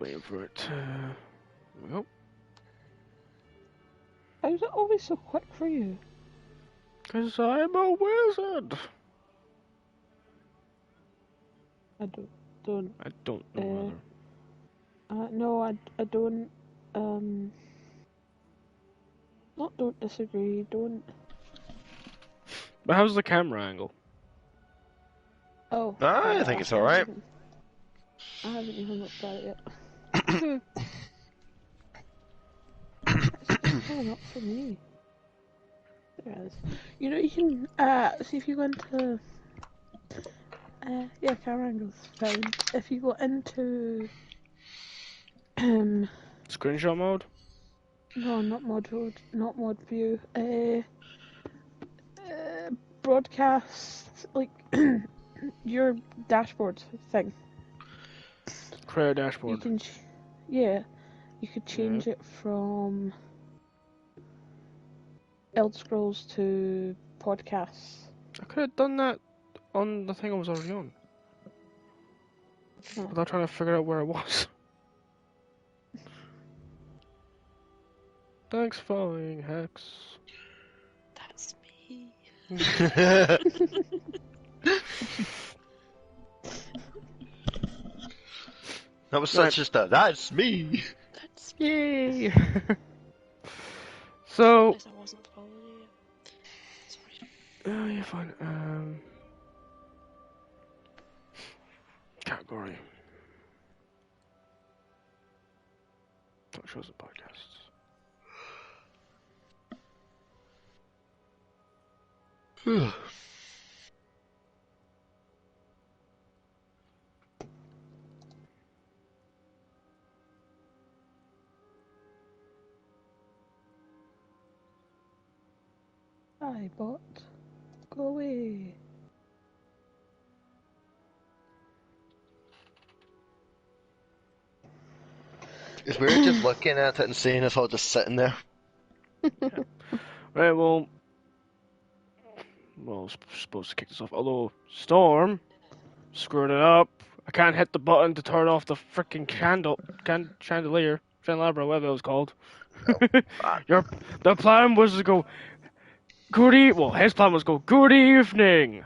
waiting for it. There we go. How is it always so quick for you? Because I'm a wizard. I don't. I don't know whether. No, I don't. Not don't disagree. Don't. But how's the camera angle? Oh. I think it's alright. I haven't even looked at it yet. It's coming up for me. There it is. You know, you can see if you go into yeah, camera angles found. If you go into Screenshot mode? no, not mod view. Broadcast, like your dashboard thing. Create a dashboard. You can, yeah, you could change it from Elder Scrolls to podcasts. I could have done that on the thing I was already on. Oh. Without trying to figure out where it was. Thanks for following, Hex. That's me. That was such just a, that's me! That's Yay! So... I wasn't following you. Sorry. Oh, you're fine. Category. That shows the podcasts. Hi, bot. Go away. It's weird just looking at it and seeing us all just sitting there. Right, well, supposed to kick this off. Although Storm screwed it up. I can't hit the button to turn off the freaking chandelier, whatever it was called. The plan was to go well, his plan was to go good evening.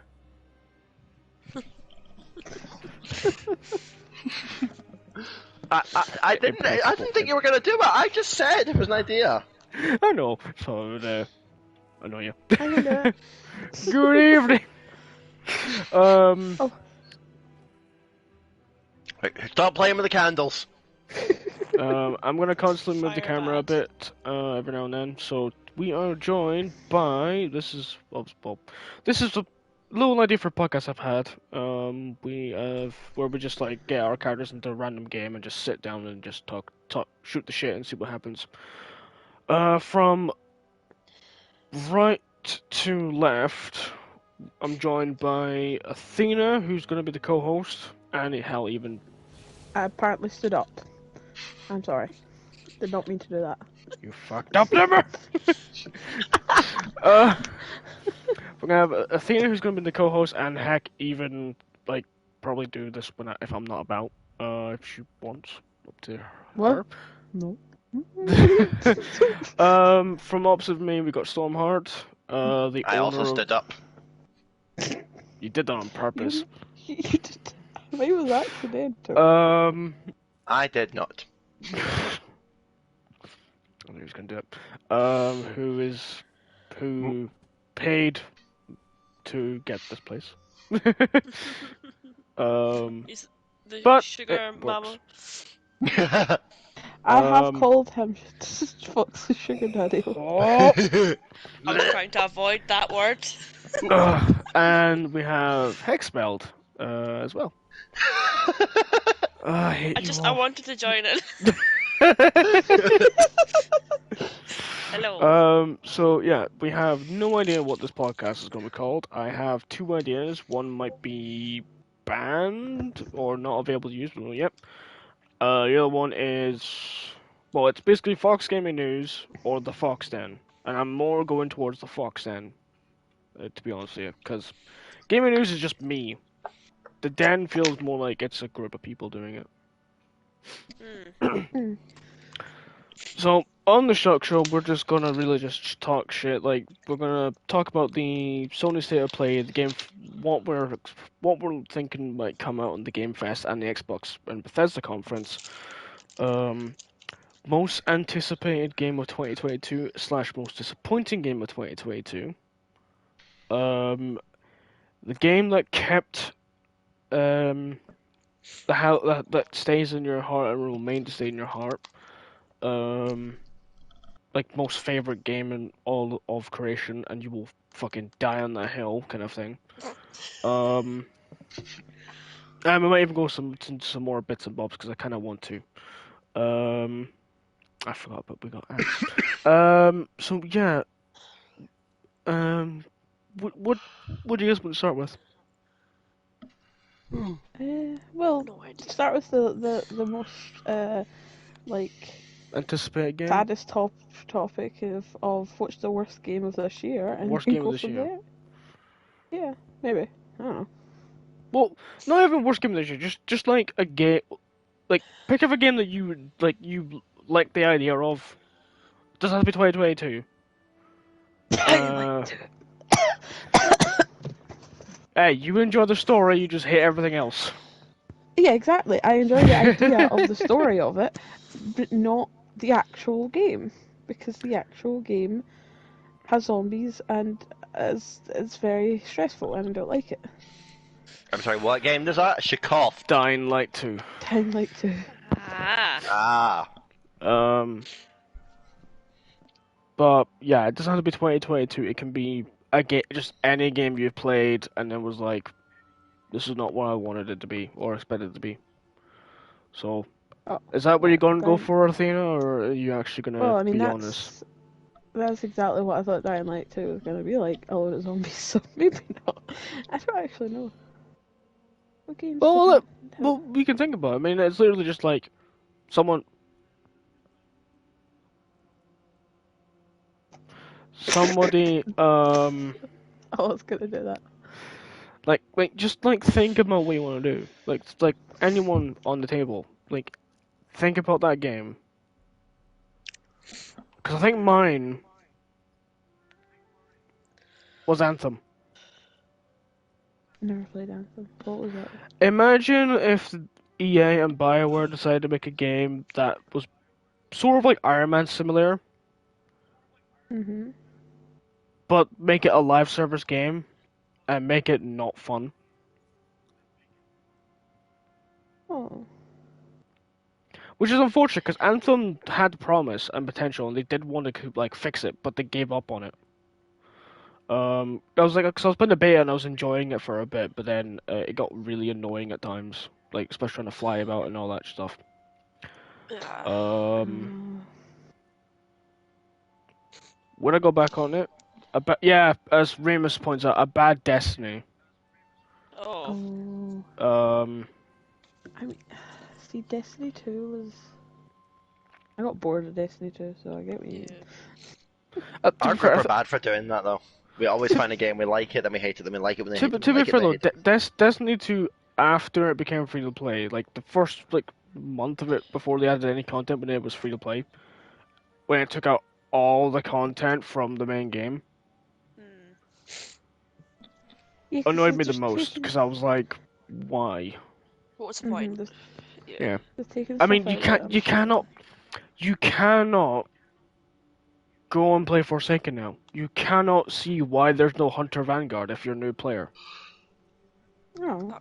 I didn't think you were gonna do it. I just said it was an idea. I know, so I know you. I'm gonna... Good evening. Oh. Right, stop playing with the candles. I'm gonna constantly move the camera a bit every now and then. So we are joined by this is a little idea for a podcast I've had. We have where we just like get our characters into a random game and just sit down and just talk, shoot the shit and see what happens. From right to left, I'm joined by Athena, who's gonna be the co-host, and hell, even I apparently stood up. I'm sorry. Did not mean to do that. you fucked up, number. We're gonna have Athena, who's gonna be the co-host, and heck, even like probably do this if I'm not about. If she wants, up to her. What? No. From opposite of me, we got Stormheart. I also stood up. You did that on purpose. You did. Why was that accidental? I did not. I knew he was gonna do it. Who paid to get this place. He's the but sugar mama. I have called him Fox's sugar daddy. Oh. I'm trying to avoid that word. And we have Hexspelled as well. I wanted to join it. Hello. So yeah, we have no idea what this podcast is going to be called. I have two ideas. One might be banned or not available to use. We don't know yet. The other one is, well, it's basically Fox Gaming News or the Fox Den, and I'm more going towards the Fox Den, to be honest with you, because Gaming News is just me. The Den feels more like it's a group of people doing it. Mm. So on the Shock Show, we're just gonna really just talk shit. Like we're gonna talk about the Sony State of Play, the game, what we're thinking might come out in the Game Fest and the Xbox and Bethesda conference. Most anticipated game of 2022 slash most disappointing game of 2022. The game that kept the how that stays in your heart and will remain to stay in your heart. Like most favorite game in all of creation, and you will fucking die on that hill, kind of thing. And we might even go some more bits and bobs because I kind of want to. I forgot, but we got ants. So yeah. What do you guys want to start with? Well, No idea. start with the most like Anticipated game? saddest topic of what's the worst game of this year, and Worst then game of go this from year. there. Yeah, maybe. I don't know. Well, not even worst game of this year. Just like a game. Like pick up a game that you like the idea of. Doesn't have to be 2022. Hey, you enjoy the story, you just hate everything else. Yeah, exactly. I enjoy the idea of the story of it, but not the actual game, because the actual game has zombies and it's very stressful, and I don't like it. I'm sorry, what game does that? She coughed. Dying Light 2. I'd like to. Ah. But yeah, it doesn't have to be 2022. It can be a game, just any game you've played, and then was like, this is not what I wanted it to be or expected it to be. So, is that what you're going to go for, Athena, or are you actually going Well, I to mean, be honest? that's exactly what I thought Dying Light 2 was going to be like, a load of zombies, so maybe not. I don't actually know. What games Well, did well, we can think about it. I mean, it's literally just like somebody I was going to do that. like just like think about what you want to do. Like anyone on the table, like think about that game. Because I think mine was Anthem. Never played Anthem. What was that? Imagine if EA and BioWare decided to make a game that was sort of like Iron Man Simulator, but make it a live service game and make it not fun. Oh. Which is unfortunate because Anthem had promise and potential, and they did want to like fix it, but they gave up on it. I was like, cause I was playing the beta and I was enjoying it for a bit, but then it got really annoying at times, like especially trying to fly about and all that stuff. Would I go back on it? Yeah, as Remus points out, a bad Destiny. Oh. I mean, see, Destiny 2 was. I got bored of Destiny 2, so I get what you mean. Our group are bad for doing that, though. We always find a game we like it, then we hate it, then we like it when they hate it. To be fair though, Destiny 2, after it became free to play, like the first month of it before they added any content, when it was free to play, when it took out all the content from the main game, annoyed me the most because I was like, why? What was the point? Yeah. I mean, you cannot go and play Forsaken now. You cannot see why there's no Hunter Vanguard if you're a new player. Oh.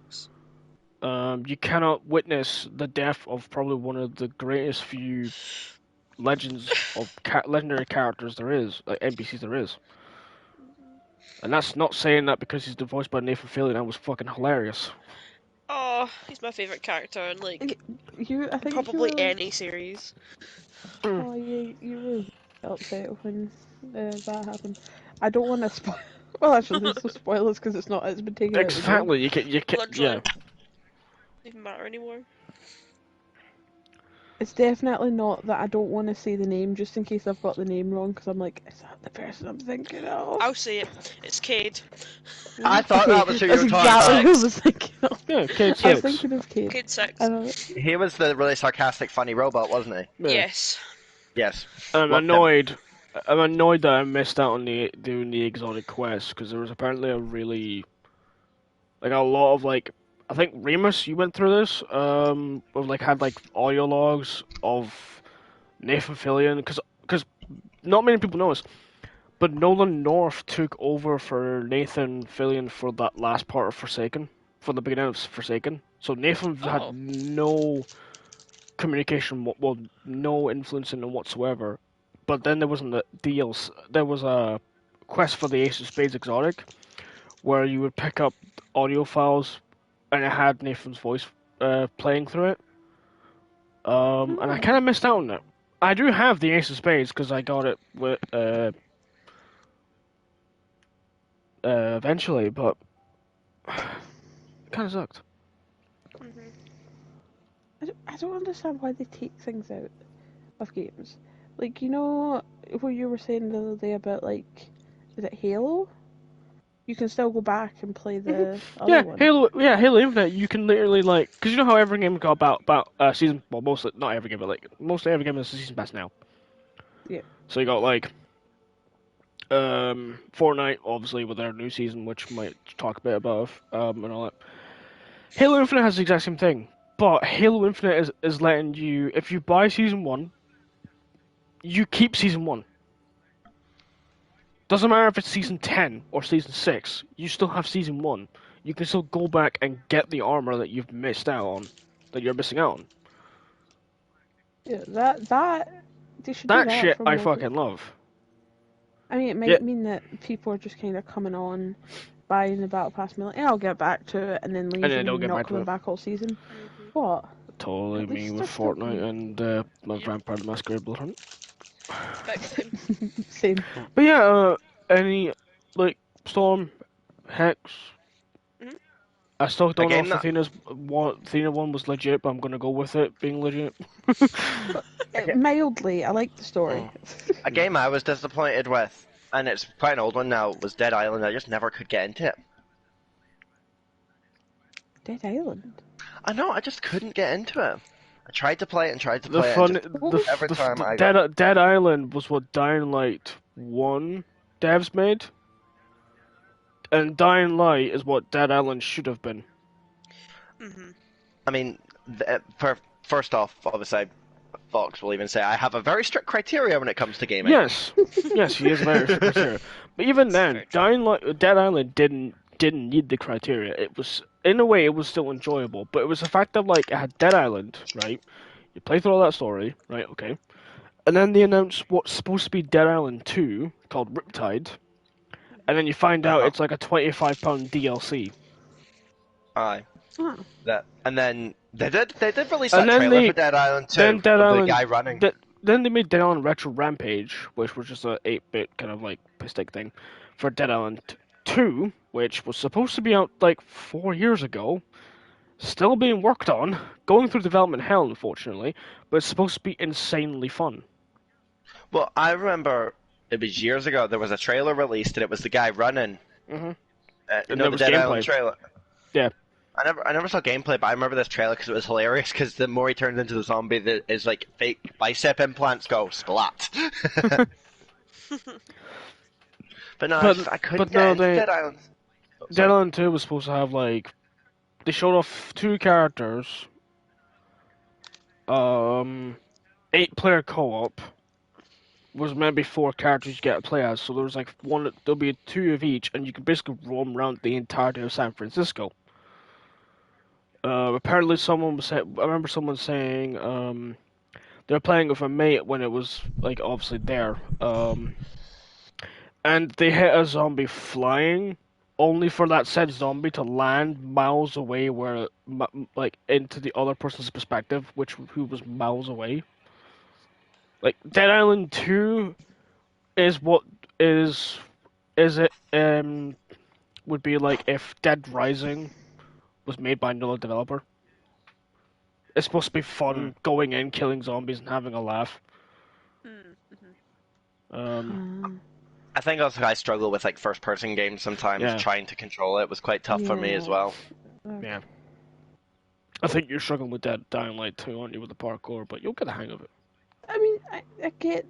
You cannot witness the death of probably one of the greatest few legends of legendary characters there is, like NPCs there is. And that's not saying that because he's voiced by Nathan Fillion. That was fucking hilarious. Oh, he's my favourite character in like I think probably any series. Oh, you were upset when that happened. I don't want to spoil. Well, actually, there's no spoilers because it's not. It's been taken out of the game. Exactly. You can. Yeah. Doesn't matter anymore. It's definitely not that I don't want to say the name just in case I've got the name wrong because I'm like, is that the person I'm thinking of? I'll say it. It's Cade. I thought Okay, that was who you that's were talking exactly about. who I was thinking of. Yeah, Cade I was 6. thinking of Cade. Cade 6. I know it. He was the really sarcastic, funny robot, wasn't he? Yeah. Yes. Yes. I'm Loved him. annoyed. I'm annoyed that I missed out on doing the exotic quest because there was apparently a really a lot of I think Remus, you went through this with had audio logs of Nathan Fillion because not many people know this, but Nolan North took over for Nathan Fillion for that last part of Forsaken, for the beginning of Forsaken. So Nathan Oh. had no communication, well, no influence in it whatsoever. But then there wasn't the deals. There was a quest for the Ace of Spades exotic, where you would pick up audio files, and it had Nathan's voice playing through it. And I kind of missed out on it. I do have the Ace of Spades because I got it with eventually, but it kind of sucked. I don't understand why they take things out of games. Like, you know what you were saying the other day about, like, is it Halo? You can still go back and play the other one. Halo Infinite. You can literally because you know how every game got about season. Well, mostly not every game, but mostly every game is a season pass now. Yeah. So you got Fortnite, obviously with their new season, which might talk a bit about and all that. Halo Infinite has the exact same thing, but Halo Infinite is letting you, if you buy season 1, you keep season 1. Doesn't matter if it's season 10 or season 6, you still have season 1. You can still go back and get the armor that you've missed out on, that you're missing out on. Yeah, that they should do That that shit for I more. fucking love. I mean, it might mean that people are just kind of coming on, buying the Battle Pass, and like, yeah, I'll get back to it, and then leaving then don't and get not back to coming it. back all season. What? Totally At me least with they're still Fortnite and my Vampire the Masquerade Blood Hunt. Same. But yeah, any Storm, Hex. Mhm. I still don't know game if that- Athena one was legit, but I'm gonna go with it being legit. Mildly, I like the story. A game I was disappointed with, and it's quite an old one now, was Dead Island. I just never could get into it. Dead Island. I know, I just couldn't get into it. I tried to play it and tried to The play it. fun, And just, every time I Dead Island was what Dying Light 1 devs made, and Dying Light is what Dead Island should have been. I mean, first off, obviously, Fox will even say I have a very strict criteria when it comes to gaming. Yes, yes, he is very criteria. But even then, Dead Island didn't need the criteria. It was, in a way, it was still enjoyable. But it was the fact that it had Dead Island, right? You play through all that story, right? Okay, and then they announced what's supposed to be Dead Island 2 called Riptide, and then you find out it's like a £25 DLC. Aye. Oh. That, and then they did release And that then trailer for Dead Island 2 then Dead of Island, the guy running. Then they made Dead Island Retro Rampage, which was just a 8-bit kind of stick thing for Dead Island 2, which was supposed to be out 4 years ago, still being worked on, going through development hell, unfortunately, but it's supposed to be insanely fun. Well, I remember it was years ago. There was a trailer released, and it was the guy running. Mm-hmm. You And know there the was Dead gameplay. Island trailer. Yeah. I never saw gameplay, but I remember this trailer because it was hilarious. Because the more he turns into the zombie, his fake bicep implants go splat. But no, I couldn't get into Dead Island. Dead Island 2 was supposed to have they showed off 2 characters, 8-player co-op. Was maybe 4 characters you get to play as, so there was there'll be 2 of each, and you can basically roam around the entirety of San Francisco. Apparently I remember someone saying, they were playing with a mate when it was, obviously there, and they hit a zombie flying, only for that said zombie to land miles away where, into the other person's perspective, who was miles away. Dead Island 2 is what is it would be if Dead Rising was made by another developer. It's supposed to be fun, going in, killing zombies, and having a laugh. I think also I struggle with like first-person games sometimes. Yeah. Trying to control it was quite tough for me as well. Yeah. I think you're struggling with that Dying Light too, aren't you, with the parkour? But you'll get the hang of it. I mean, I get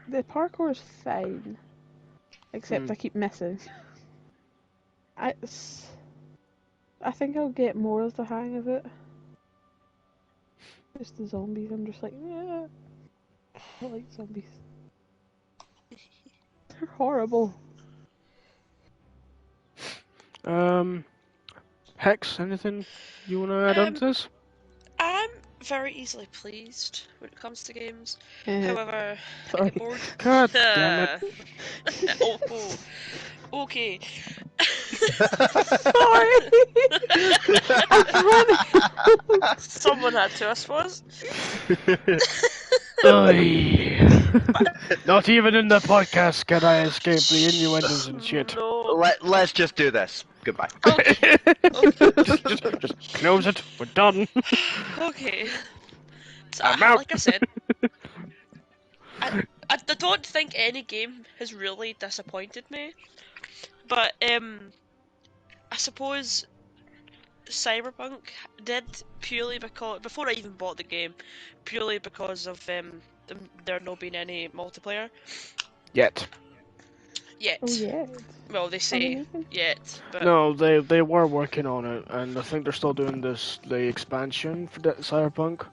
the parkour is fine, except I keep missing. I think I'll get more of the hang of it. Just the zombies, I'm just like, yeah, I don't like zombies. They're horrible. Hex, anything you want to add on to this? I'm very easily pleased when it comes to games. Eh, However, I sorry. get bored. God damn it. Okay. Sorry. Someone had to, I suppose. Oy. Not even in the podcast can I escape the innuendos and shit. No. Let's just do this. Goodbye. Okay. just close it. We're done. Okay. So, I'm out. like I said, I don't think any game has really disappointed me, but I suppose Cyberpunk did, purely because before I even bought the game, purely because of there not being any multiplayer Yet. yet. Oh yeah. Well, they say Amazing. yet, but No, they were working on it, and I think they're still doing the expansion for the Cyberpunk.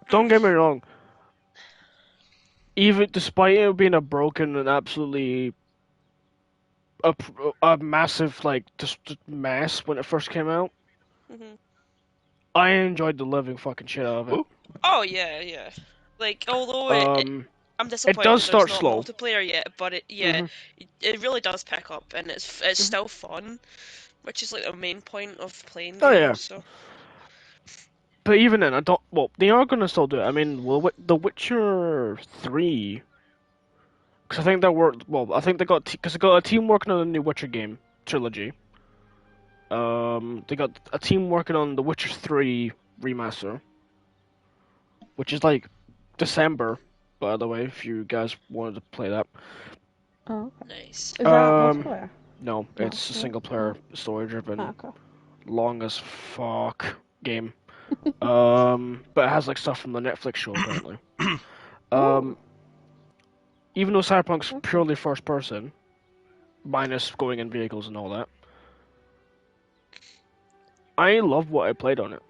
Don't get me wrong. Even despite it being a broken and absolutely a massive just mess when it first came out, I enjoyed the living fucking shit out of it. oh yeah. Like although I'm disappointed does start there's slow. not multiplayer yet, but it really does pick up, and it's still fun, which is like the main point of playing games. Oh, yeah. So. But even then, I don't. Well, they are gonna still do it. I mean, The Witcher 3. Because I think that worked. Well, I think they got because they got a team working on the new Witcher game trilogy. They got a team working on The Witcher 3 remaster, which is like December, by the way. If you guys wanted to play that. Oh, Nice. is that multiplayer? No, it's a single player, story driven, Okay. long as fuck game. But it has like stuff from the Netflix show apparently. Even though Cyberpunk's purely first person, minus going in vehicles and all that, I love what I played on it.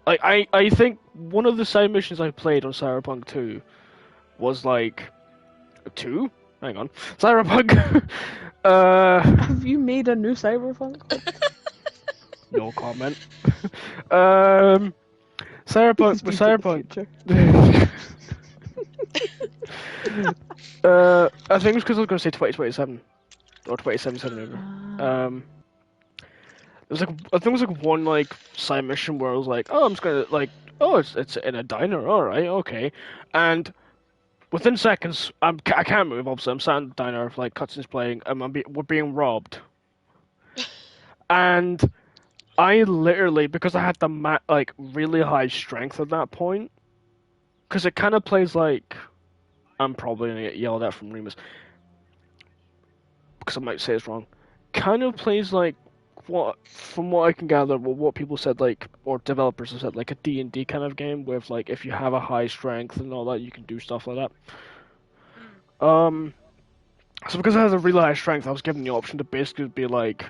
I think one of the side missions I played on Cyberpunk 2 was like 2? Hang on. Cyberpunk Have you made a new Cyberpunk? no comment. Cyberpunk. I think it's because I was going to say 2027 or 2077. There's like I think it was like one like side mission where I was like, oh, I'm just gonna like, oh, it's in a diner, all right, okay, and within seconds, I can't move. Obviously, I'm sat in the diner, like cutscenes playing, and we're being robbed, and I literally, because I had the like really high strength at that point, because it kind of plays like, I'm probably gonna get yelled at from Remus, because I might say it's wrong. Kind of plays like from what I can gather, what people said, like, or developers have said, like a D&D kind of game with like if you have a high strength and all that, you can do stuff like that. So because I had a really high strength, I was given the option to basically be like,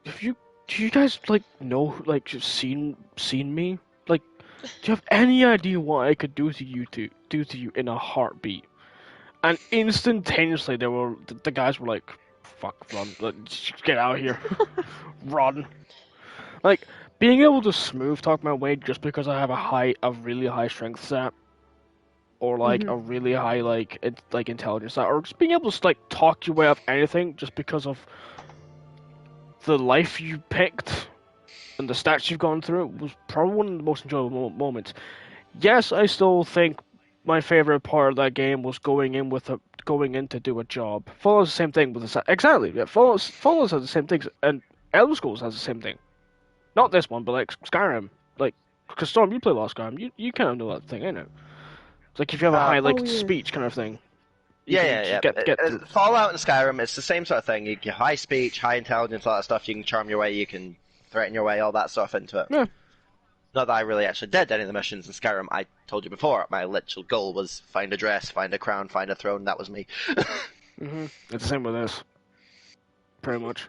do you guys like know, like, just seen me? Like, do you have any idea what I could do to you in a heartbeat? And instantaneously, the guys were like, fuck, run, just get out of here, run. Like, being able to smooth talk my way just because I have a really high strength stat, or like a really high like intelligence stat, or just being able to like talk your way up anything just because of the life you picked and the stats you've gone through was probably one of the most enjoyable moments. Yes, I still think my favorite part of that game was going in to do a job. Fallout has the same thing with the exactly. Yeah, Fallout has the same things, and Elder Scrolls has the same thing. Not this one, but like Skyrim. Like, because Storm, you play a lot of Skyrim. You kind of know that thing, ain't it? It's like if you have a high like Oh, yes. speech kind of thing. You Yeah, can yeah, just yeah. get through. Fallout and Skyrim, it's the same sort of thing. You get high speech, high intelligence, all that stuff. You can charm your way, you can threaten your way, all that stuff into it. Yeah. Not that I really actually did any of the missions in Skyrim. I told you before, my literal goal was find a dress, find a crown, find a throne. That was me. It's the same with this. Pretty much.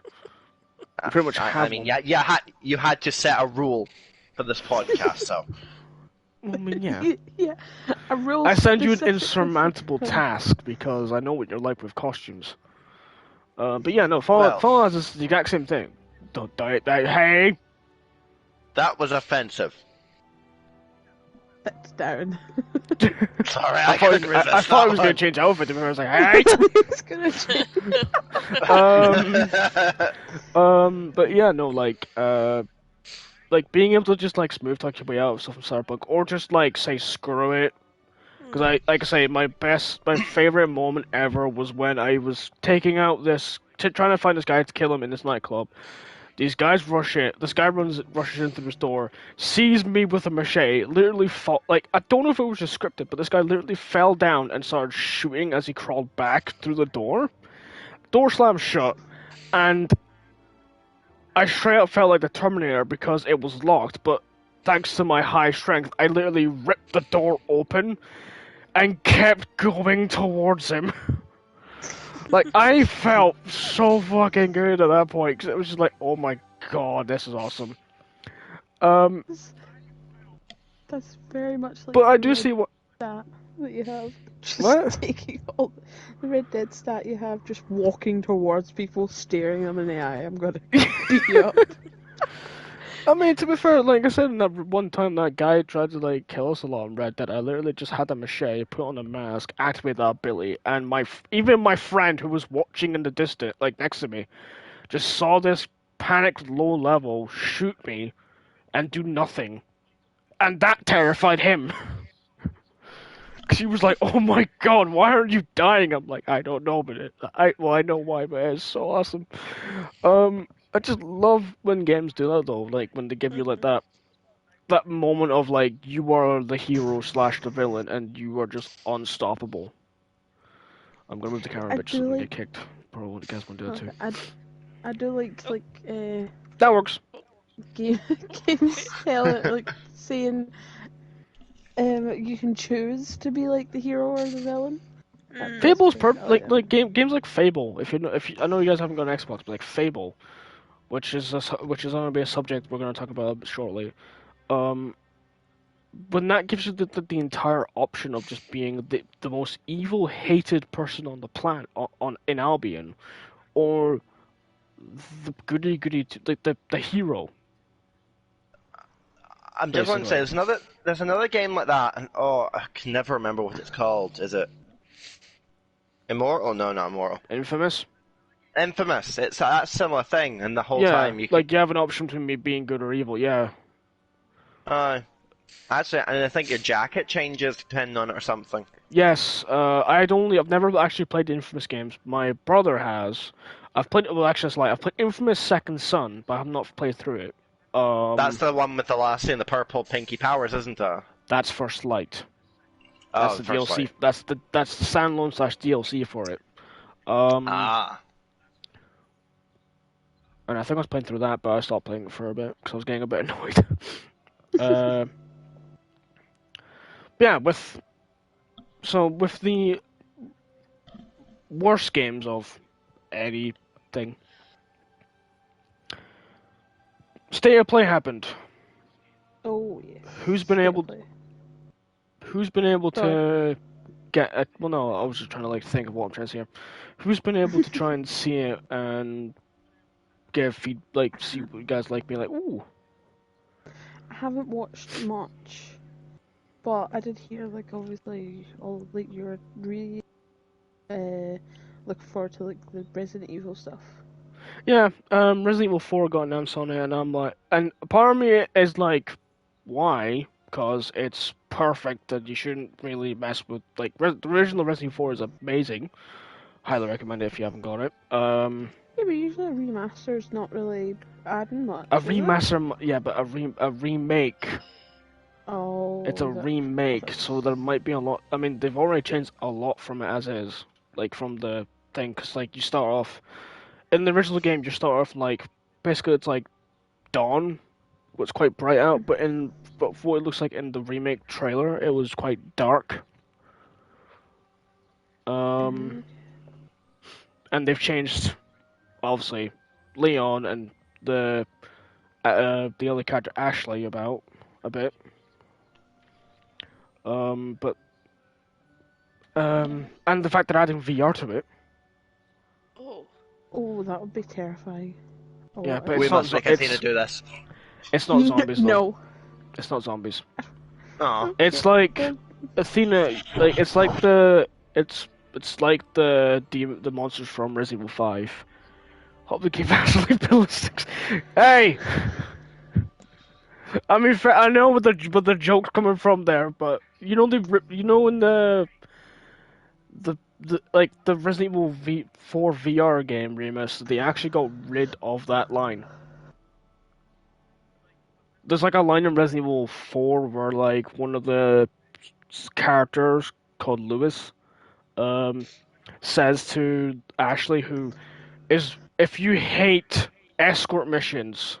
You pretty much have I mean, one. yeah, you had to set a rule for this podcast, so. I mean, yeah. Yeah, a rule. I send you an specifically insurmountable for- task because I know what you're like with costumes. But yeah, no, Fallout is the exact same thing. Don't die. Hey! That was offensive. That's down. Sorry, I couldn't resist I thought I was that going to change outfit to me. I was like, hey! It's gonna change. But yeah, no, like being able to just like smooth talk your way out of stuff in Cyberpunk, or just like say screw it. Because like I say, my favorite moment ever was when I was taking out trying to find this guy to kill him in this nightclub. These guys rush it. This guy rushes into his door, sees me with a machete, literally fall. Like, I don't know if it was just scripted, but this guy literally fell down and started shooting as he crawled back through the door. Door slammed shut, and I straight up felt like the Terminator because it was locked, but thanks to my high strength, I literally ripped the door open and kept going towards him. Like, I felt so fucking good at that point, because it was just like, oh my god, this is awesome. That's very much like. But I do see what... That you have. Just What? taking all the Red Dead stat you have, just walking towards people, staring them in the eye. I'm gonna beat you up. I mean, to be fair, like I said, that one time that guy tried to like kill us a lot in Red Dead, I literally just had a machete, put on a mask, activate that ability, and even my friend who was watching in the distance, like next to me, just saw this panicked low level shoot me and do nothing, and that terrified him. Cause he was like, "Oh my god, why aren't you dying?" I'm like, "I don't know, but I know why, but it's so awesome." I just love when games do that though, like when they give you like that moment of like you are the hero / the villain and you are just unstoppable. I'm gonna move the camera a bit so I don't get kicked. Probably you guys want to do that too. I do like That works. games like saying you can choose to be like the hero or the villain. Fable's games like Fable. I know you guys haven't got an Xbox, but like Fable, which is going to be a subject we're going to talk about shortly. When that gives you the entire option of just being the most evil, hated person on the planet in Albion, or the goody like the hero. I'm just going to say there's another game like that, and I can never remember what it's called. Is it Immortal? No, not Immortal. Infamous. Infamous. It's that similar thing, and the whole time you you have an option between me being good or evil. Yeah. Actually, and I think your jacket changes depending on it or something. Yes. I've never actually played the Infamous games. My brother has. I've played Infamous Second Son, but I have not played through it. That's the one with the lassie and the purple pinky powers, isn't it? That's First Light. That's the First DLC. Light. That's the standalone / DLC for it. And I think I was playing through that, but I stopped playing it for a bit because I was getting a bit annoyed. Yeah, with the worst games of anything, State of Play happened. Oh yes. Who's been able to get a... Well, no, I was just trying to like think of what I'm trying to say here. Who's been able to try and see it and give see what you guys like, be like, ooh. I haven't watched much, but I did hear obviously all you're really looking forward to the Resident Evil stuff. Yeah, Resident Evil 4 got announced on it, and I'm like, and part of me is like, why? Because it's perfect, that you shouldn't really mess with, the original Resident Evil 4 is amazing. Highly recommend it if you haven't got it. Yeah, but usually a remaster's not really adding much. A is it? remaster, yeah, but a remake. Oh. It's a remake, so there might be a lot. I mean, they've already changed a lot from it as is, like from the thing. Cause like you start off in the original game, you start off like basically it's like dawn, it's quite bright out, but what it looks like in the remake trailer, it was quite dark. And they've changed, obviously, Leon and the other character Ashley about a bit. But and the fact they're adding VR to it. Oh. Oh, that would be terrifying. Oh, Yeah, but We it's not. must make Athena do this. It's not zombies though. No. It's not zombies. Oh. It's like Athena. Like it's like the the monsters from Resident Evil 5. Hope they keep actually ballistics. Hey. I mean, I know what the joke's coming from there, but you know in the Resident Evil 4 VR game remaster, they actually got rid of that line. There's like a line in Resident Evil 4 where like one of the characters called Lewis says to Ashley, who is, if you hate escort missions,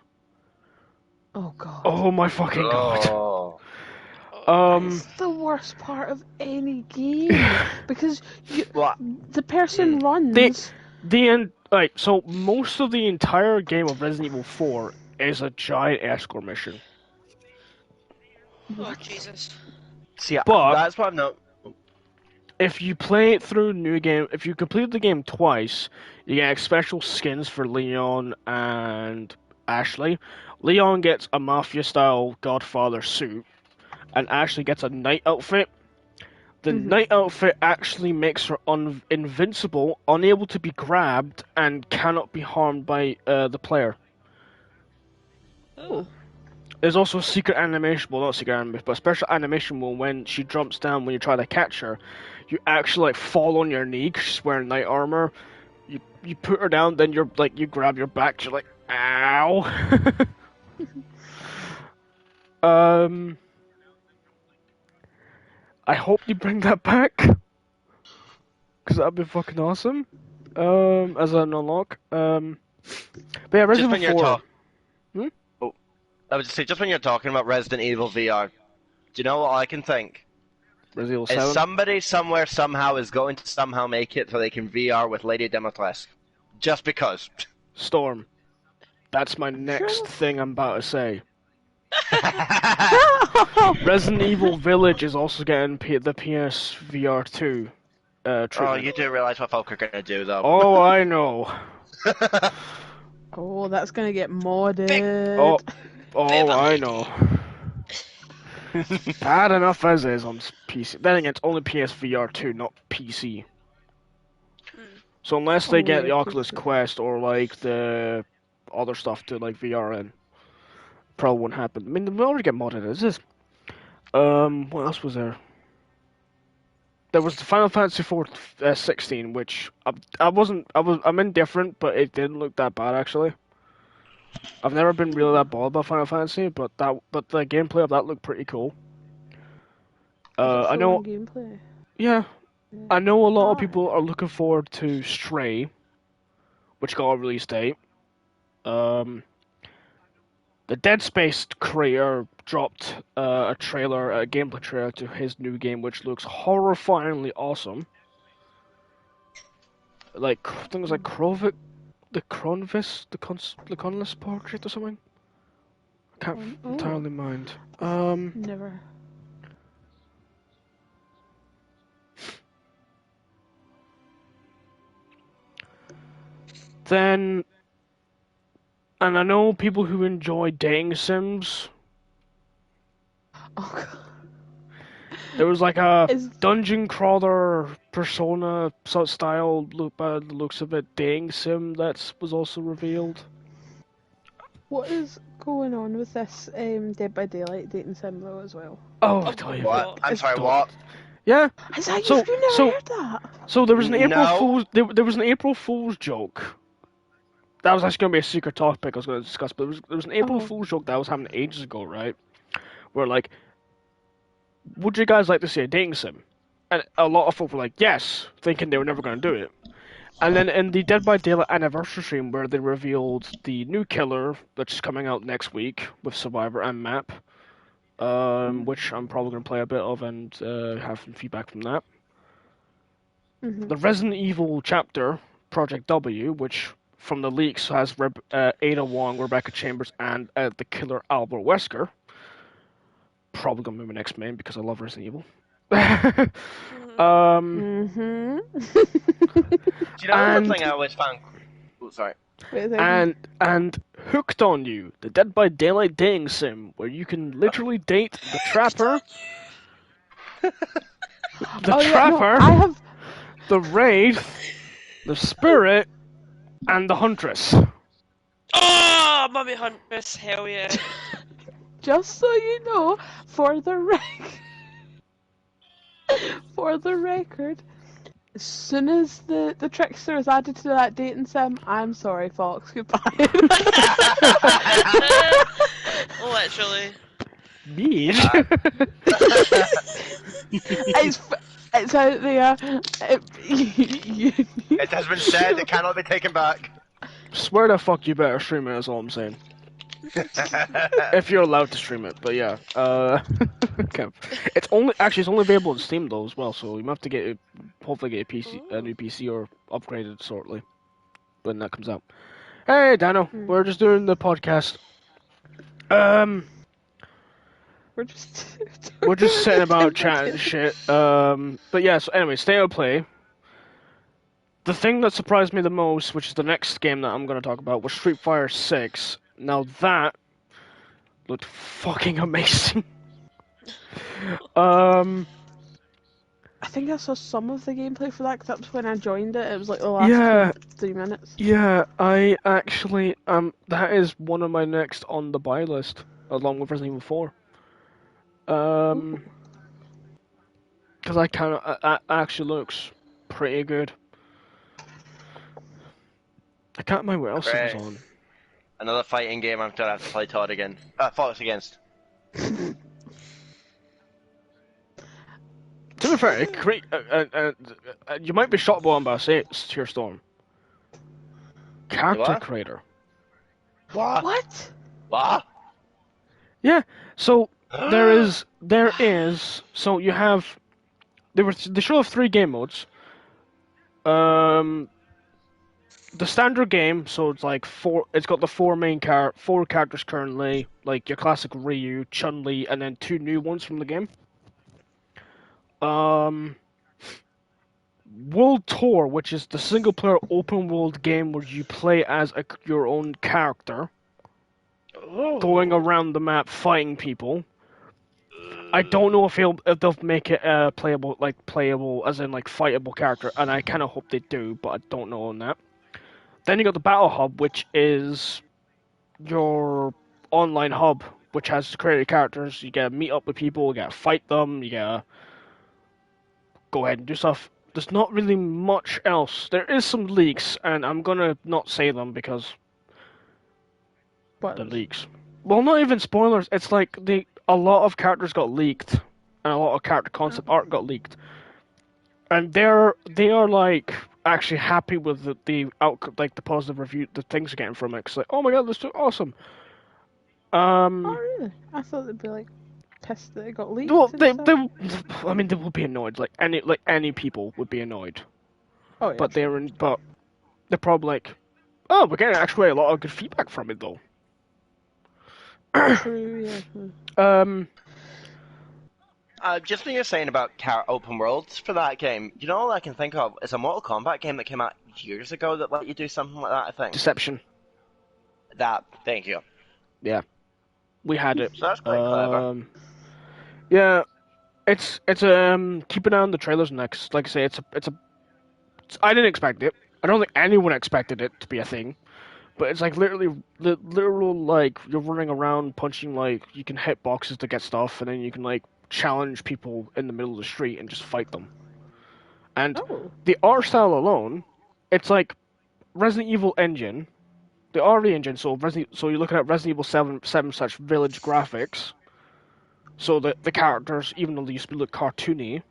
Oh god. oh my fucking god. Oh. It's the worst part of any game because What? the person runs. Right, so most of the entire game of Resident Evil 4 is a giant escort mission. Oh, Jesus. See, But- that's what I'm not. If you play it through new game, if you complete the game twice, you get special skins for Leon and Ashley. Leon gets a mafia-style Godfather suit, and Ashley gets a knight outfit. The knight outfit actually makes her invincible, unable to be grabbed, and cannot be harmed by the player. Oh. There's also a secret animation, well not secret animation, but a special animation when she jumps down when you try to catch her. You actually like fall on your knee because she's wearing knight armor. You put her down, then you grab your back, you're like, ow. I hope you bring that back, because that'd be fucking awesome. As an unlock. But yeah, Resident Evil 4. I would just say, just when you're talking about Resident Evil VR, do you know what I can think? Resident Evil Is 7. somebody somewhere somehow is going to somehow make it so they can VR with Lady Dimitrescu. Just because. Storm. That's my next thing I'm about to say. Resident Evil Village is also getting the PS VR 2 treatment. Oh, you do realize what folk are going to do, though. Oh, I know. Oh, that's gonna get modded. Oh, I know. Bad enough as is on PC. Then again, it's only PSVR 2, not PC. So unless they get the Oculus Quest or like the other stuff to like VR in, probably won't happen. I mean, they already get modded as is. What else was there? There was the Final Fantasy 16, which I'm indifferent, but it didn't look that bad actually. I've never been really that bothered about Final Fantasy, but the gameplay of that looked pretty cool. I know. Gameplay. Yeah, I know a lot of people are looking forward to Stray, which got a release date. The Dead Space creator dropped a gameplay trailer to his new game, which looks horrifyingly awesome. Like things like the Conless portrait or something. I can't entirely mind. Never. Then, and I know people who enjoy dating sims. Oh god. There was like a dungeon crawler Persona style look by the looks of it dating sim that was also revealed. What is going on with this Dead by Daylight dating sim though as well? Oh, I tell you What? I'm sorry, what? Yeah. Is that you've never heard that? So there was an April No. Fool's there was an April Fool's joke that was actually going to be a secret topic I was going to discuss, but there was an April Oh. Fool's joke that I was having ages ago, right? Where, like, would you guys like to see a dating sim? And a lot of folk were like, yes, thinking they were never going to do it. And then in the Dead by Daylight anniversary stream, where they revealed the new killer that's coming out next week with Survivor and Map, which I'm probably going to play a bit of and have some feedback from that. Mm-hmm. The Resident Evil chapter, Project W, which from the leaks has Ada Wong, Rebecca Chambers, and the killer Albert Wesker. Probably going to be my next main because I love Resident Evil. Mm-hmm. Do you know And- one thing I always found? Oh, sorry. Wait a second. And Hooked on You, the Dead by Daylight dating sim, where you can literally date the Trapper, the Oh, yeah, no, Trapper, I have. the Wraith, the Spirit, and the Huntress. Oh, Mummy Huntress, hell yeah. Just so you know, for the record, as soon as the trickster is added to that dating sim, I'm sorry, Fox. Goodbye. Literally. Me? It's out there. It has been said, it cannot be taken back. Swear to fuck you better stream it, is all I'm saying. If you're allowed to stream it, but yeah. Okay. It's only available on Steam though as well, so you might have to hopefully get a new PC or upgrade it shortly when that comes out. Hey Dano, we're just doing the podcast. We're just sitting about chatting shit. But yeah, so anyway, State of Play. The thing that surprised me the most, which is the next game that I'm going to talk about, was Street Fighter 6. Now that looked fucking amazing. I think I saw some of the gameplay for that, because that's when I joined it. It was like the last 3 minutes. Yeah, I actually, that is one of my next on the buy list, along with Resident Evil 4. Because it actually looks pretty good. I can't remember what else it was on. Another fighting game I'm gonna have to play Todd again. Fox against. To be fair, you might be shocked by what I'm about to say, Tear Storm. Character What? creator. What? What? Yeah, so there is, so you have, they show 3 game modes. The standard game, so it's like it's got the 4 characters currently, like your classic Ryu, Chun-Li, and then 2 new ones from the game. World Tour, which is the single-player open-world game where you play as your own character, going around the map fighting people. I don't know if they'll make it playable as in like fightable character, and I kind of hope they do, but I don't know on that. Then you got the Battle Hub, which is your online hub, which has created characters. You gotta meet up with people, you gotta fight them, you gotta go ahead and do stuff. There's not really much else. There is some leaks, and I'm gonna not say them because the leaks. Well, not even spoilers. It's like a lot of characters got leaked, and a lot of character concept art got leaked, and they are like actually happy with the outcome, like the positive review, the things they're getting from it. It's like, oh my god, this is awesome. Oh really? I thought they'd be like pissed that it got leaked. Well, they will be annoyed. Like any people would be annoyed. Oh yeah. But they're probably like, oh, we're getting actually a lot of good feedback from it though. True, yeah. Just when you're saying about open worlds for that game, you know all I can think of is a Mortal Kombat game that came out years ago that let you do something like that, I think. Deception. Thank you. Yeah. We had it. So that's quite clever. Yeah. It's keep an eye on the trailers next. Like I say, I didn't expect it. I don't think anyone expected it to be a thing. But it's like literal like you're running around punching, like you can hit boxes to get stuff, and then you can like challenge people in the middle of the street and just fight them. And the art style alone, it's like Resident Evil engine, the RE engine. So so you're looking at Resident Evil 7 such village graphics. So the characters, even though they used to look cartoony,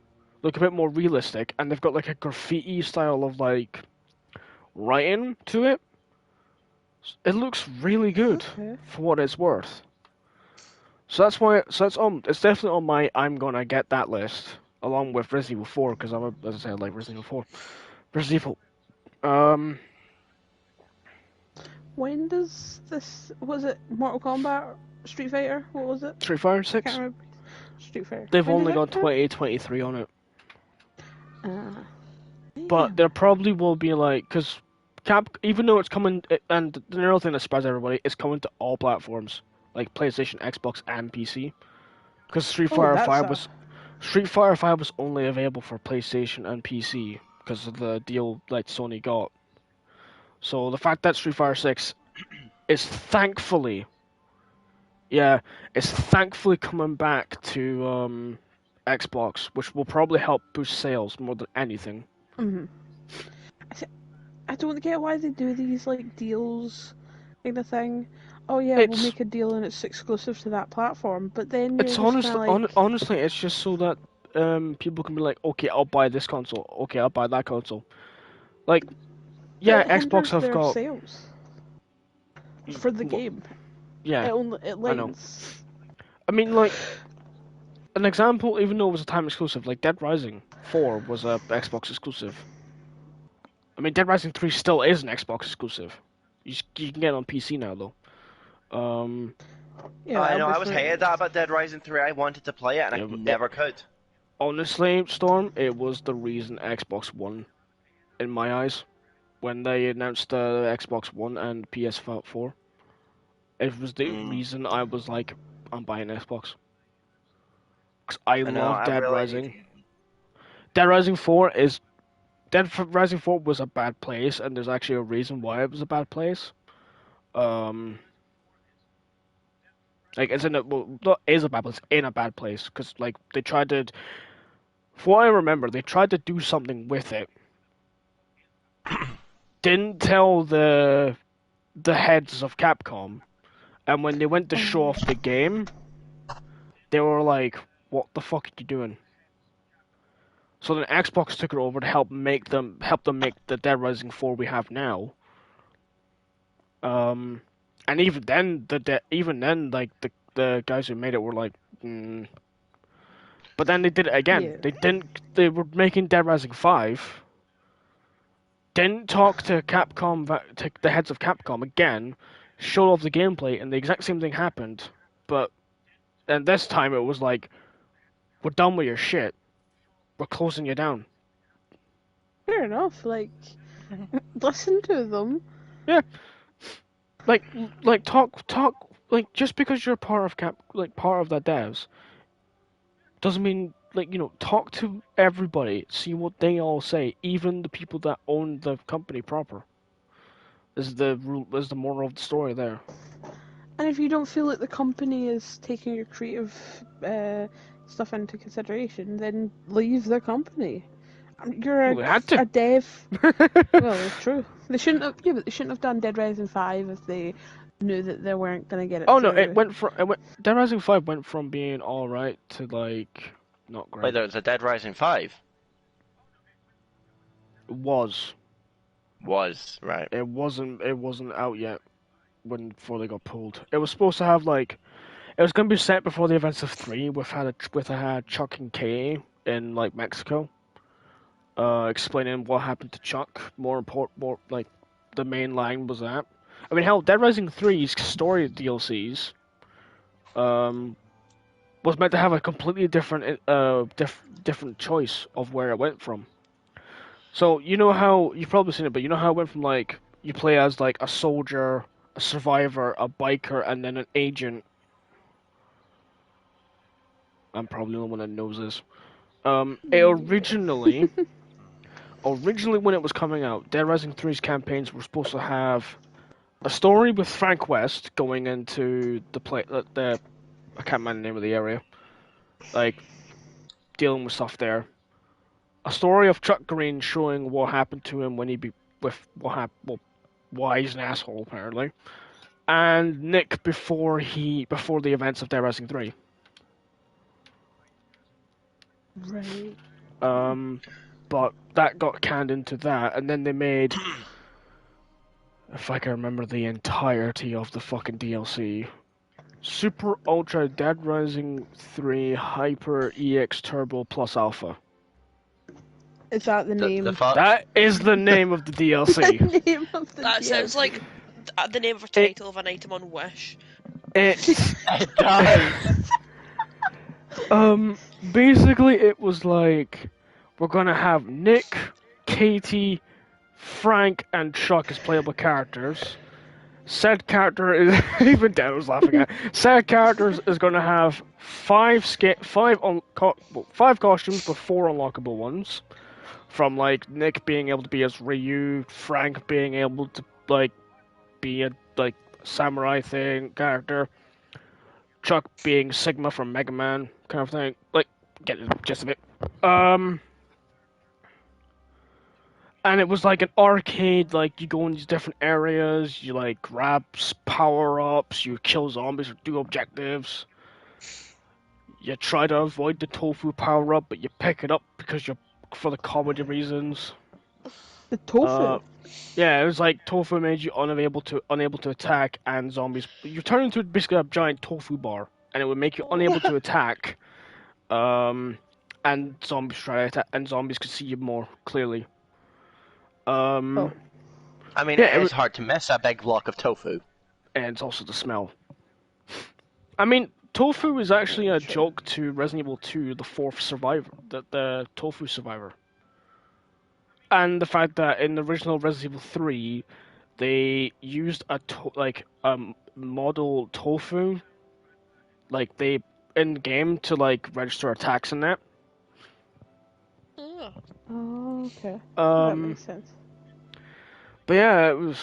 look a bit more realistic, and they've got like a graffiti style of like writing to it. It looks really good Okay. for what it's worth. So that's why. So that's on. It's definitely on my I'm gonna get that list along with Resident Evil 4 because as I said, I like Resident Evil 4. Resident Evil. When does this? Was it Mortal Kombat? Street Fighter? What was it? Street Fighter I 6. can't remember. Street Fighter. They've When only does got it come? 2023 on it, but Damn. there probably will be like because even though it's coming, and the other thing that surprised everybody, it's coming to all platforms like PlayStation, Xbox, and PC. Because Street Fighter 5 was only available for PlayStation and PC because of the deal like Sony got. So the fact that Street Fighter 6 is thankfully, it's thankfully coming back to Xbox, which will probably help boost sales more than anything. Mm-hmm. I don't get why they do these like deals kind of thing. Oh yeah, we'll make a deal and it's exclusive to that platform. But then you're It's just honestly, like, honestly, it's just so that people can be like, okay, I'll buy this console. Okay, I'll buy that console. Like, yeah, it Xbox hinders have their got sales for the game. Yeah, It I know. lengths. I mean, like an example, even though it was a time exclusive, like Dead Rising 4 was a Xbox exclusive. I mean, Dead Rising 3 still is an Xbox exclusive. You can get it on PC now though. Yeah, I know. I was obviously. hated that about Dead Rising 3. I wanted to play it and I never could. Honestly, Storm, it was the reason Xbox won, in my eyes, when they announced the Xbox One and PS4. It was the reason I was like, I'm buying Xbox. Because I know, love I Dead really- Rising. Dead Rising 4 is... Dead Rising 4 was a bad place, and there's actually a reason why it was a bad place. Like, it's in a... Well, not is a bad place, in a bad place. Because, like, they tried to... For what I remember, they tried to do something with it. Didn't tell the heads of Capcom. And when they went to show off the game, they were like, what the fuck are you doing? So then Xbox took it over to help them make the Dead Rising 4 we have now. And even then, like the guys who made it were like, But then they did it again. Yeah. They didn't. They were making Dead Rising 5. Didn't talk to Capcom, to the heads of Capcom again. Showed off the gameplay, and the exact same thing happened. But then this time it was like, we're done with your shit. We're closing you down. Fair enough. Like, listen to them. Yeah. Like talk. Like, just because you're part of part of the devs, doesn't mean, like, talk to everybody, see what they all say, even the people that own the company proper. Is the moral of the story there. And if you don't feel like the company is taking your creative stuff into consideration, then leave the company. You're Well, they had to. a dev. Well, it's true. They shouldn't have. Yeah, but they shouldn't have done Dead Rising 5 if they knew that they weren't gonna get it. Oh no, Dead Rising 5 went from being alright to like not great. Wait, there's a Dead Rising 5? It was. Right. It wasn't out yet before they got pulled. It was supposed to have like, it was gonna be set before the events of 3 with Chuck and Kay in like Mexico. Explaining what happened to Chuck. More like the main line was that. I mean, hell, Dead Rising 3's story DLCs was meant to have a completely different different choice of where it went from. So you know how you've probably seen it, but you know how it went from like you play as like a soldier, a survivor, a biker, and then an agent. I'm probably the only one that knows this. It originally when it was coming out, Dead Rising 3's campaigns were supposed to have a story with Frank West going into the I can't remember the name of the area, like dealing with stuff there. A story of Chuck Green showing what happened to him when he with what happened. Well, why he's an asshole apparently, and Nick before the events of Dead Rising 3. Right. But that got canned into that, and then they made, if I can remember the entirety of the fucking DLC, Super Ultra Dead Rising 3 Hyper EX Turbo Plus Alpha. Is that the name? The fuck? That is the name of the DLC. The name of the That DLC. sounds like the name of a title of an item on Wish. It's It does. basically it was like, we're gonna have Nick, Katie, Frank, and Chuck as playable characters. Said character is even Dan was laughing at. Said characters is gonna have five costumes, but 4 unlockable ones. From like Nick being able to be as Ryu, Frank being able to like be a like samurai thing character, Chuck being Sigma from Mega Man kind of thing. Like, get the gist of it. And it was like an arcade, like you go in these different areas, you like grab power ups, you kill zombies or do objectives. You try to avoid the tofu power up, but you pick it up because you're for the comedy reasons. The tofu. Yeah, it was like tofu made you unable to attack, and zombies. You turn into basically a giant tofu bar, and it would make you unable to attack. And zombies try to attack, and zombies could see you more clearly. I mean, Yeah, it is hard to miss a big block of tofu. And it's also the smell. I mean, tofu is actually a joke to Resident Evil 2, the fourth survivor, the tofu survivor. And the fact that in the original Resident Evil 3, they used a model tofu, like they in game to like register attacks in that. Oh, okay. That Um, makes sense. but yeah, it was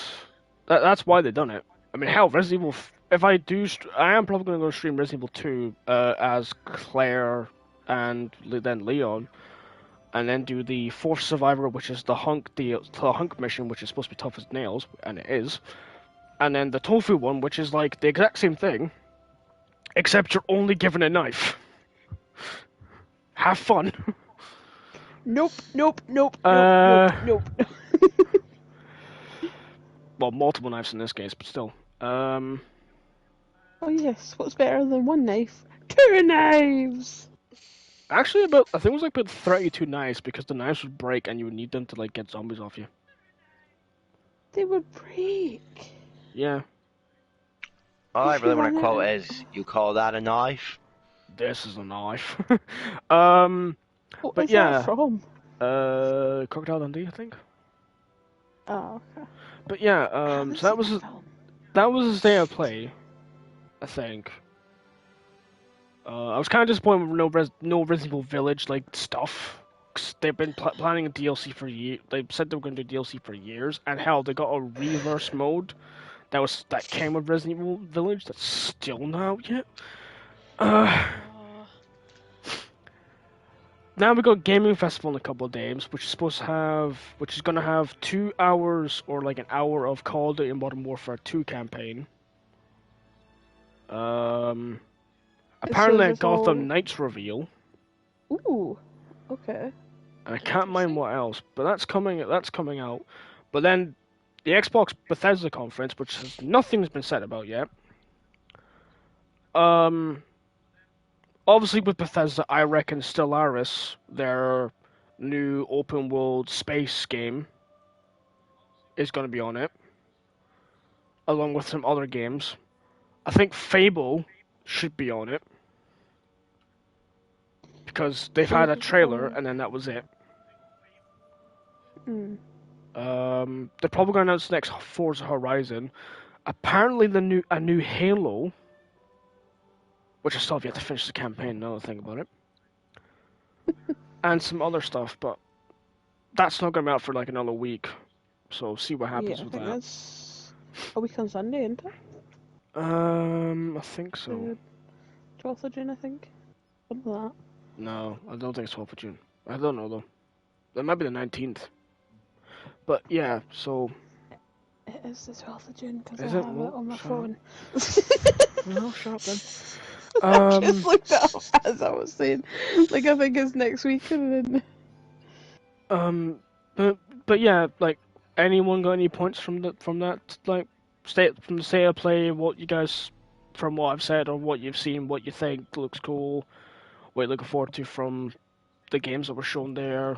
that's why they done it. I mean, hell, Resident Evil. If I do, I am probably going to go stream Resident Evil 2 as Claire and then Leon, and then do the fourth survivor, which is the hunk mission, which is supposed to be tough as nails, and it is. And then the tofu one, which is like the exact same thing, except you're only given a knife. Have fun. Nope. Nope. Well, multiple knives in this case, but still. Oh yes, what's better than one knife? 2 knives! Actually, I think it was like about 32 knives because the knives would break and you would need them to like get zombies off you. They would break. Yeah. All I really want to quote is, you call that a knife? This is a knife. What But is yeah. that from? Crocodile Dundee, I think. Oh, okay. But yeah, so that was his day of play, I think. I was kind of disappointed with no Resident Evil Village like stuff. 'Cause they've been planning a DLC for years. They said they were going to do DLC for years, and hell, they got a reverse mode that came with Resident Evil Village that's still not out yet. Now we got Gaming Festival in a couple of days, which is gonna have 2 hours or like an hour of Call of Duty Modern Warfare 2 campaign. Apparently a Gotham Knights reveal. Ooh, okay. And I can't mind what else, but that's coming out. But then the Xbox Bethesda conference, which nothing's been said about yet. Obviously with Bethesda, I reckon Stellaris, their new open world space game, is going to be on it, along with some other games. I think Fable should be on it, because they've had a trailer and then that was it. They're probably going to announce the next Forza Horizon. Apparently a new Halo, which I still have yet to finish the campaign now that I think about it. And some other stuff, but that's not going to be out for like another week. So see what happens with that. That's a week on Sunday, isn't it? I think so. 12th of June, I think. Something like that. No, I don't think it's 12th of June. I don't know though. That might be the 19th. But yeah, so It is the 12th of June because I Is it? have it Well, on my shut up. phone. No, shut up then. I just looked it up as I was saying. Like, I think it's next week and then... But yeah, like, anyone got any points from that, like, from the state of play, what you guys, from what I've said or what you've seen, what you think looks cool, what you're looking forward to from the games that were shown there,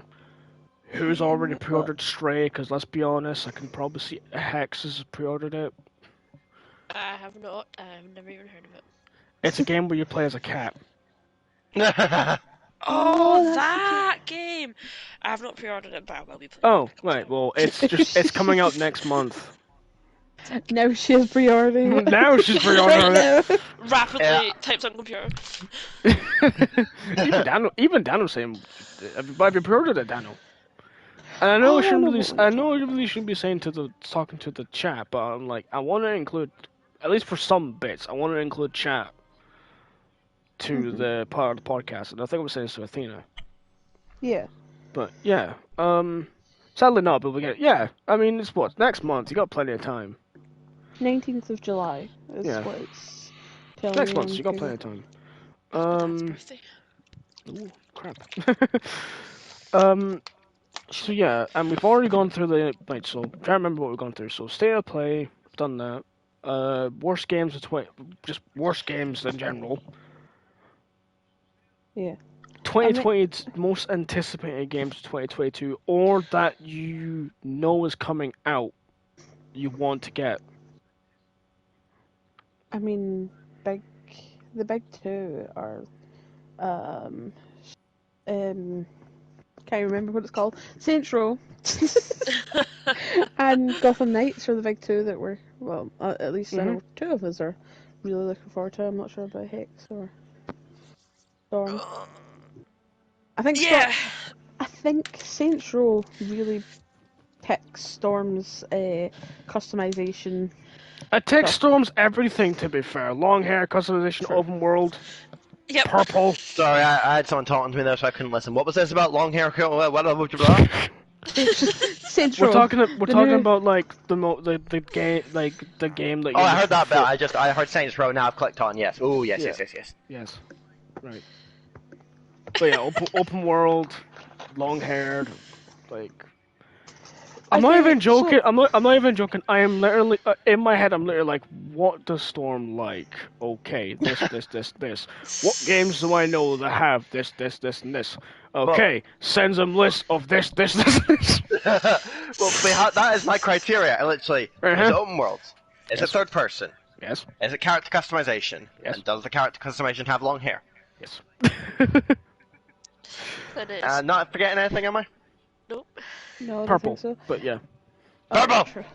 who's already pre-ordered Stray, because let's be honest, I can probably see Hex has pre-ordered it. I have not. I've never even heard of it. It's a game where you play as a cat. Oh, that's the that game! I have not pre-ordered it, but I will be playing Oh, it. When it comes right, out. well, it's coming out next month. Now she's pre-ordering it. Now she's pre-ordering right it. now. Rapidly types on computer. even Daniel's saying, have you pre-ordered it, Daniel? And I know Oh, I shouldn't no, really, but we're I know I really shouldn't be saying talking to the chat, but I'm like, I want to include, at least for some bits, I want to include chat to the part of the podcast, and I think I was saying this to Athena. Yeah. But yeah, sadly not, but we get, yeah, I mean, it's what, next month, you got plenty of time. 19th of July is Yeah. what it's telling Next me month, on so you got Google. plenty of time. Dad's birthday. Ooh, crap. So yeah, and we've already gone through the, right, so, try to remember what we've gone through. So, state of play, done that. Worst games of just worst games in general. Yeah. 2020's most anticipated games of 2022, or that you know is coming out, you want to get. I mean, the big two are, can't remember what it's called. Saints Row and Gotham Knights are the big two that were, well, at least I know two of us are really looking forward to. I'm not sure about Hex or Storm. I think Yeah. I think Saints Row really picks Storm's customization. It takes Storm's everything, to be fair. Long hair, customization, True. open world, Yep. purple. Sorry, I had someone talking to me there, so I couldn't listen. What was this about long hair? What? Saints We're Row. talking new... about like the game, like the game that. Oh, I heard that bit. I heard Saints Row. Now I've clicked on yes. Oh yes, Yeah. yes. Yes, right. But yeah, open world, long haired, like. I'm not even joking. I'm not even joking. I am literally in my head. I'm literally like, what does Storm like? Okay, this. What games do I know that have this, and this? Okay, sends them list of this. Well, that is my criteria. I literally, is it open worlds? Is it third person? Yes. Is it character customization? Yes. And does the character customization have long hair? Yes. It is. Not forgetting anything, am I? Nope. No, I don't Purple. think so. But yeah. Purple.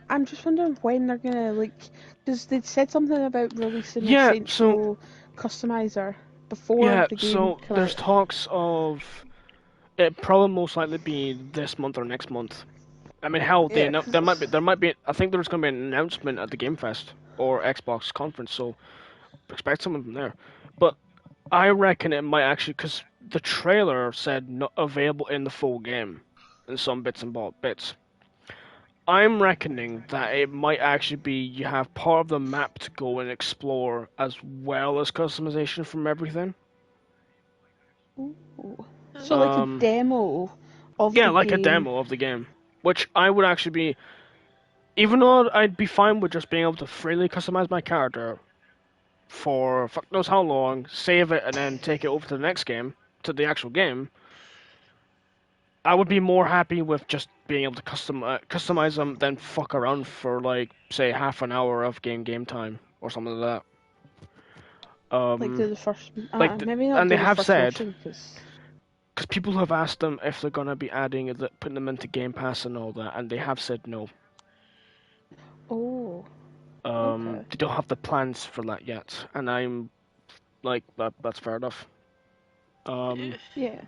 I'm just wondering when they're gonna because they said something about releasing a Saints Row customizer before the game. So there's talks of it probably most likely be this month or next month. I mean, hell, there might be. I think there's going to be an announcement at the Game Fest or Xbox conference, so expect something from there. But I reckon it might actually, because the trailer said not available in the full game, in some bits and bits. I'm reckoning that it might actually be you have part of the map to go and explore as well as customization from everything. Ooh. So like a demo of the game. Yeah, like a demo of the game. Which I would actually be... Even though I'd be fine with just being able to freely customize my character for fuck knows how long, save it, and then take it over to the next game, to the actual game, I would be more happy with just being able to customize them than fuck around for, like, say, half an hour of game time, or something like that. Like do the first... maybe and not do they the have first said... mission, Because people have asked them if they're going to be putting them into Game Pass and all that, and they have said no. Oh. Okay. They don't have the plans for that yet, and I'm like, that's fair enough. Yeah.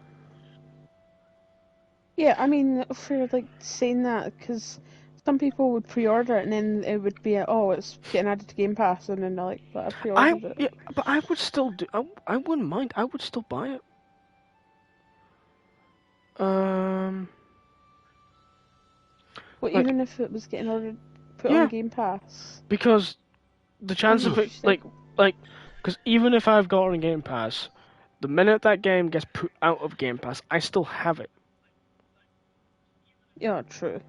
Yeah, I mean, for like saying that, because some people would pre-order it and then it would be, it's getting added to Game Pass, and then they're like, but I pre-ordered it. Yeah, but I would still do. I wouldn't mind. I would still buy it. Well, Like, even if it was getting ordered, put yeah. on Game Pass. Because the chance of it, because even if I've got it on Game Pass, the minute that game gets put out of Game Pass, I still have it. Yeah, true.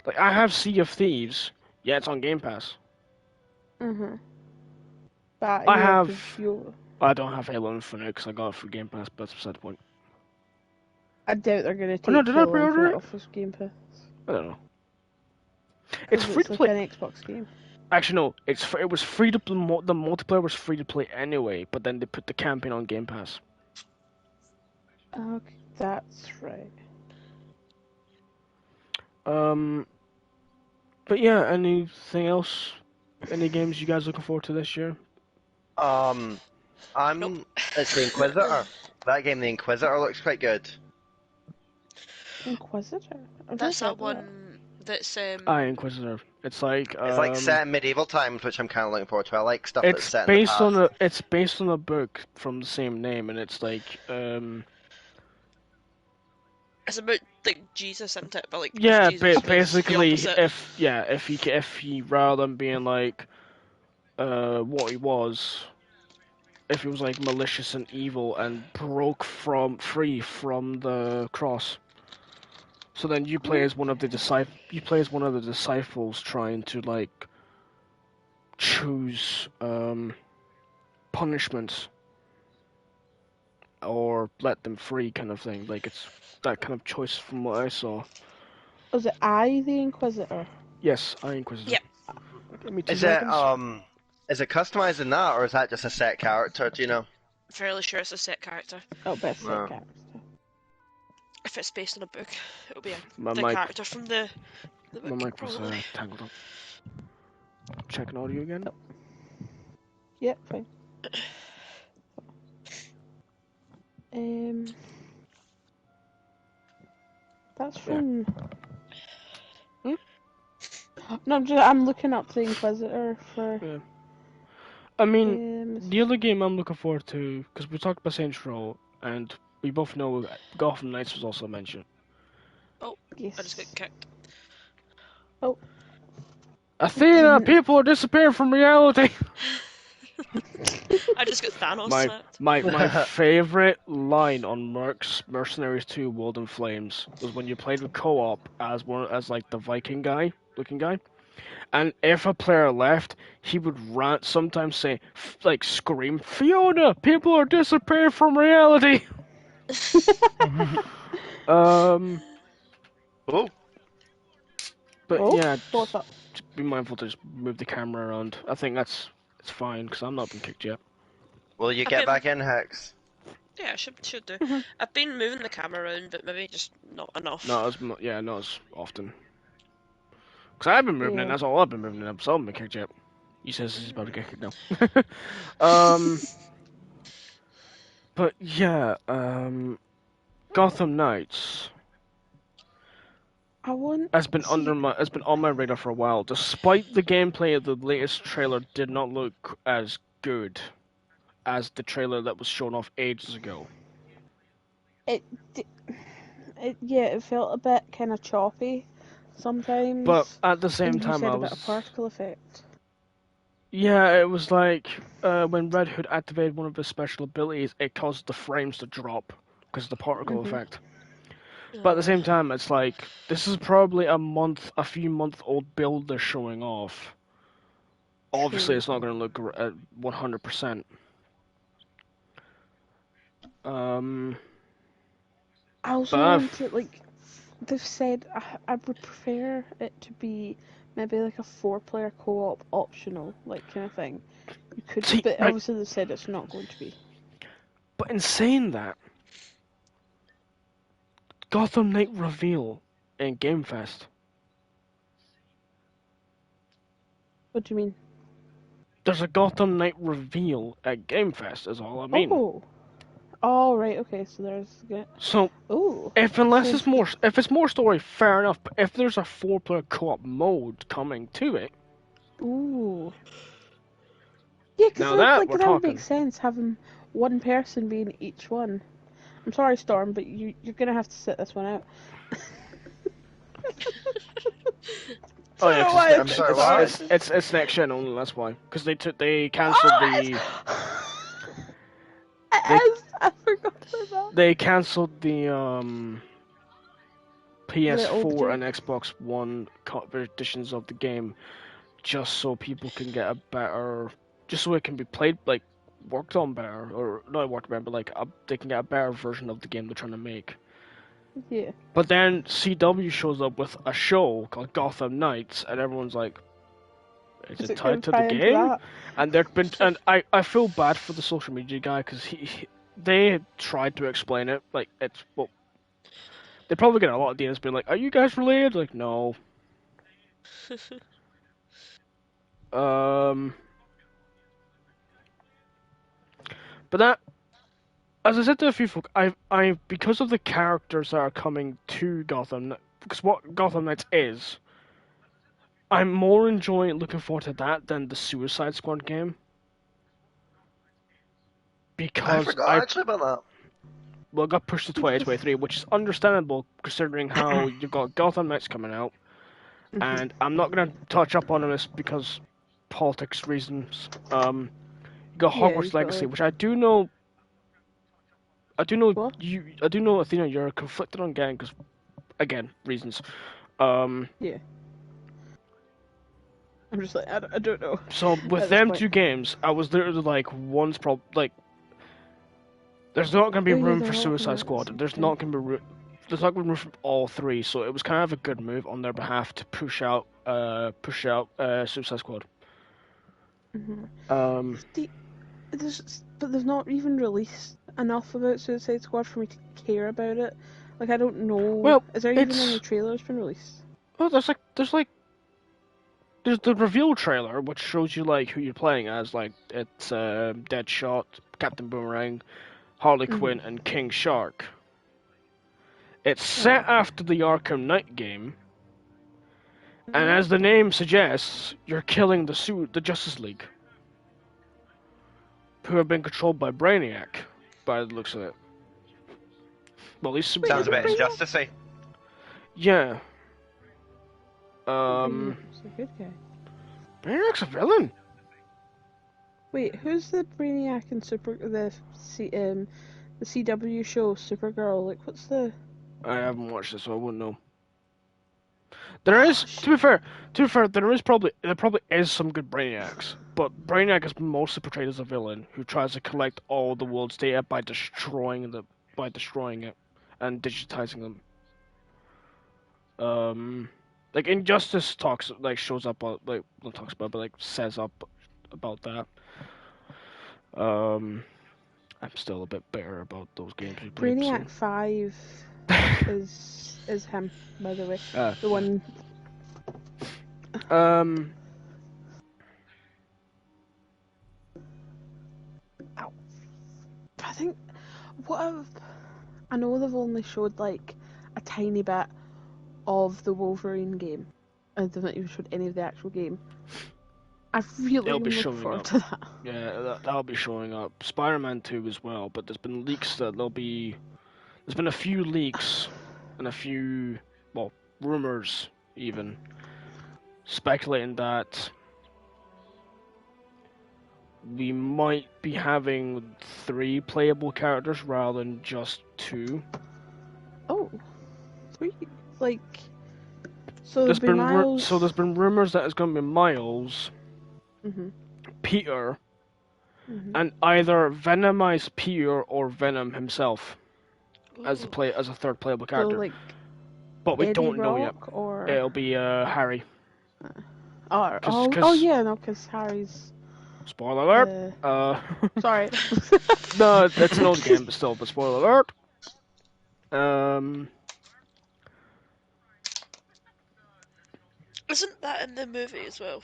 Like, I have Sea of Thieves. Yeah, it's on Game Pass. But I yeah, have. 'cause you. I don't have Halo Infinite because I got it through Game Pass, but that's beside the point. I doubt they're gonna Oh no, take did I Halo pre-order Infinite it? off of Game Pass. I don't know. It's 'Cause free to like play. an Xbox game. Actually, no. It was free to play. The multiplayer was free to play anyway, but then they put the campaign on Game Pass. Okay, that's right. But yeah, anything else? Any games you guys looking forward to this year? Nope. It's the Inquisitor. That game, the Inquisitor, looks quite good. Inquisitor. I've That's never that heard of one that's Inquisitor. It's like It's like set in medieval times, which I'm kind of looking forward to. I like stuff that's it's set in the based past. it's based on a book from the same name, and it's like it's about like Jesus, isn't it? But like yeah, if Jesus was basically the opposite. if he rather than being like what he was, if he was like malicious and evil and broke free from the cross. So then you play as one of the disciples trying to like choose punishments or let them free kind of thing. Like it's that kind of choice from what I saw. Was it I the Inquisitor? Yes, Inquisitor. Yep. Give me 2 Is seconds. is it customized in that, or is that just a set character? Do you know? Fairly sure it's a set character. Oh, best Oh. character. If it's based on a book, it'll be My the mic, character from the my book, mic was probably. tangled up. Checking audio again. Oh. Yep, fine. That's from. Hmm? No, I'm looking up the Inquisitor for. Yeah. I mean, the other game I'm looking forward to, because we talked about Saints Row, and we both know Gotham Knights was also mentioned. Oh, yes. I just got kicked. Oh. Athena, people are disappearing from reality. I just got Thanos snapped. My favorite line on Mercenaries 2: World in Flames was when you played with co-op as like the Viking looking guy, and if a player left, he would rant, sometimes say like scream, "Fiona, people are disappearing from reality." Oh. But yeah, what's up? just be mindful to just move the camera around. I think it's fine because I'm not been kicked yet. Will you get back in, Hex? Yeah, I should do. I've been moving the camera around, but maybe just not enough. Not as often. Because I've been moving it, that's all I've been moving it, so I haven't been kicked yet. He says he's about to get kicked now. But yeah, Gotham Knights has been on my radar for a while, despite the gameplay of the latest trailer did not look as good as the trailer that was shown off ages ago. It felt a bit kind of choppy sometimes. But at the same and you time, said I a was bit of particle effect. Yeah, it was like when Red Hood activated one of his special abilities, it caused the frames to drop because of the particle effect. But at the same time, it's like this is probably a few month old build they're showing off. Obviously, it's not going to look at 100%. I also want to, like, they've said I would prefer it to be maybe like a 4-player co-op optional, like, kind of thing. You could, but obviously they said it's not going to be. But in saying that, Gotham Knight reveal in Game Fest. What do you mean? There's a Gotham Knight reveal at Game Fest, is all I mean. Oh, right, okay, so there's... So, if it's more story, fair enough, but if there's a 4-player co-op mode coming to it... Ooh. Yeah, because that would make sense, having one person being each one. I'm sorry, Storm, but you're going to have to sit this one out. Oh yeah, Don't know 'cause why I I'm think sorry, about what? it. it's next gen only. That's why. Because they cancelled the they It is. I forgot about that. they cancelled the The old PS4 game. and Xbox One editions of the game, just so people can get a better, just so it can be played like worked on better, or not worked better, but like they can get a better version of the game they're trying to make. Yeah. But then CW shows up with a show called Gotham Knights, and everyone's like, "Is Is it it going tied to to the tie into game?" that? And I feel bad for the social media guy because they tried to explain it like it's well, they probably get a lot of DMs being like, "Are you guys related?" Like, no. Um, but that, as I said to a few folk, I because of the characters that are coming to Gotham, because what Gotham Knights is, I'm more enjoying looking forward to that than the Suicide Squad game. I Because forgot actually about that. well, it got pushed to 2023, which is understandable considering how you've got Gotham Knights coming out, and I'm not gonna touch up on this because politics reasons. You got Yeah, Hogwarts you've got Legacy, like which I do know. what? I do know, Athena, you're conflicted on getting because again reasons. Um, Yeah. I'm just like I don't know so with at this them point. two games, I was literally like, like, there's not gonna be Oh yeah, room they're for all coming Suicide out at the Squad. same There's time. not gonna be there's not gonna be room for all three. So it was kind of a good move on their behalf to push out Suicide Squad. Um, The, but they've not even released enough about Suicide Squad for me to care about it. Like I don't know. well, Is there even any trailers been released? well, there's the reveal trailer which shows you like who you're playing as. Like it's Deadshot, Captain Boomerang, Harley Quinn, and King Shark. It's set after the Arkham Knight game, and as the name suggests, you're killing the Justice League, who have been controlled by Brainiac, by the looks of it. Well, at least Wait, Sounds is a it bit Brainiac? injusticey. yeah. Brainiac's a good guy. Brainiac's a villain. Wait, who's the Brainiac in the CW show Supergirl? Like, what's the? I haven't watched it, so I wouldn't know. There is, to be fair, there probably is some good Brainiacs, but Brainiac is mostly portrayed as a villain who tries to collect all the world's data by destroying it and digitizing them. Like Injustice shows up like not talks about, but like says up about that. I'm still a bit bitter about those games we played. Brainiac 5 is him, by the way. The one. I think I know they've only showed like a tiny bit of the Wolverine game, and they've not even showed any of the actual game. I really It'll am be looking showing forward up. to that. Yeah, that'll be showing up. Spider-Man 2 as well, but there's been leaks that there'll be. There's been a few leaks and a few, well, rumors even, speculating that we might be having 3 playable characters rather than just 2. Oh, sweet. Like, so there's been Miles. So there's been rumors that it's going to be Miles, Peter, and either Venomize Peter or Venom himself as a third playable So character. like, but we Eddie don't know Brock yet. Or It'll be Harry. oh yeah, no, because Harry's. Spoiler alert. Sorry. No, it's an old game, but still. But spoiler alert. Isn't that in the movie as well?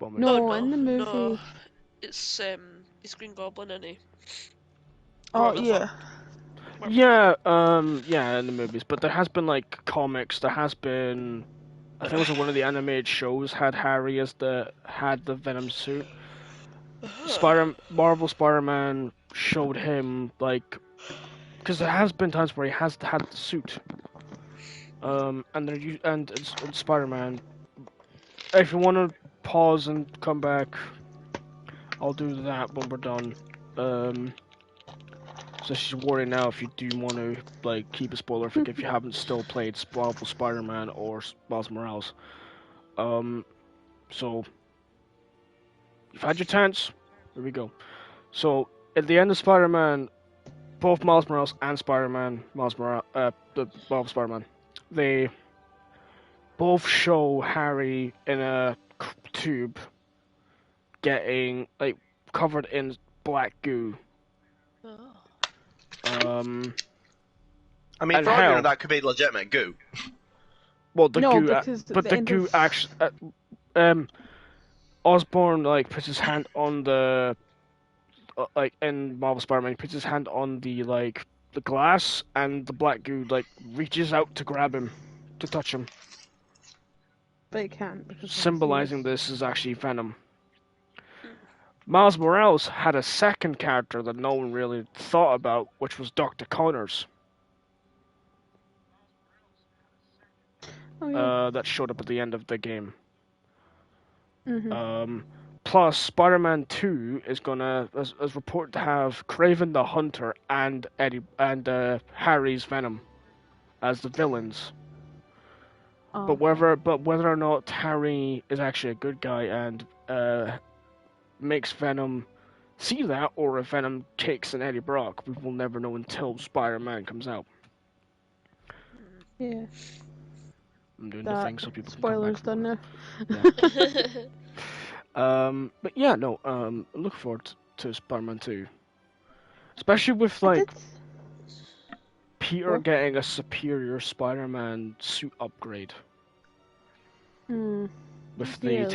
No, in the movie. No. It's Green Goblin, isn't he? Oh yeah. Yeah, yeah, in the movies, but there has been like comics. There has been, I think it was one of the animated shows had Harry as the Venom suit. Marvel Spider-Man showed him like because there has been times where he has had the suit. And it's Spider-Man. If you want to pause and come back, I'll do that when we're done. So she's worried now if you do want to like keep a spoiler if you haven't still played Marvel Spider-Man or Miles Morales. So you've had your chance. Here we go. So at the end of Spider-Man, both Miles Morales and Spider-Man, the Marvel Spider-Man, they both show Harry in a tube getting like covered in black goo. Oh. I mean, And for argument, hell, that could be legitimate goo. well, the No, goo, because but the the end goo of... actually, Osborn like puts his hand on the, like in Marvel Spider-Man, he puts his hand on the glass, and the black goo like reaches out to grab him, to touch him, But it can't, because symbolizing this is actually Venom. Miles Morales had a second character that no one really thought about, which was Dr. Connors. Oh, yeah. That showed up at the end of the game. Mm-hmm. Plus, Spider-Man 2 is reported to have Kraven the Hunter and Harry's Venom as the villains. Oh, But okay. whether or not Harry is actually a good guy and makes Venom see that, or if Venom takes an Eddie Brock, we will never know until Spider-Man comes out. Yeah. I'm doing the That thing so people can come back spoilers from done work. now. But yeah, no. Look forward to Spider-Man 2, especially with I did. Peter What? getting a superior Spider-Man suit upgrade Hmm. with Yeah,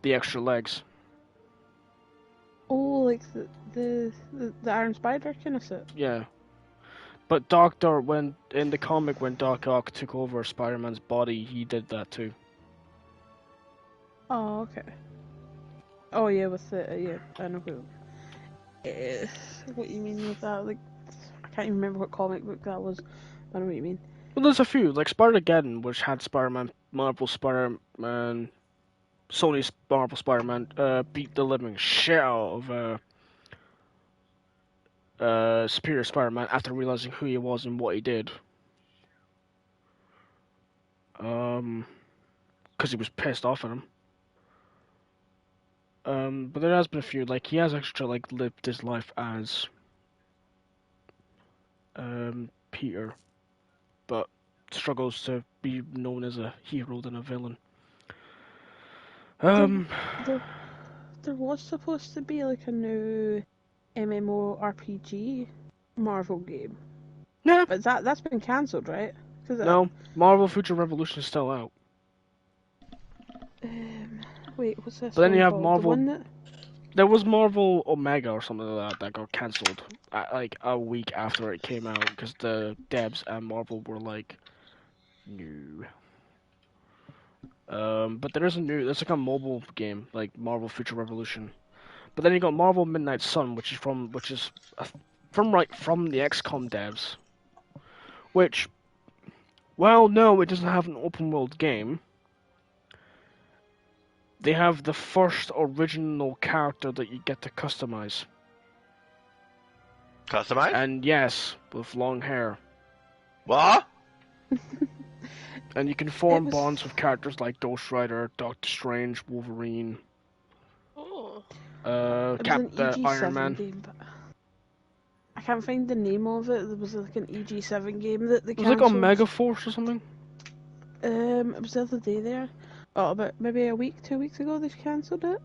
the extra legs. oh, like the Iron Spider kind of suit. Yeah. But when in the comic when Doc Ock took over Spider-Man's body, he did that too. Oh, okay. Oh yeah, with the yeah, I know who. What you mean with that? Like, I can't even remember what comic book that was. I know what you mean. Well, there's a few like Spider-Geddon, which had Spider-Man, Marvel Spider-Man, Sony's Marvel Spider-Man beat the living shit out of Superior Spider-Man after realizing who he was and what he did. Because he was pissed off at him. But there has been a few, like he has actually like lived his life as Peter, but struggles to be known as a hero than a villain. There was supposed to be like a new MMORPG Marvel game, Nah, but that's been cancelled, right? Cause no, Marvel Future Revolution is still out. wait, what's this But then one you have called? The Marvel. one that There was Marvel Omega or something like that got cancelled like a week after it came out because the devs and Marvel were like, no. But there's like a mobile game like Marvel Future Revolution. But then you got Marvel Midnight Sun, which is from the XCOM devs. Which, well, no, it doesn't have an open world game. They have the first original character that you get to customize. Customize? And yes, with long hair. What? And you can form was... bonds with characters like Ghost Rider, Doctor Strange, Wolverine, Oh. It was an Iron EG7 Man. game, but I can't find the name of it. There was like an EG7 game that they It was like cancelled. Omega Force or something. It was the other day there. Oh, about maybe a week, 2 weeks ago they cancelled it.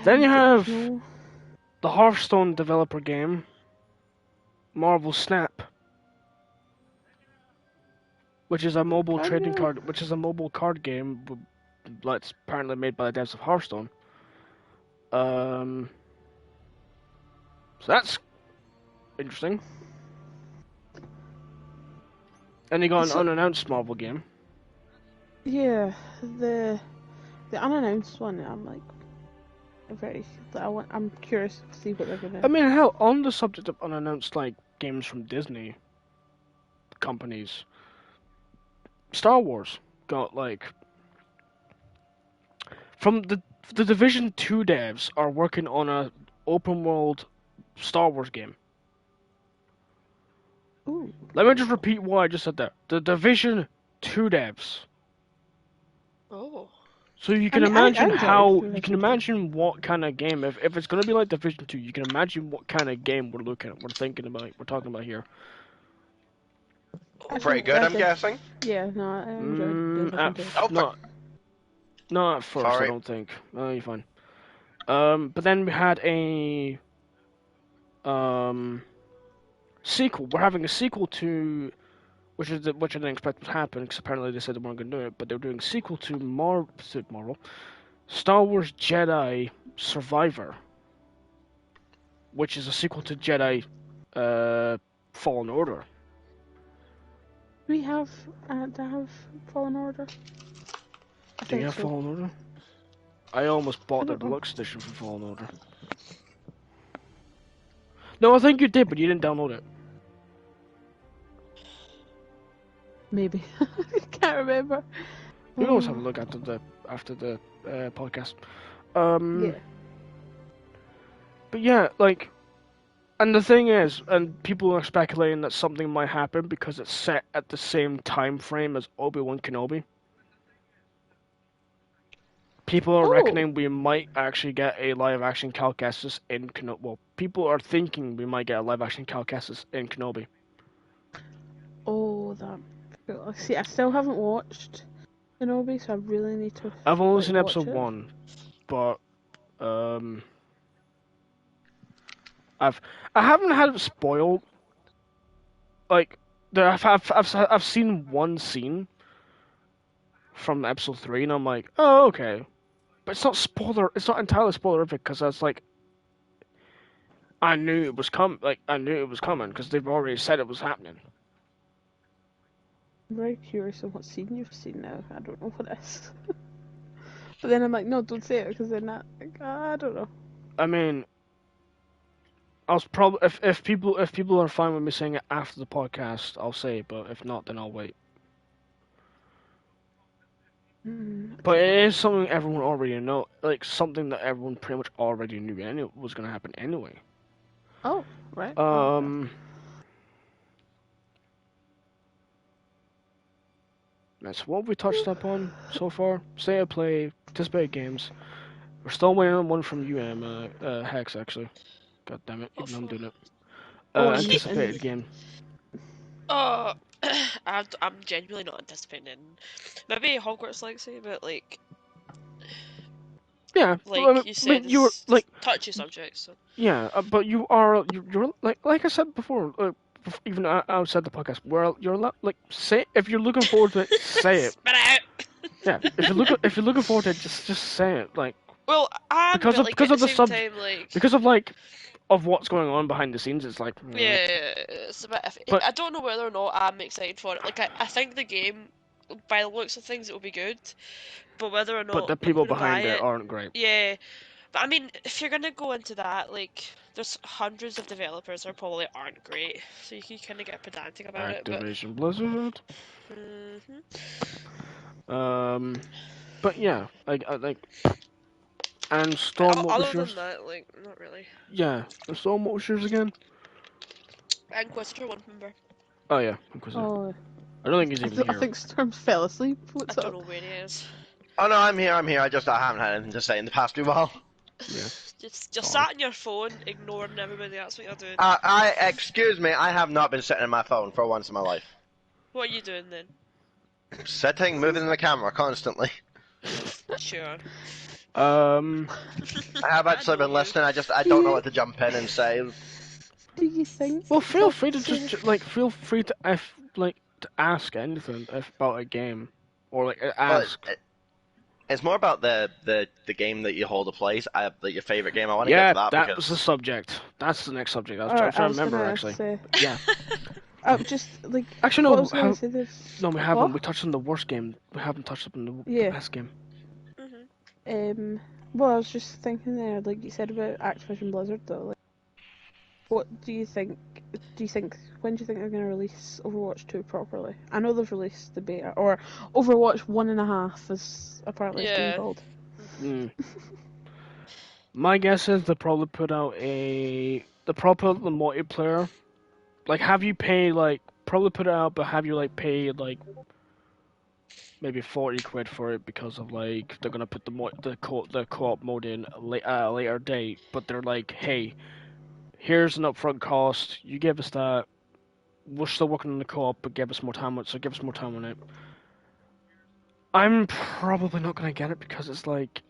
Then you have no. the Hearthstone developer game, Marvel Snap, which is a mobile trading card, which is a mobile card game that's apparently made by the devs of Hearthstone. So that's interesting. And you got an unannounced Marvel game. Yeah, the unannounced one. I'm like, I'm curious to see what they're gonna. I mean, hell, on the subject of unannounced like games from Disney companies, Star Wars got like from the Division 2 devs are working on a open world Star Wars game. Ooh. Let me just repeat what I just said there. The Division 2 devs. Oh. So you can imagine what kind of game if it's gonna be like Division 2, you can imagine what kind of game we're talking about here. Pretty good, I'm guessing. Yeah, no, I enjoyed Division 2. Not at first, Sorry. I don't think. No, you're fine. But then we had a sequel. We're having a sequel to which I didn't expect would happen because apparently they said they weren't going to do it, but they're doing a sequel to Marvel, Star Wars Jedi Survivor, which is a sequel to Jedi Fallen Order. Do we have Fallen Order? Do you have Fallen Order? I almost bought the deluxe edition for Fallen Order. No, I think you did, but you didn't download it. Maybe. I can't remember. We can always have a look after the podcast. Yeah. But yeah, like, and the thing is, and people are speculating that something might happen because it's set at the same time frame as Obi-Wan Kenobi. People are reckoning we might actually get a live-action Cal Kestis in Kenobi. Well, people are thinking we might get a live-action Cal Kestis in Kenobi. Oh, that. See, I still haven't watched Kenobi, so I really need to. I've only seen episode 1, but I haven't had it spoiled. Like, I've seen one scene from episode 3, and I'm like, oh, okay. But it's not spoiler. It's not entirely spoilerific because that's like, I knew it was coming because they've already said it was happening. I'm very curious on what scene you've seen now. I don't know what it is. But then I'm like, no, don't say it because then I don't know. I mean, I'll probably if people are fine with me saying it after the podcast, I'll say it. But if not, then I'll wait. But it is something everyone already know, like something that everyone pretty much already knew was going to happen anyway. Oh, right. That's what we touched up on so far. State of play, anticipated games. We're still waiting on one from Hex actually. God damn it, even though I'm doing it. Anticipated game. Oh, I'm genuinely not anticipating. Maybe Hogwarts Legacy, but like. Yeah, like well, you said, you're like touchy subjects. So. Yeah, but you're like I said before, even outside the podcast. Well, you're like say if you're looking forward to it, say it. Spit out. Yeah, if you're looking forward to it, just say it. Like. Well, because of the subject, because of like. Of what's going on behind the scenes, it's like yeah, it's a bit. But I don't know whether or not I'm excited for it. Like I think the game, by the looks of things, it will be good, but whether or not. But the people behind it aren't great. Yeah, but I mean, if you're gonna go into that, like, there's hundreds of developers that probably aren't great, so you can kind of get pedantic about it. Activision Blizzard. But yeah, like. And Stormheart. Other than that, like, not really. Yeah, and Stormheart was yours again? Inquisitor, one member. Oh yeah, Inquisitor. Oh. I don't think he's even here. I think Storm fell asleep. I don't know where he is. Oh no, I'm here. I haven't had anything to say in the past 2 while. Yeah. You're sat on your phone, ignoring everybody. That's what you're doing. Excuse me. I have not been sitting on my phone for once in my life. What are you doing then? Sitting, moving the camera constantly. Sure. I have actually been listening. I don't know what to jump in and say. Do you think? Well, feel free to to ask anything about a game, or like ask. Well, it's more about the game that you hold to play. Your favorite game. I want to get to that. Yeah, that was the subject. That's the next subject. I was trying to remember actually. Yeah. Just like. Actually, no. No, we haven't. We touched on the worst game. We haven't touched on the best game. Well, I was just thinking there, like you said about Activision Blizzard, though. Like, what do you think? Do you think when do you think they're going to release Overwatch 2 properly? I know they've released the beta, or Overwatch 1.5, as apparently it's being Yeah. called. Mm. My guess is they'll probably put out the proper the multiplayer. Like, have you pay like probably put it out, but have you like pay like maybe 40 quid for it because of like they're gonna put the co-op mode in a later date, but they're like, hey, here's an upfront cost. You give us that. We're still working on the co-op, but give us more time on it. So give us more time on it. I'm probably not gonna get it because it's like,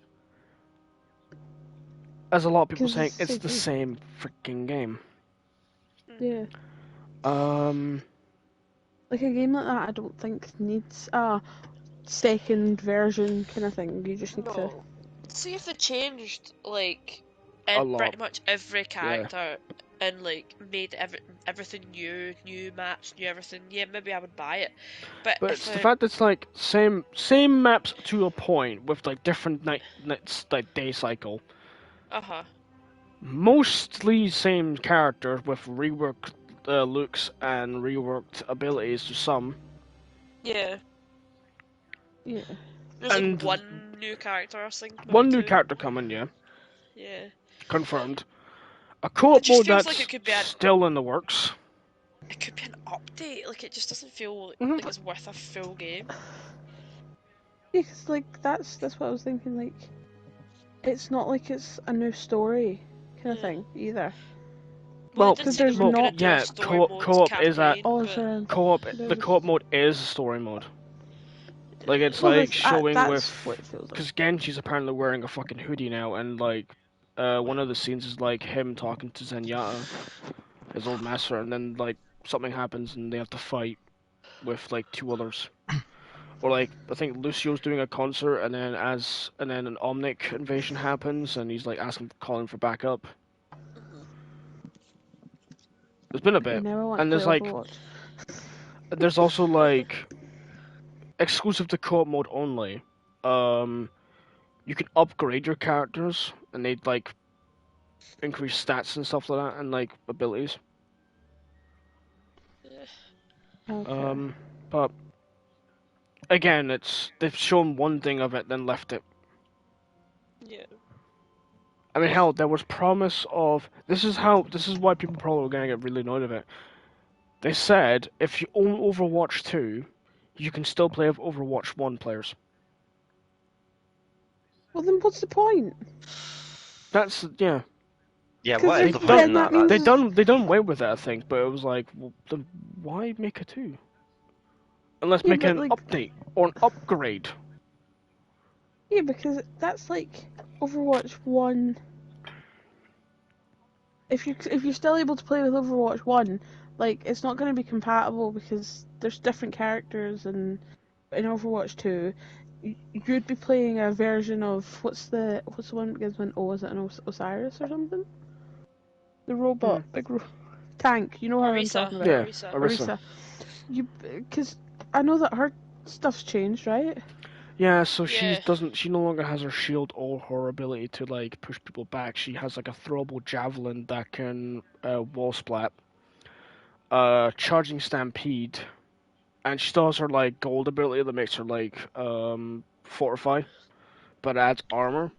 as a lot of people 'Cause saying, it's it's so the good. same freaking game. Yeah. Um, Like a game like that, I don't think needs a second version kind of thing. You just need to. No. See if they changed like a in lot. pretty much every Yeah. character and like made everything new maps, new everything. Yeah, maybe I would buy it. But But if it's the fact that it's like same maps to a point with like different nights like day cycle. uh-huh. Mostly same characters with reworked looks and reworked abilities to some. Yeah. Yeah. There's And like one new character I think. Maybe one new two. character coming, yeah, Yeah. confirmed. A It co-op just mode feels that's like it could be still in the works. it could be an update. Like it just doesn't feel Mhm. like it's worth a full game. Yeah, 'cause like that's what I was thinking. Like, it's not like it's a new story kind of Yeah. thing either. Well, Well, they did Because say they there's were gonna not. do a yeah, story mode co-op is at campaign, Oh, but sorry. co-op. There The was- co-op mode is story mode. Like it's Well, like that's showing that's with, what it feels like. because Genji's apparently wearing a fucking hoodie now, and like one of the scenes is like him talking to Zenyatta, his old master, and then like something happens and they have to fight with like two others. Or like I think Lucio's doing a concert, and then an Omnic invasion happens, and he's like calling for backup. There's been a bit, Now I want and to play there's like Overwatch. there's also like exclusive to co-op mode only. You can upgrade your characters, and they like increase stats and stuff like that, and like abilities. Okay. But again, they've shown one thing of it, then left it. yeah. I mean, hell, there was promise of this is why people probably were gonna get really annoyed of it. They said if you own Overwatch 2, you can still play with Overwatch 1 players. Well, then what's the point? That's yeah. Yeah, 'Cause what is if- the then point in that that? means- They done away with that, I think, but it was like, well, then why make a 2? Unless Yeah, make but, an like- update or an upgrade. Yeah, because that's like Overwatch 1. If you're still able to play with Overwatch 1, like it's not going to be compatible because there's different characters, and in Overwatch 2 you'd be playing a version of what's the one that begins with an O? Is it an Osiris or something? The robot, big tank. You know what I'm Orisa. talking about? Yeah, Orisa. Orisa. Because I know that her stuff's changed, right? Yeah, so Yeah. she no longer has her shield or her ability to like push people back. She has like a throwable javelin that can wall splat, charging stampede, and she still has her like gold ability that makes her like fortify, but adds armor.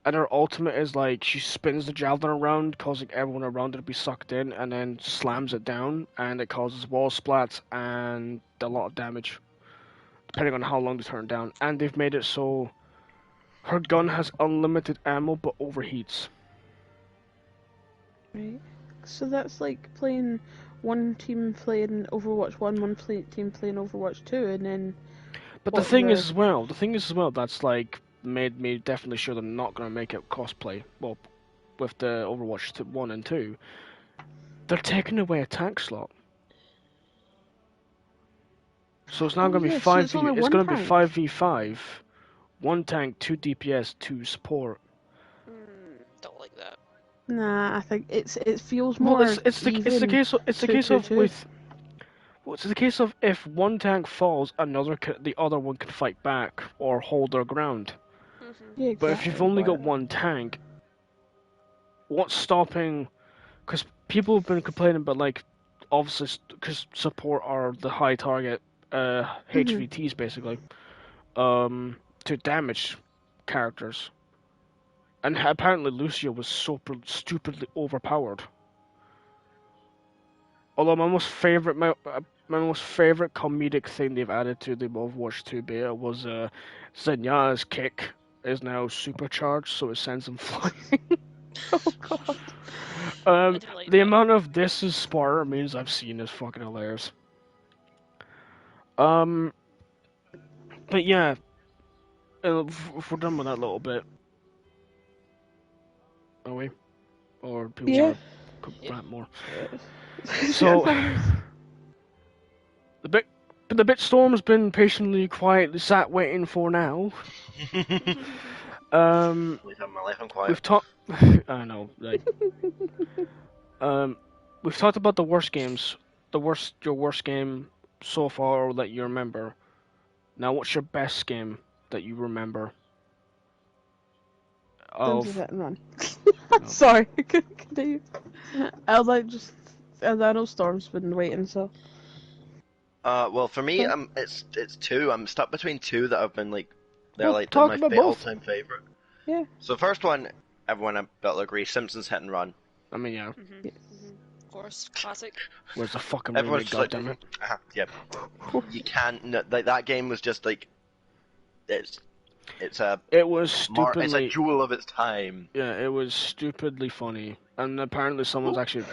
And her ultimate is like she spins the javelin around, causing everyone around it to be sucked in, and then slams it down, and it causes wall splats and a lot of damage, depending on how long they turn it down. And they've made it so her gun has unlimited ammo but overheats. Right. So that's like playing one team playing Overwatch 1, team playing Overwatch 2, and then. But What, the thing is the- as well, that's like made me definitely sure they're not gonna make it cosplay. Well, with the Overwatch 1 and 2, they're taking away a tank slot. So it's now Oh, gonna be yeah, so 5 it's v. only It's one gonna be tank. 5v5, one tank, 2 DPS, 2 support. Don't like that. Nah, I think it feels more. Well, it's the case of two. it's the case of if one tank falls, the other one can fight back or hold their ground. Yeah, But if you've only got one tank, what's stopping? Because people have been complaining about, like, obviously, because support are the high target HVTs basically, to damage characters. And apparently Lucio was super stupidly overpowered. Although my most favorite comedic thing they've added to the Overwatch 2 beta was Zenyatta's kick is now supercharged, so it sends him flying. Oh god. I do like The that. amount of "this is Sparta" memes I've seen is fucking hilarious. But yeah, if we're done with that little bit, are we? Or people Yeah. want to Yeah. rant more? So, the bit Storm's been patiently, quietly sat waiting for now. Please have my life on quiet. We've talked. I know, like, we've talked about the worst games, your worst game so far that you remember. Now, what's your best game that you remember? Dungeons Of Hit and Run. No. Sorry, continue. I was like, just, I know Storm's been waiting, so. Well, for me, it's two. I'm stuck between two that have been like they're Well, like talk my about both. all-time favorite. Yeah. So the first one, everyone I bet will agree, Simpsons Hit and Run. I mean, yeah, Of course, classic. where's the fucking Everyone's remake? just like, Goddammit! yeah. You can't. No, like that game was just like, it's a It was it's a stupidly, jewel of its time. yeah, it was stupidly funny, and apparently someone's actually.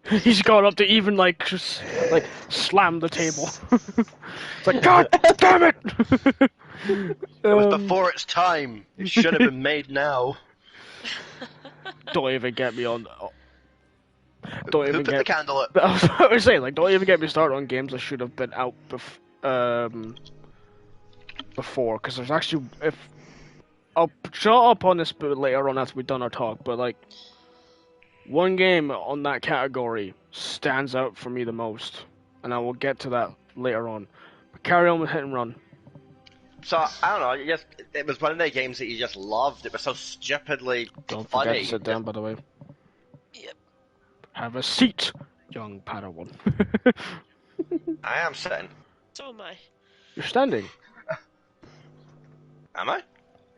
He's got up to even like just like slam the table. It's like, God damn it! It was before its time. It should have been made now. Don't even get me on. Don't Who even put the get. candle up? I was about to say, like, don't even get me started on games that should have been out before, because there's actually I'll shut up on this bit later on after we've done our talk, but like one game on that category stands out for me the most, and I will get to that later on. But carry on with Hit and Run. So I don't know. It was one of the games that you just loved. It was so stupidly Don't funny. forget to sit down, by the way. Yep. Have a seat, young Padawan. I am sitting. So am I. You're standing. Am I?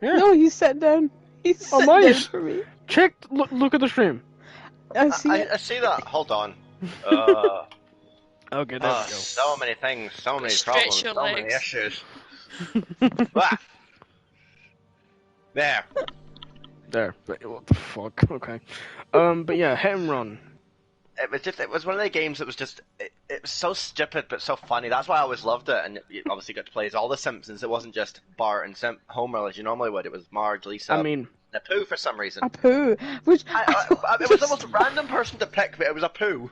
Yeah. No, he's sat down. He's sat down nice. for me. Check. Look at the stream. I see it. I see that. Hold on. Okay, there we go. So many things, so many Stretch problems, your so many legs. issues. Ah. There. There. What the fuck? Okay. But yeah, Hit and Run. It was one of the games that was just, it was so stupid but so funny. That's why I always loved it, and you obviously got to play as all the Simpsons. It wasn't just Bart and Homer as you normally would. It was Marge, Lisa, I mean, and Apu for some reason. Apu, which It was the most random person to pick, but it was Apu.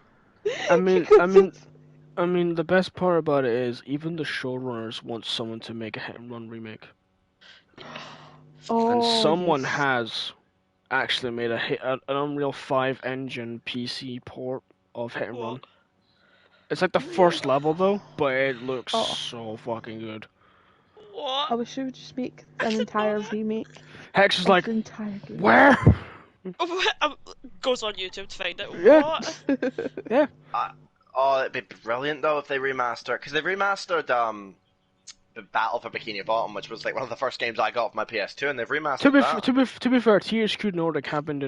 I mean, the best part about it is even the showrunners want someone to make a Hit and Run remake, oh, and someone yes. has actually made an Unreal 5 engine PC port of Hit and Run. What? It's like the first level though, but it looks Oh. so fucking good. What? I wish we would just make an entire remake Hex is of like, the entire game. where? Goes on YouTube to find it. Yeah. What? Yeah. Oh, it'd be brilliant though if they remastered, because they remastered the Battle for Bikini Bottom, which was like one of the first games I got off my PS2, and they've remastered that. To be fair, THQ Nordic have been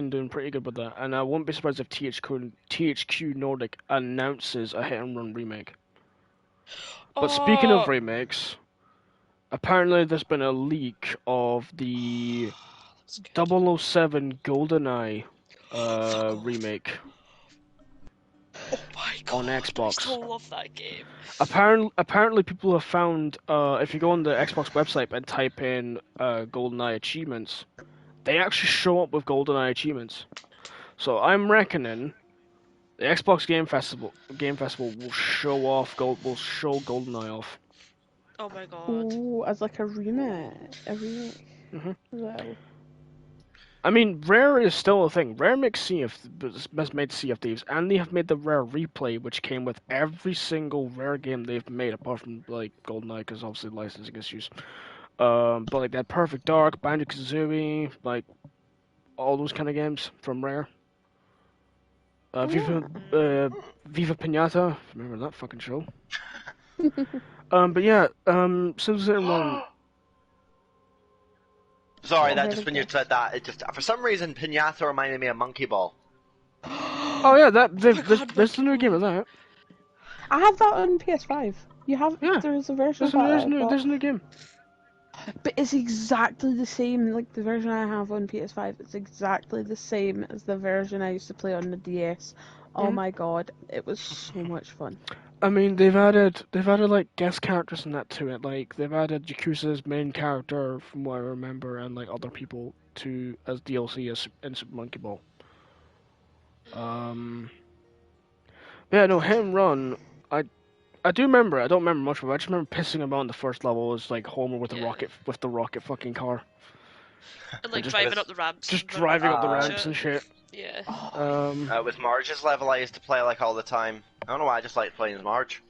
doing pretty good with that, and I wouldn't be surprised if THQ Nordic announces a Hit and Run remake. But speaking of remakes, apparently there's been a leak of the 007 GoldenEye remake Oh my god, on I Xbox. still love that game. Apparently people have found, if you go on the Xbox website and type in GoldenEye achievements, they actually show up with GoldenEye achievements. So I'm reckoning the Xbox Game Festival will show GoldenEye off. Oh my god. Ooh, as like a remake. Mhm. Well, I mean, Rare is still a thing. Rare makes has made Sea of Thieves, and they have made the Rare Replay, which came with every single Rare game they've made, apart from like GoldenEye, because obviously licensing issues. But like that Perfect Dark, Banjo-Kazooie, like all those kind of games from Rare. Viva, Viva Pinata, remember that fucking show? But yeah, Simpsons Hit and Run. Sorry, I that heard just of when you this. said that, it just for some reason Pinata reminded me of Monkey Ball. Oh yeah, that my God, there's a new Monkey game Ball. of that. I have that on PS5. You have Yeah, there's a version of that I bought. there's a new game. But it's exactly the same, like the version I have on PS5, it's exactly the same as the version I used to play on the DS. Oh Mhm. my god, it was so much fun. I mean, they've added like guest characters and that to it. Like they've added Yakuza's main character, from what I remember, and like other people to as DLC as in Super Monkey Ball. But yeah, no, Hit and Run. I do remember. I don't remember much of it. I just remember pissing about in the first level was like Homer with Yeah. the rocket fucking car, And like just- driving up the ramps. just and running driving up the Oh, ramps and shit. Yeah. Oh, With Marge's level, I used to play like all the time. I don't know why I just liked playing as Marge.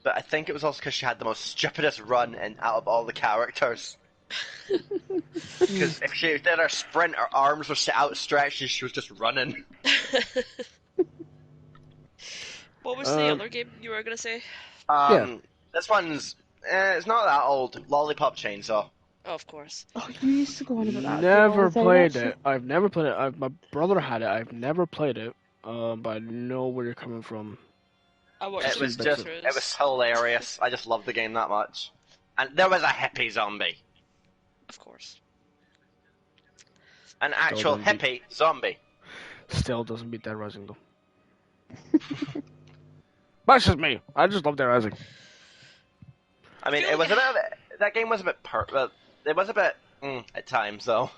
But I think it was also because she had the most stupidest run and out of all the characters. Because if she did her sprint, her arms were outstretched and she was just running. What was the other game you were gonna say? Yeah. This one's it's not that old. Lollipop Chainsaw. Oh, of course. oh, you used to go on about that game all Never the time, played actually. it. I've never played it. My brother had it. I've never played it. But I know where you're coming from. I watched It was some just playthroughs. it was hilarious. I just loved the game that much. And there was a hippie zombie. Of course. An actual doesn't hippie zombie. Still doesn't beat Dead Rising though. That's just me. I just love Dead Rising. I mean, feel it was like- a bit. That game was a bit it was a bit at times though.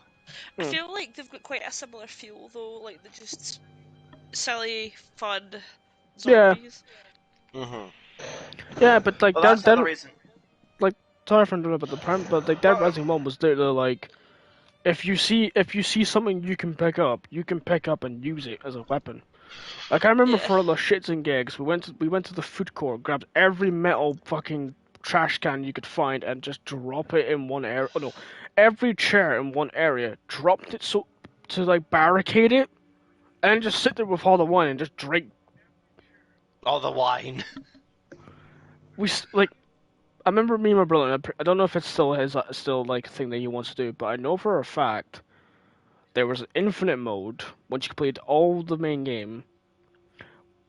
I feel like they've got quite a similar feel though, like they're just silly, fun Yeah. zombies. Yeah, but like Well, that's the Dead, other reason. sorry for interrupting, but the prime, but like Dead Rising 1 was literally like, if you see something you can pick up and use it as a weapon. Like I remember Yeah. for the shits and gigs, we went to the food court, grabbed every metal fucking trash can you could find, and just drop it in one area. Oh no, every chair in one area, dropped it so to like barricade it, and just sit there with all the wine and just drink. All the wine. Like I remember me and my brother. And I don't know if it's still like a thing that he wants to do, but I know for a fact there was an infinite mode once you completed all the main game,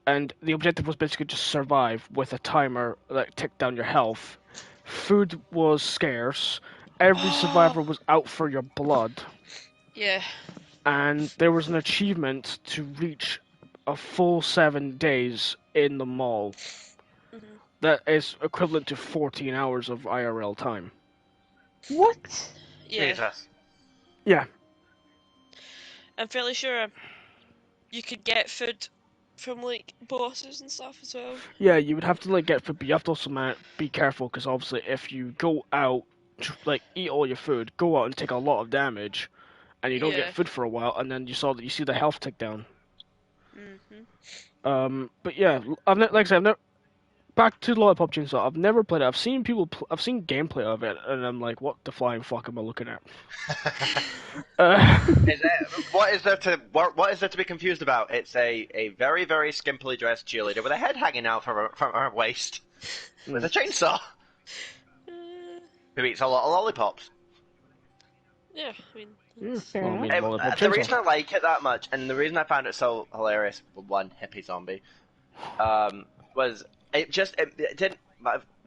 and the objective was basically just survive with a timer that ticked down your health. Food was scarce. Every survivor was out for your blood, Yeah. and there was an achievement to reach a full 7 days in the mall. That is equivalent to 14 hours of IRL time. What? Yeah. Jesus. Yeah, I'm fairly sure you could get food from like bosses and stuff as well. yeah, you would have to like get food, but you have to also be careful because obviously if you go out, like eat all your food, go out and take a lot of damage, and you don't Yeah. get food for a while, and then you see the health tick down. But yeah, like I said, I've never. Back to Lollipop Chainsaw. I've never played it. I've seen I've seen gameplay of it, and I'm like, what the flying fuck am I looking at? What is there to be confused about? It's a very very skimpily dressed cheerleader with a head hanging out from her waist with a chainsaw who eats a lot of lollipops. Yeah, I mean, Fair Well, I mean, enough. Lollipop The Chainsaw. reason I like it that much, and the reason I found it so hilarious, one hippie zombie, was it didn't.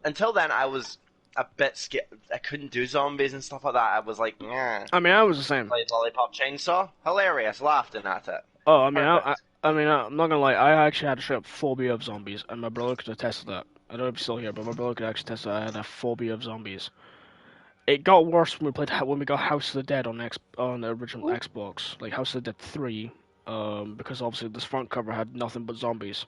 Until then, I was a bit scared. I couldn't do zombies and stuff like that. I was like, nah. I mean, I was the same. Played Lollipop Chainsaw, hilarious, laughing at it. Oh, I mean, Perfect. I mean, I'm not gonna lie. I actually had a straight up phobia of zombies, and my brother could attest to that. I don't know if he's still here, but my brother could actually attest that I had a phobia of zombies. It got worse when we got House of the Dead on the original Xbox, like House of the Dead 3, because obviously this front cover had nothing but zombies.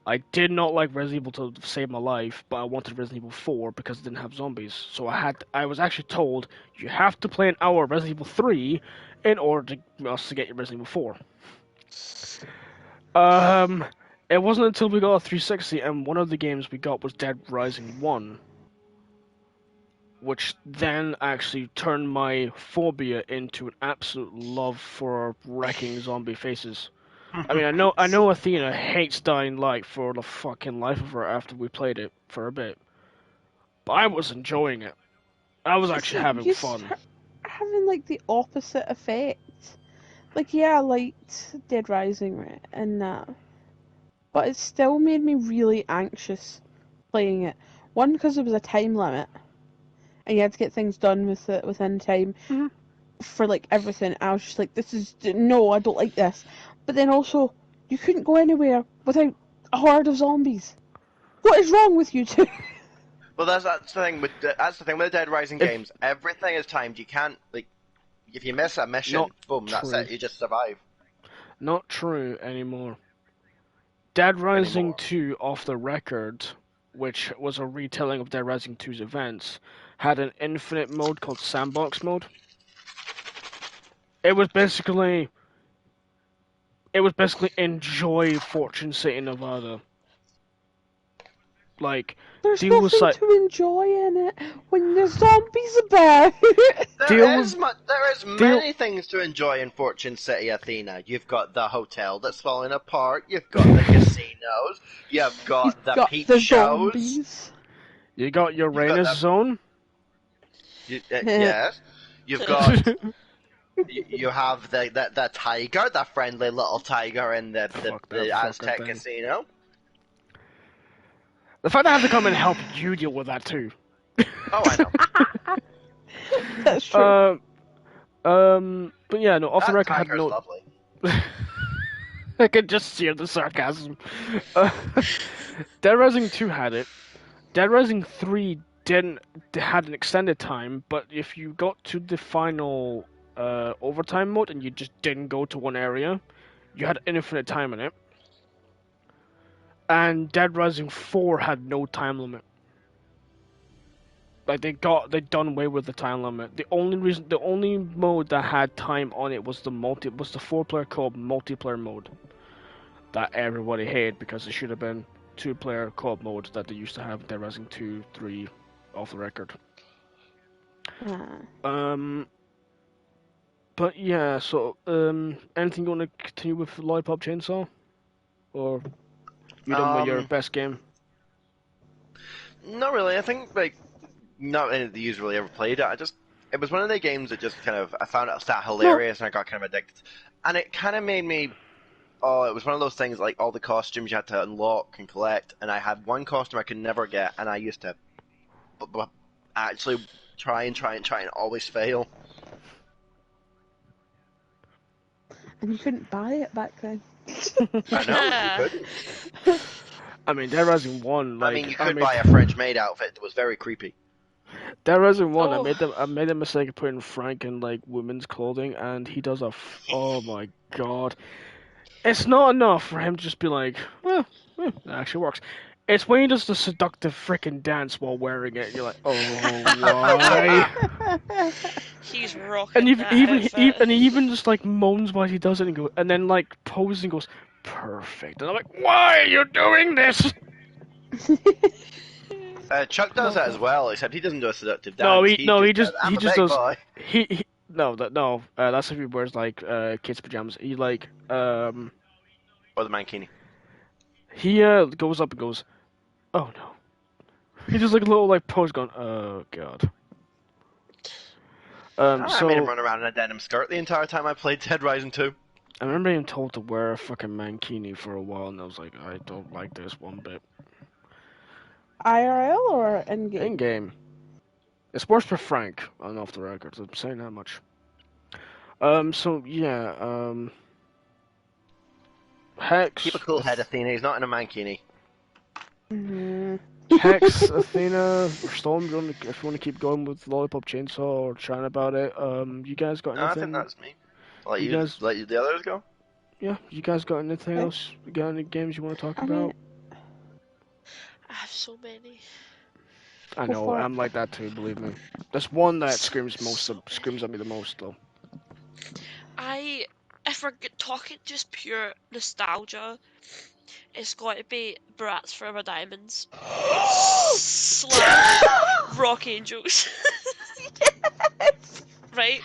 I did not like Resident Evil to save my life, but I wanted Resident Evil 4 because it didn't have zombies. So I was actually told you have to play an hour of Resident Evil 3 in order to get your Resident Evil 4. It wasn't until we got a 360 and one of the games we got was Dead Rising 1. which then actually turned my phobia into an absolute love for wrecking zombie faces. I mean, I know Athena hates Dying Light for the fucking life of her after we played it for a bit, but I was enjoying it. I was actually See, having you fun. start having like the opposite effect. Like, yeah, I liked Dead Rising, right, and that, but it still made me really anxious playing it. One, because there was a time limit, and you had to get things done with it within time Mhm. for like everything. I was just like, this is no, I don't like this. But then also, you couldn't go anywhere without a horde of zombies. What is wrong with you two? Well, that's the thing with the Dead Rising If games. Everything is timed. You can't like if you miss a mission, Not boom, that's true. it. You just survive Not true anymore. Dead Rising anymore. 2 off the record, which was a retelling of Dead Rising 2's events, had an infinite mode called Sandbox mode. It was basically enjoy Fortune City, Nevada. Like, There's deal with nothing to enjoy in it when there's zombies about. There is many things to enjoy in Fortune City, Athena. You've got the hotel that's falling apart. You've got the casinos. You've got You've the got peep the shows. zombies. You got You've got Uranus Zone. yes. You've got you have the tiger, the friendly little tiger in the Fuck that the fucking Aztec thing. casino. The fact that I have to come and help you deal with that too. Oh, I know. That's true. But yeah, no, off the That record, I had tiger's no. lovely. I could just hear the sarcasm. Dead Rising 2 had it. Dead Rising 3 didn't had an extended time, but if you got to the final overtime mode and you just didn't go to one area, you had infinite time in it. And Dead Rising 4 had no time limit. Like they done away with the time limit. The only mode that had time on it was the 4-player co-op multiplayer mode that everybody hated because it should have been 2-player co-op mode that they used to have in Dead Rising 2, 3, off the record. But yeah, so anything you want to continue with Lollipop Chainsaw, or you done with your best game? Not really. I think like not any of the usually ever played it. It was one of the games that just kind of I found it that hilarious and I got kind of addicted, and it kind of made me. Oh, it was one of those things like all the costumes you had to unlock and collect, and I had one costume I could never get, and I used to actually try and always fail. And you couldn't buy it back then. I know, you couldn't. I mean, Dead Rising 1, like... I mean, you could buy a French maid outfit that was very creepy. Dead Rising 1, Oh. I made the mistake of putting Frank in, like, women's clothing, and he does oh my god. It's not enough for him to just be like, well, it actually works. It's when he does the seductive freaking dance while wearing it, and you're like, oh, why? He's rocking And that he outfit. even just, like, moans while he does it, and then, like, poses and goes, perfect. And I'm like, why are you doing this? Chuck does that as well, except he doesn't do a seductive dance. No, he says, I'm a just big does. boy. That's if he wears like kids pajamas. He like Or the mankini. he goes up and goes, oh no. He just like a little like pose going, oh god. I made him run around in a denim skirt the entire time I played Dead Rising 2. I remember being told to wear a fucking mankini for a while, and I was like, I don't like this one bit. IRL or in-game? In-game. It's worse for Frank, on off the record, I'm saying that much. So, yeah, Hex... Keep a cool head, Athena. He's not in a mankini. Hex, Athena, or Storm, if you want to keep going with Lollipop Chainsaw or chatting about it, you guys got No, I anything? think that's me. Let You guys- the others go. Yeah, you guys got anything Okay. else? You got any games you want to talk I mean, about? I have so many. I go know, for it. I'm like that too, believe me. There's one that screams at me the most, though. If we're talking just pure nostalgia, it's got to be Bratz Forever Diamonds. Slap Rock Angels. Yes. Right?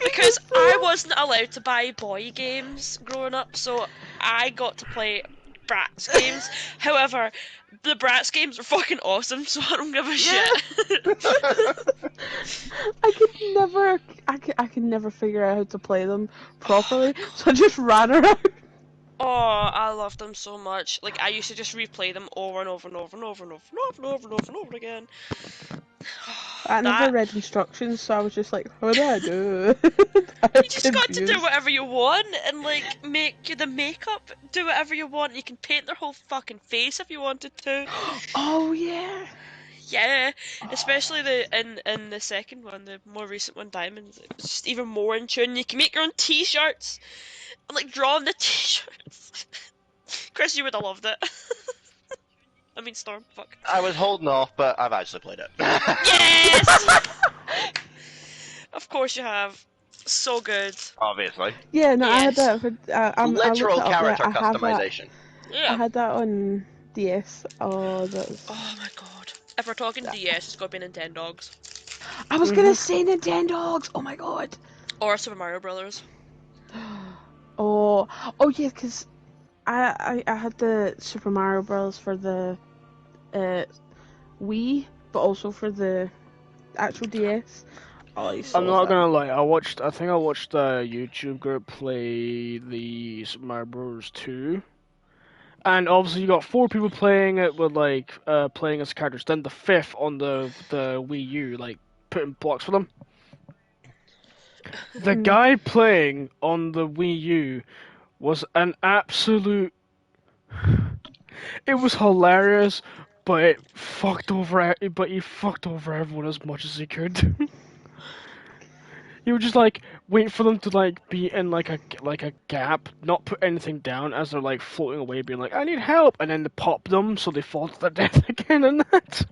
Because I wasn't allowed to buy boy games growing up, so I got to play Bratz games. However, the Bratz games are fucking awesome, so I don't give a shit. I could never figure out how to play them properly, so I just ran around. Oh, I love them so much. Like, I used to just replay them over and over and over and over and over and over and over and over and over again. I never That read instructions, so I was just like, what do I do? you just got to do whatever you want and like make the makeup do whatever you want. You can paint their whole fucking face if you wanted to. Oh yeah. Yeah, especially in the second one, the more recent one, Diamonds. It's just even more in tune. You can make your own T-shirts and like draw on the T-shirts. Chris, you would have loved it. I mean, Storm. Fuck. I was holding off, but I've actually played it. Yes. Of course you have. So good. Obviously. Yeah, no, I had Yes. that. I looked Literal it up, character I have that. customization. I Yeah. had that on DS. Oh, that's. Oh my god. If we're talking DS, it's got to be Nintendogs. I was gonna say Nintendogs. Oh my god. Or Super Mario Brothers. Oh yeah, because I had the Super Mario Bros. For the Wii, but also for the actual DS. Oh, I used to I'm love not that. gonna lie. I think I watched a YouTube group play the Super Mario Bros. 2, and obviously you got 4 people playing it with like playing as characters. Then the fifth on the Wii U, like putting blocks for them. The guy playing on the Wii U was an absolute. It was hilarious, but it fucked over. But he fucked over everyone as much as he could. You would just like wait for them to like be in like a gap, not put anything down as they're like floating away, being like, "I need help," and then to pop them so they fall to their death again, and that.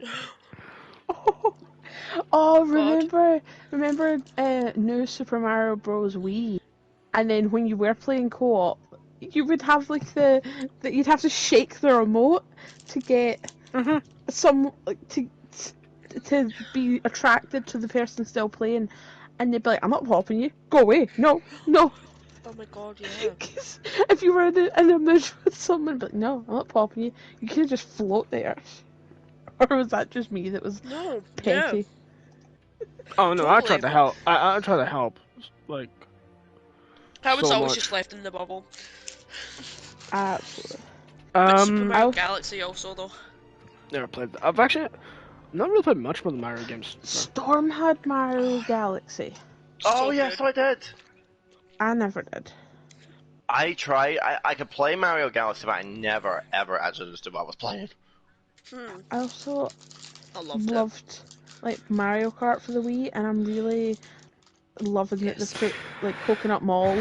Oh, remember New Super Mario Bros. Wii, and then when you were playing co-op, you would have like that you'd have to shake the remote to get some like, to be attracted to the person still playing, and they'd be like, "I'm not popping you. Go away. No, no." Oh my god, yeah. Because if you were in a mood with someone, but no, I'm not popping you. You could just float there. Or was that just me that was No, petty? yeah. Oh no, I Totally. tried to help. I tried to help, like I was so always much. just left in the bubble. Absolutely. But Super Mario I'll- Galaxy also, though. Never played. I've actually not really played much more than Mario games. So. Storm had Mario Galaxy. Oh, So yes, good. I did. I never did. I tried. I could play Mario Galaxy, but I never, ever actually understood what I was playing. I also I loved it. loved like Mario Kart for the Wii, and I'm really loving that Yes. they put like Coconut Mall.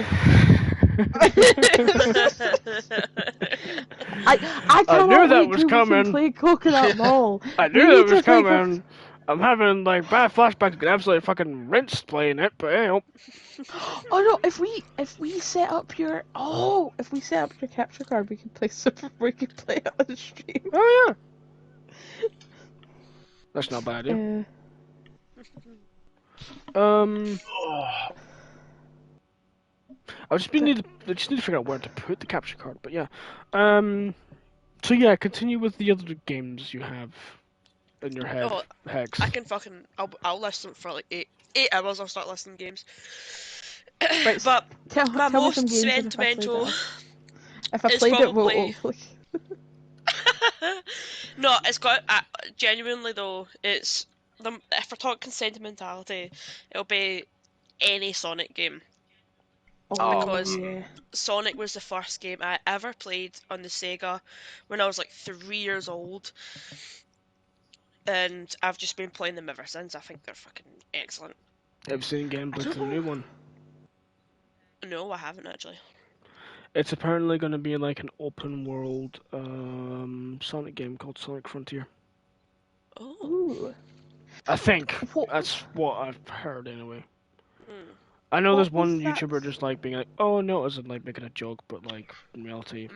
I cannot knew that wait was till we coming. can play Coconut Mall. I We knew need that to was play coming. I'm having like bad flashbacks. Get absolutely fucking rinsed playing it, but hey, oh. Oh no! If we set up your capture card, we can play we can play it on the stream. Oh yeah, that's not a bad idea. I just need to figure out where to put the capture card, but yeah. So yeah, continue with the other games you have in your head, Oh, Hex. I can fucking. I'll listen for like 8 hours. I'll start listening games. Right, But tell my me most some games sentimental. if I It's played it, probably- we'll No, it's got genuinely though. It's if we're talking sentimentality, it'll be any Sonic game. Because yeah. Sonic was the first game I ever played on the Sega when I was like 3 years old, and I've just been playing them ever since. I think they're fucking excellent. Have you seen gameplay to the new one? No, I haven't actually. It's apparently going to be like an open world Sonic game called Sonic Frontier. Oh. Ooh. I think What- that's what I've heard anyway. Hmm. I know What there's one was that? YouTuber just like being like, "Oh no," as in like making a joke, but like in reality,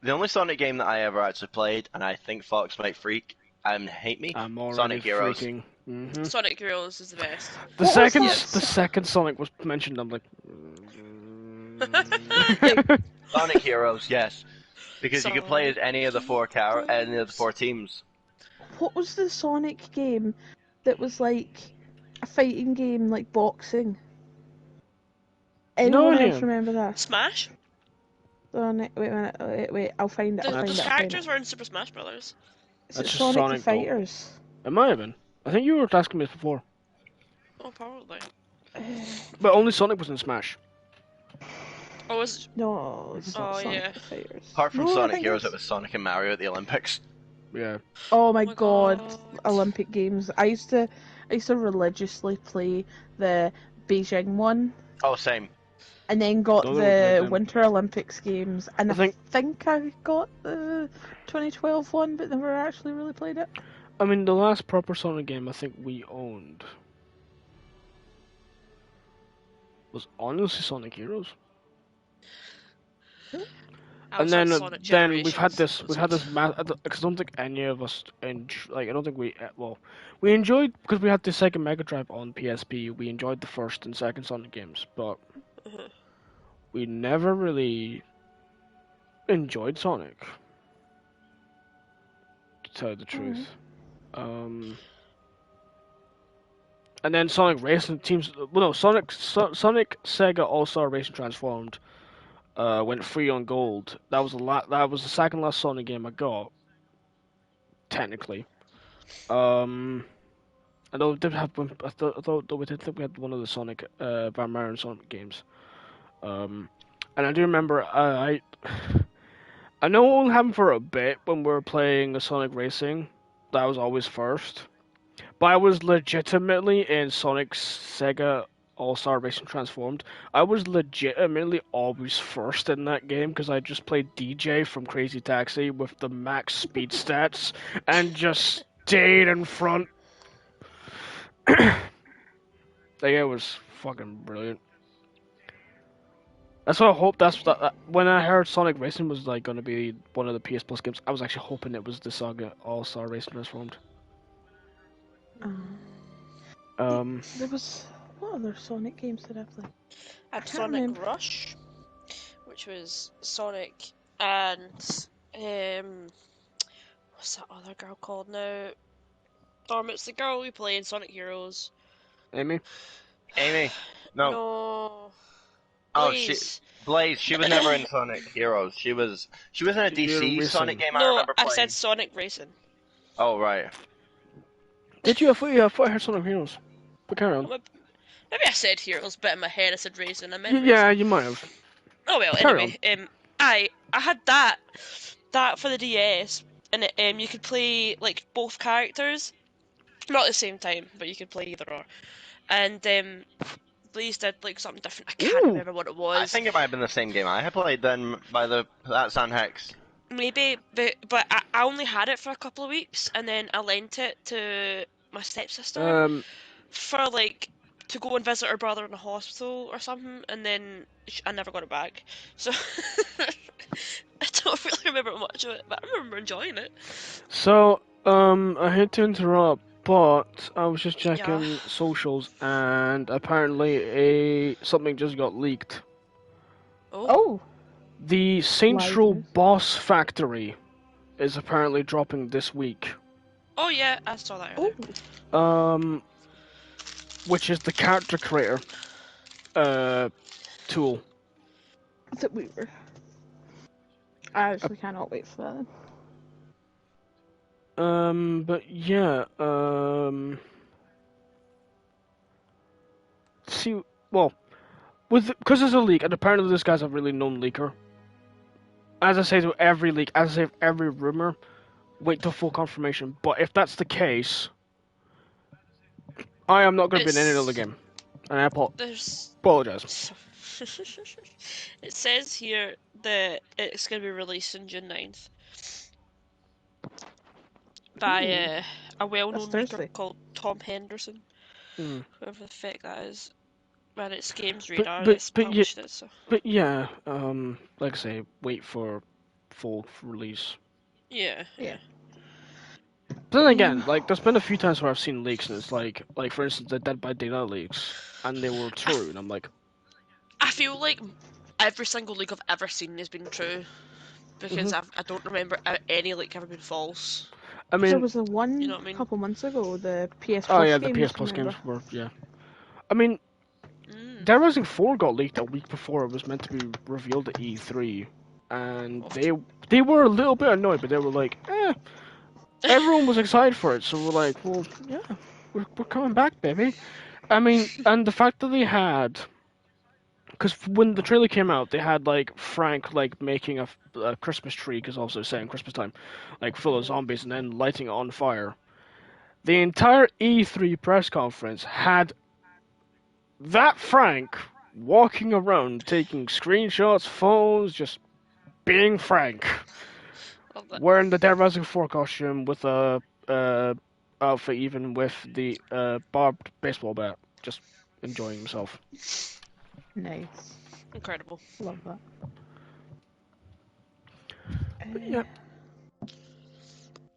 The only Sonic game that I ever actually played, and I think Fox might freak, hate me. I'm already Sonic Heroes. freaking. Mm-hmm. Sonic Heroes is the best. The What was second that? the second Sonic was mentioned, I'm like. Sonic Heroes, yes, because you could play as Sonic any of the any of the four teams. What was the Sonic game that was like a fighting game, like boxing? Anyone else idea. remember that? Smash? Sonic. Wait a minute. Wait. I'll find it. I'll find Those it. I'll find characters it. were in Super Smash Brothers. Is That's it just Sonic the Sonic, though. Fighters? It might have been. I think you were asking me this before. Oh, probably. But only Sonic was in Smash. Oh, was No, it's not Oh, Sonic yeah. the Fighters. Apart from No, I Sonic think Heroes, it's- it was Sonic and Mario at the Olympics. Yeah. Oh my my god, God. Olympic Games. I used to religiously play the Beijing one, Oh, same. and then got Don't ever play the them. Winter Olympics games, and I think- I think I got the 2012 one, but never actually really played it. I mean, the last proper Sonic game I think we owned was honestly Sonic Heroes. I And was then, on Sonic then we've had Generations. this, because I don't think any of us, I don't think we enjoyed, because we had the Sega Mega Drive on PSP, we enjoyed the first and second Sonic games, but Mhm. we never really enjoyed Sonic, to tell you the truth. And then Sonic Racing teams, Sonic Sega All-Star Racing Transformed went free on gold. That was the second last Sonic game I got, technically. I know we did have I thought we did think we had one of the Sonic Van Marin Sonic games. And I do remember I know it only happened for a bit when we were playing a Sonic Racing. That was always first. But I was legitimately in Sonic Sega All-Star Racing Transformed. I was legitimately always first in that game because I just played DJ from Crazy Taxi with the max speed stats and just stayed in front. Like, it was fucking brilliant. That's what I hope. When I heard Sonic Racing was like going to be one of the PS Plus games, I was actually hoping it was the Saga All-Star Racing Transformed. There was what other Sonic games did I play? I had can't Sonic remember. Rush, which was Sonic and what's that other girl called now? It's the girl we play in Sonic Heroes. Amy? Amy. No. No. Oh, Blaze. Blaze. She was never in Sonic Heroes. She was in a DC Racing. Sonic game. I No, remember I playing. said Sonic Racing. Oh, right. Did you? I thought I heard Sonic Heroes. But carry on. Maybe I said Heroes, but in my head I said Racing. I meant Yeah, Racing. you might have. Oh well, Carry anyway, I had that for the DS, and you could play like both characters, not at the same time, but you could play either or. And Blaze did like something different. I can't Ooh. remember what it was. I think it might have been the same game I had played then by that San Hex. Maybe, but I only had it for a couple of weeks, and then I lent it to my stepsister for like to go and visit her brother in the hospital or something, and then I never got it back. So I don't really remember much of it, but I remember enjoying it. So, I hate to interrupt, but I was just checking Yeah. socials, and apparently something just got leaked. Oh, The Saints Row Lies. Boss Factory is apparently dropping this week. Oh yeah, I saw that earlier. oh, Which is the character creator tool. that we were. I actually cannot wait for that. But yeah, see, well, because it's a leak, and apparently this guy's a really known leaker. As I say to every leak, as I say to every rumor, wait till full confirmation. But if that's the case, I am not going to be in any other game, and I apologize. It says here that it's going to be released on June 9th by a well-known That's leaker Thursday. called Tom Henderson, Mm. whoever the fuck that is. Man, it's Games Radar but- that's but yeah- published it, so But yeah, like I say, wait for full release. yeah. Yeah. But then again, like there's been a few times where I've seen leaks and it's like for instance the Dead by Daylight leaks, and they were true, and I'm like, I feel like every single leak I've ever seen has been true because I don't remember any leak ever been false. I There mean, was the one You know what I mean? couple months ago, the PS oh Plus yeah, the games. PS Plus games Remember? were yeah. I mean, Dead Rising 4 got leaked a week before it was meant to be revealed at E3, and they were a little bit annoyed, but they were like, everyone was excited for it, so we're like, well, yeah, we're coming back, baby. I mean, and the fact that they had, because when the trailer came out, they had like Frank like making a Christmas tree, because also saying Christmas time, like full of zombies, and then lighting it on fire. The entire E3 press conference had that Frank walking around taking screenshots, phones, just being Frank, wearing the Dead Rising 4 costume with a outfit, even with the barbed baseball bat, just enjoying himself. Nice. Incredible. Love that. Yeah.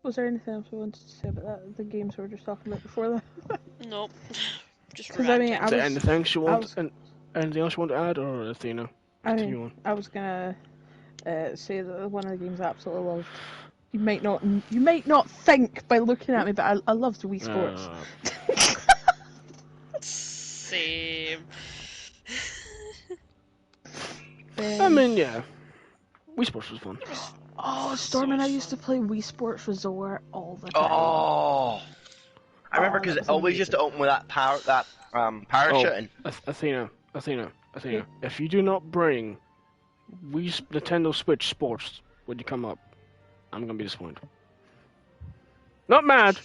Was there anything else we wanted to say about that? The games we were just talking about before that? Nope. Just 'Cause, I mean, ranting. Is there anything you want? was- Anything else you want to add, or Athena? Continue on. I was gonna say that one of the games I absolutely loved. You might not think by looking at me, but I loved Wii Sports. Same. I mean, yeah. Wii Sports was fun. Oh, Storm and I used to play Wii Sports Resort all the time. Oh, I remember because it always used to open with that parachuting. Athena. If you do not bring Nintendo Switch Sports when you come up, I'm gonna be disappointed. Not mad,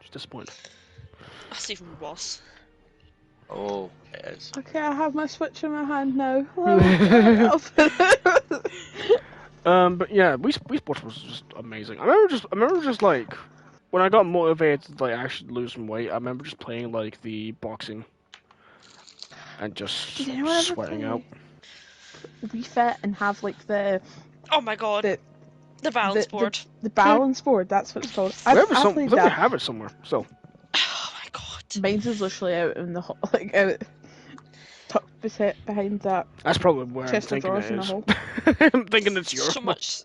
just disappointed. That's even worse. Oh, it is. Okay, I have my Switch in my hand now. But yeah, Wii Sports was just amazing. I remember just like when I got motivated to like actually lose some weight. I remember just playing like the boxing and just Did anyone ever sweating play out. Wii Fit and have like the Oh my god. The balance board. The balance board, that's what it's called. I I think played we that. have it somewhere. So Oh my god. Mine's is literally out in the like out tucked behind that that's probably where I'm chest of thinking drawers it in the is. hole. I'm thinking it's yours. So much.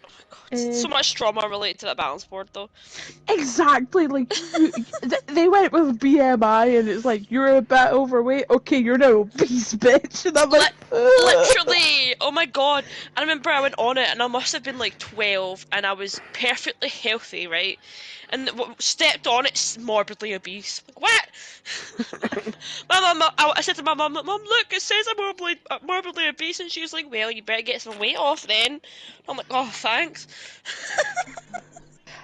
Oh my god. So much trauma related to that balance board though. Exactly, like they went with BMI and it's like you're a bit overweight. Okay, you're now obese, bitch. And I'm like, Literally! Oh my god. I remember I went on it and I must have been like 12 and I was perfectly healthy, right? And stepped on it, morbidly obese. Like, what? My mum, I said to my mum, Mum, look, it says I'm morbidly obese. And she was like, well, you better get some weight off then. I'm like, oh, thanks.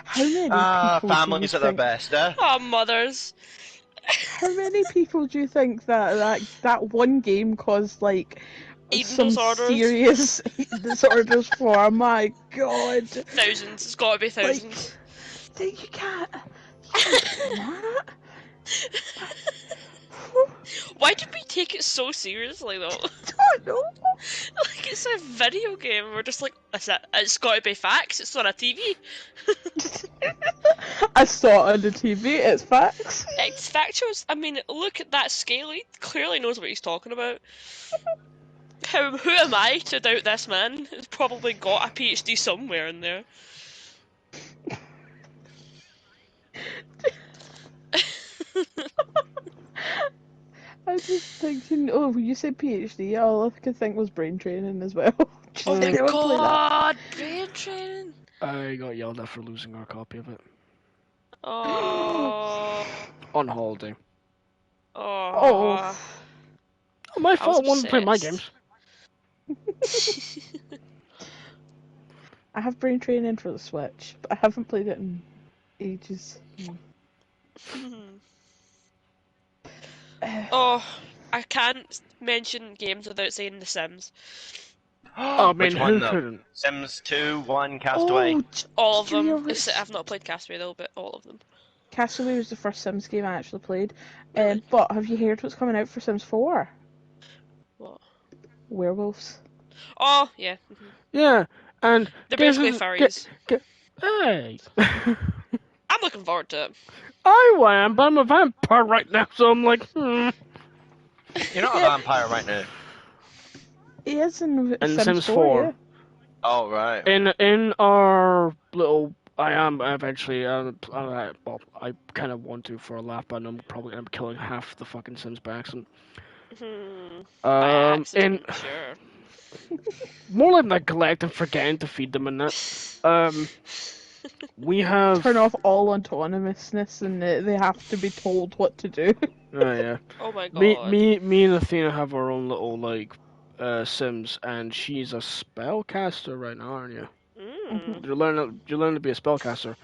how many people Families do at you their think, best, eh? Oh, mothers. how many people do you think that one game caused like Eating some disorders. serious disorders for? My god. Thousands. It's gotta be thousands. Like, you can't do that. Why did we take it so seriously though? I don't know. Like it's a video game. We're just like, it's gotta be facts. It's on a TV. I saw it on the TV. It's facts. It's factuals. I mean, look at that scale. He clearly knows what he's talking about. Who am I to doubt this man? He's probably got a PhD somewhere in there. I was just thinking, oh, when you said PhD, all I could think was brain training as well. Just Oh my anyone play that? god, brain training. I got yelled at for losing our copy of it Oh. on holiday. Oh. Oh, my I was fault. Wanted to play my obsessed. games. I have brain training for the Switch, but I haven't played it in ages. Oh, I can't mention games without saying The Sims. Oh man, Which one who though? couldn't? Sims 2, 1, Castaway. All of did you them. realize- I've not played Castaway though, but all of them. Castaway was the first Sims game I actually played. Really? But have you heard what's coming out for Sims 4? What? Werewolves. Oh, yeah. Yeah, and They're guess basically who's- furries. Hey. I'm looking looking forward to it. I am, but I'm a vampire right now, so I'm like, You're not a vampire right now. He is in And Sims Sims 4, 4. yeah. Oh, right. In our little, I am eventually. Well, I kind of want to for a laugh, but I'm probably gonna be killing half the fucking Sims by accident. By In accident, sure. more like neglect and forgetting to feed them and that. We have. Turn off all autonomousness and they have to be told what to do. Oh yeah. Oh my Me, god. me, me, and Athena have our own little like Sims, and she's a spellcaster right now, aren't you? Mm. You learn to be a spellcaster,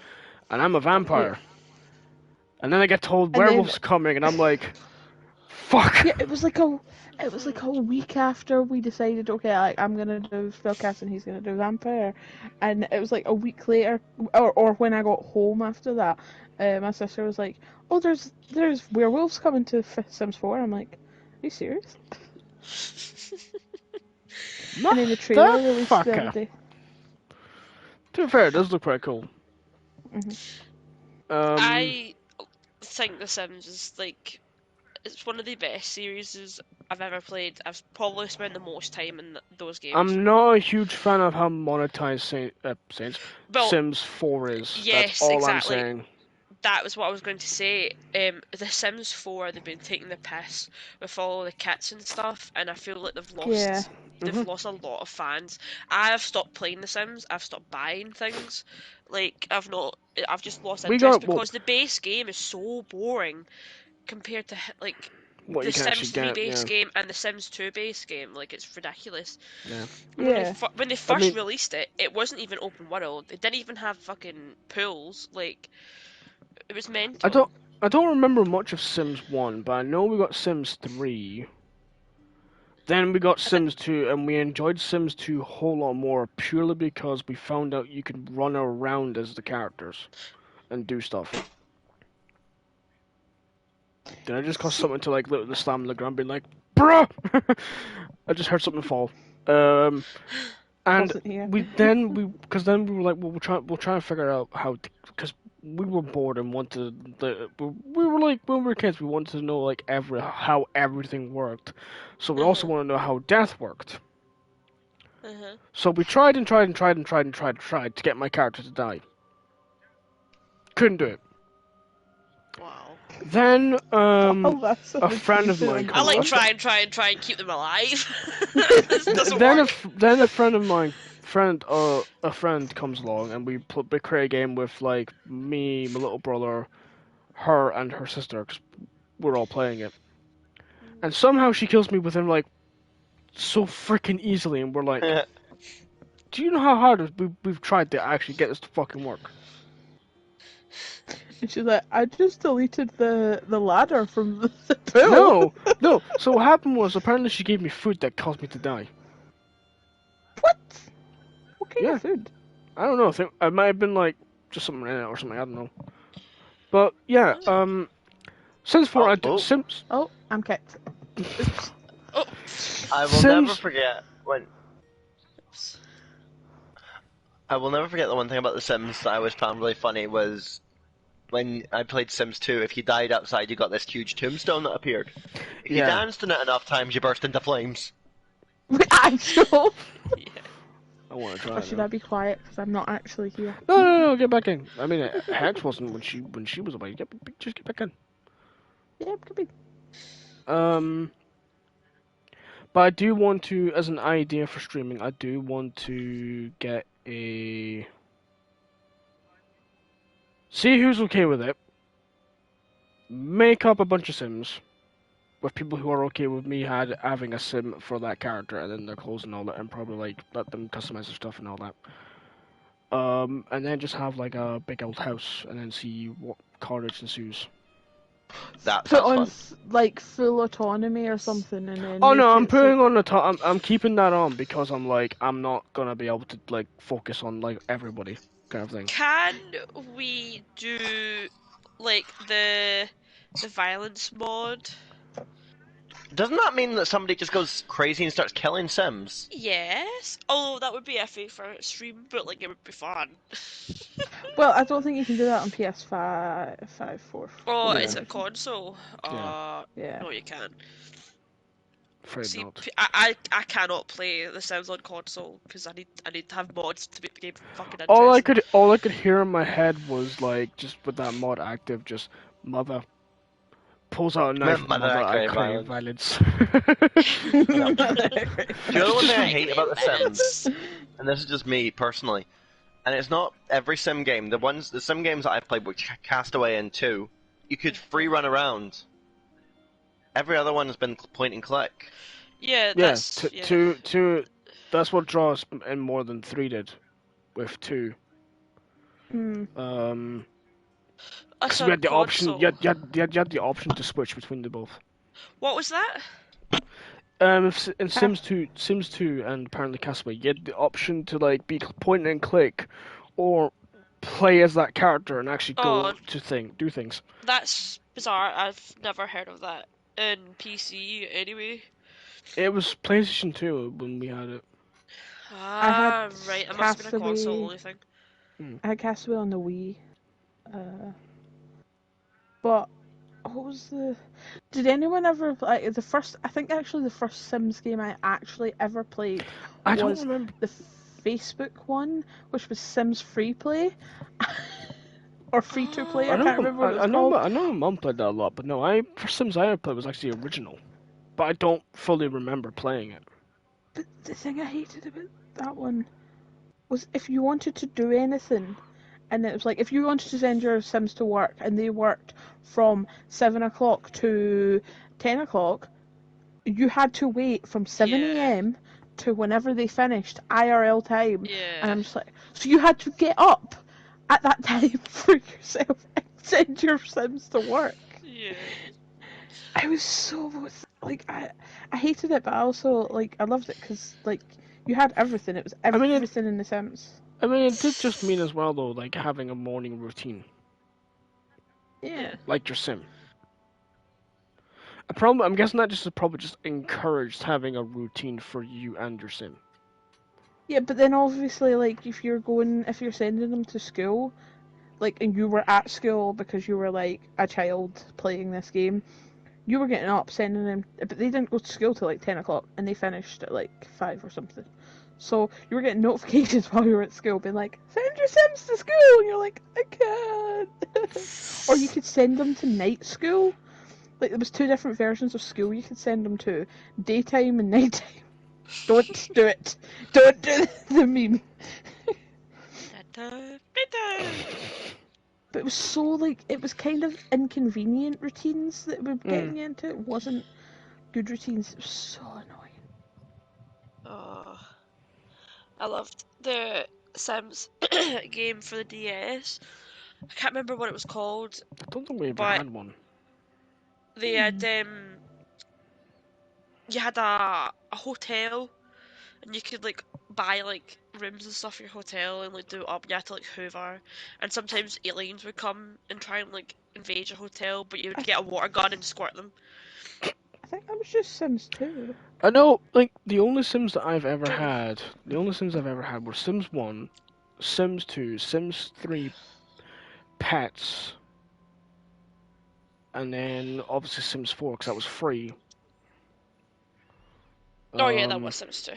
and I'm a vampire. Yeah. And then I get told And then- werewolves coming, and I'm like, fuck. Yeah, it was like a week after we decided, okay, like, I'm gonna do spellcast and he's gonna do vampire, and it was like a week later, or when I got home after that, my sister was like, "Oh, there's werewolves coming to Sims 4." I'm like, "Are you serious?" And then the trailer released the other Motherfucker. day. To be fair, it does look pretty cool. I think The Sims is like it's one of the best series I've ever played. I've probably spent the most time in those games. I'm not a huge fan of how monetized Well, Sims 4 is. yes, That's all exactly. I'm saying. That was what I was going to say. The Sims 4, they've been taking the piss with all the kits and stuff, and I feel like they've lost Yeah. they've lost a lot of fans. I've stopped playing The Sims. I've stopped buying things. Like I've just lost interest because the base game is so boring compared to like what the you can Sims actually 3 get, base yeah. game and the Sims 2 base game. Like it's ridiculous. Yeah. Yeah. When they first released it, it wasn't even open world. It didn't even have fucking pools. Like it was mental. I don't remember much of Sims 1, but I know we got Sims 3. Then we got Sims 2, and we enjoyed Sims 2 a whole lot more purely because we found out you could run around as the characters and do stuff. Did I just cause something to like literally slam on the ground, being like, "Bruh!" I just heard something fall. And because then we were like, well, we'll try and figure out how, because we were bored and wanted we were like, when we were kids, we wanted to know like how everything worked, so we also want to know how death worked. So we tried and tried to get my character to die. Couldn't do it. Wow. Then a friend of mine I like try and keep them alive. This doesn't work. Then a friend of mine, a friend comes along, and we create a game with like me, my little brother, her, and her sister, because we're all playing it. And somehow she kills me within like so freaking easily, and we're like, do you know how hard we've tried to actually get this to fucking work? And she's like, I just deleted the ladder from the pool. No. So what happened was apparently she gave me food that caused me to die. What? What kind Yeah. of food? I don't know. I think it might have been like just something in it or something. I don't know. But yeah, Sims 4, Sims. Oh, I'm kicked. Oh. I will never forget when. I will never forget the one thing about The Sims that I always found really funny was when I played Sims 2. If you died outside, you got this huge tombstone that appeared. If you danced in it enough times, you burst into flames. Actual. Yeah. I want to try. Or should I be quiet because I'm not actually here? No, get back in. I mean, Hex wasn't when she was away. Just get back in. Yeah, could be. But I do want to, as an idea for streaming, I do want to get a. See who's okay with it. Make up a bunch of Sims with people who are okay with me having a Sim for that character, and then their clothes and all that, and probably like let them customize their stuff and all that. And then just have like a big old house, and then see what carnage ensues. Put on like full autonomy or something, and then. Oh no, I'm putting on the top. I'm keeping that on because I'm like I'm not gonna be able to like focus on like everybody kind of thing. Can we do like the violence mod? Doesn't that mean that somebody just goes crazy and starts killing Sims? Yes. Although that would be iffy for a stream, but like it would be fun. Well, I don't think you can do that on PS5, 4. Oh, Yeah. is it console? Yeah. Yeah. No, you can't. Afraid See, not. I cannot play The Sims on console because I need to have mods to make the game fucking All interesting. I could hear in my head was like just with that mod active, just mother pulls out a knife, Mother, mother, I I crave crave violence. violence. The other one thing I hate about The Minutes. Sims, and this is just me personally, and it's not every sim game. The sim games that I've played, which Castaway and 2, you could free run around. Every other one has been point and click. Yeah, Yeah, that's two. That's what draws in more than 3 did, with 2. Mm. That's Because we on had the option. console. You had the option to switch between the both. What was that? In Sims 2, and apparently Castaway, you had the option to like be point and click, or play as that character and actually go Oh, to do things. that's bizarre. I've never heard of that in PC anyway. It was PlayStation 2 when we had it. I had Ah, right. It must have been a console Castaway. only thing. I had Castaway on the Wii. But what was the? Did anyone ever like the first? I think actually the first Sims game I actually ever played I don't was remember. the Facebook one, which was Sims Free Play or Free to Play. I can't remember what it was called. I know my mum played that a lot, but no, for Sims I played was actually original, but I don't fully remember playing it. But the thing I hated about that one was if you wanted to do anything, and it was like if you wanted to send your Sims to work and they worked from 7 o'clock to 10 o'clock, you had to wait from 7 a.m. to whenever they finished IRL time. And Yeah. I'm just like, so you had to get up at that time for yourself and send your Sims to work. Yeah. I was so like I hated it, but I also like I loved it because like you had everything. It was everything in the Sims. I mean, it did just mean as well though, like having a morning routine, Yeah. like your sim. I'm guessing that just probably just encouraged having a routine for you and your sim. Yeah, but then obviously, like, if you're sending them to school, like, and you were at school because you were, like, a child playing this game, you were getting up, sending them, but they didn't go to school till, like, 10 o'clock, and they finished at, like, 5 or something. So, you were getting notifications while you were at school, being like, send your Sims to school! And you're like, I can't! Or you could send them to night school. Like, there was 2 different versions of school you could send them to. Daytime and nighttime. Don't do it. Don't do the meme. But it was so, like, it was kind of inconvenient routines that we were getting into. It wasn't good routines. It was so annoying. Oh, I loved the Sims game for the DS. I can't remember what it was called. I don't think we ever But- had one. They had you had a hotel, and you could like buy like rooms and stuff for your hotel and like do it up. You had to like hoover, and sometimes aliens would come and try and like invade your hotel, but you would get a water gun and squirt them. I think that was just Sims 2. I know, like the only Sims I've ever had were Sims 1, Sims 2, Sims 3, Pets, and then obviously Sims 4 because that was free. Oh yeah, that was Sims 2.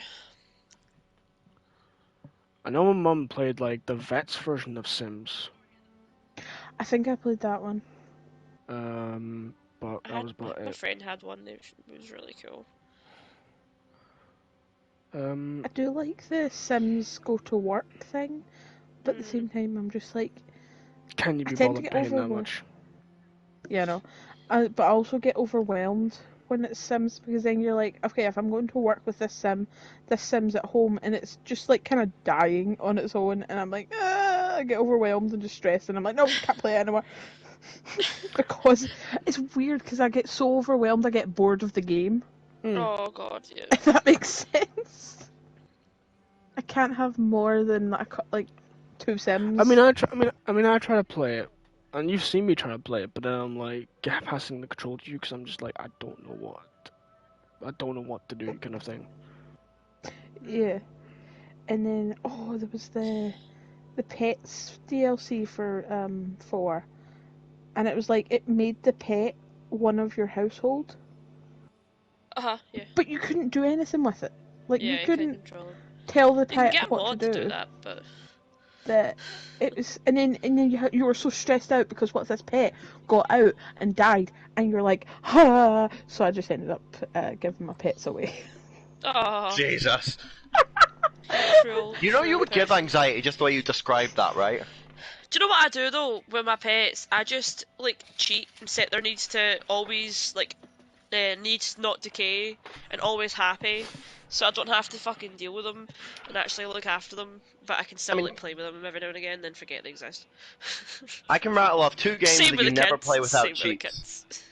I know my mum played like the Vets version of Sims. I think I played that one. But that was about My it. friend had one. It was really cool. I do like the Sims go to work thing, but at the same time, I'm just like, Can you be I tend to bothered get paying that overwhelmed. much? Yeah, no. But I also get overwhelmed when it's Sims because then you're like, okay, if I'm going to work with this Sim's at home and it's just like kind of dying on its own, and I'm like, I get overwhelmed and distressed, and I'm like, no, can't play it anymore. Because it's weird because I get so overwhelmed I get bored of the game. Oh god, yeah. If that makes sense. I can't have more than like 2 Sims. I mean, I try to play it, and you've seen me try to play it, but then I'm like passing the control to you because I'm just like I don't know what. I don't know what to do kind of thing. Yeah. And then there was the pets DLC for 4, and it was like it made the pet one of your household, Yeah. but you couldn't do anything with it. Like Yeah, you you can't couldn't control them. tell the You can pet get a what to mod to do do. that, but That it was, and then you were so stressed out because what if this pet got out and died, and you're like, ha! So I just ended up giving my pets away. oh, Jesus. cruel, You know you cruel would give person. anxiety just the way you described that, right? Do you know what I do though with my pets? I just like cheat and set their needs to always like needs not decay and always happy, so I don't have to fucking deal with them and actually look after them. But I can I still mean, like play with them every now and again, then forget they exist. I can rattle off 2 games Same that with you the never kids. play without Same with the cheats. kids.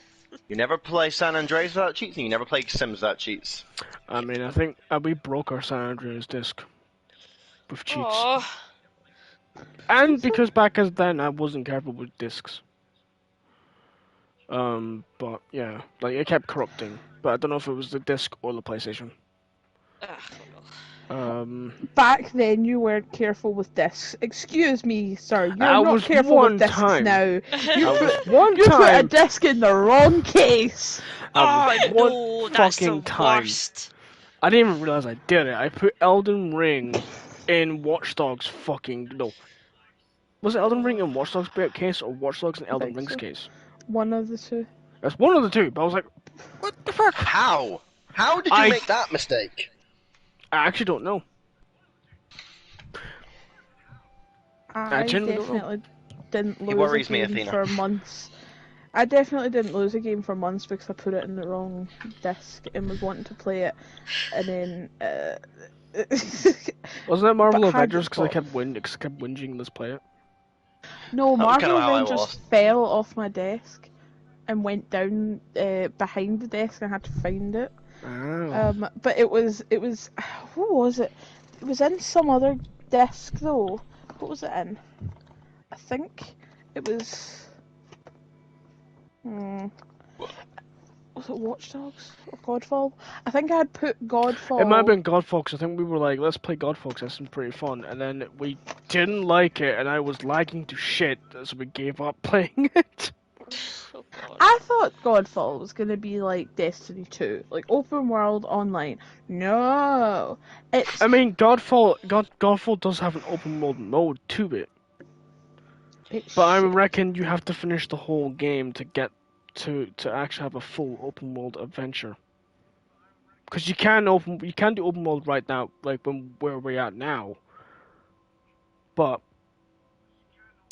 You never play San Andreas without cheats, and you never play Sims without cheats. I mean, I think we broke our San Andreas disc with cheats, Oh, and because back as then I wasn't careful with discs. But yeah, like it kept corrupting. But I don't know if it was the disc or the PlayStation. Back then, you weren't careful with discs. Excuse me, sir. You're I not was careful with one discs time. now. You I was put one you put a time. disc in the wrong case. I was one no, that's the fucking time. worst. I didn't even realize I did it. I put Elden Ring in Watch Dogs fucking no. Was it Elden Ring in Watch Dogs case or Watch Dogs in I Elden think Ring's so. case? One of the two. That's one of the two. But I was like, what the fuck? How? How did you make that mistake? I actually don't know. I genuinely don't know. definitely didn't He lose a worries me, game Athena. for months. I definitely didn't lose a game for months because I put it in the wrong disc and was wanting to play it, and then Wasn't that Marvel but had Avengers it because I got- kept whinging let's play it? No, That was Marvel kinda how I Avengers was. fell off my desk and went down behind the desk and I had to find it. Oh. But it was what was it? It was in some other desk though. What was it in? I think it was. Was it Watch Dogs or Godfall? I think I had put Godfall. It might have been Godfall 'cause I think we were like, let's play Godfall 'cause that seems pretty fun, and then we didn't like it, and I was lagging to shit, so we gave up playing it. Oh, God. I thought Godfall was gonna be like Destiny 2, like open world online. No, it's. I mean, Godfall does have an open world mode to it, It's but I shit. reckon you have to finish the whole game to get to actually have a full open world adventure. Because you can do open world right now, like where we're at now, but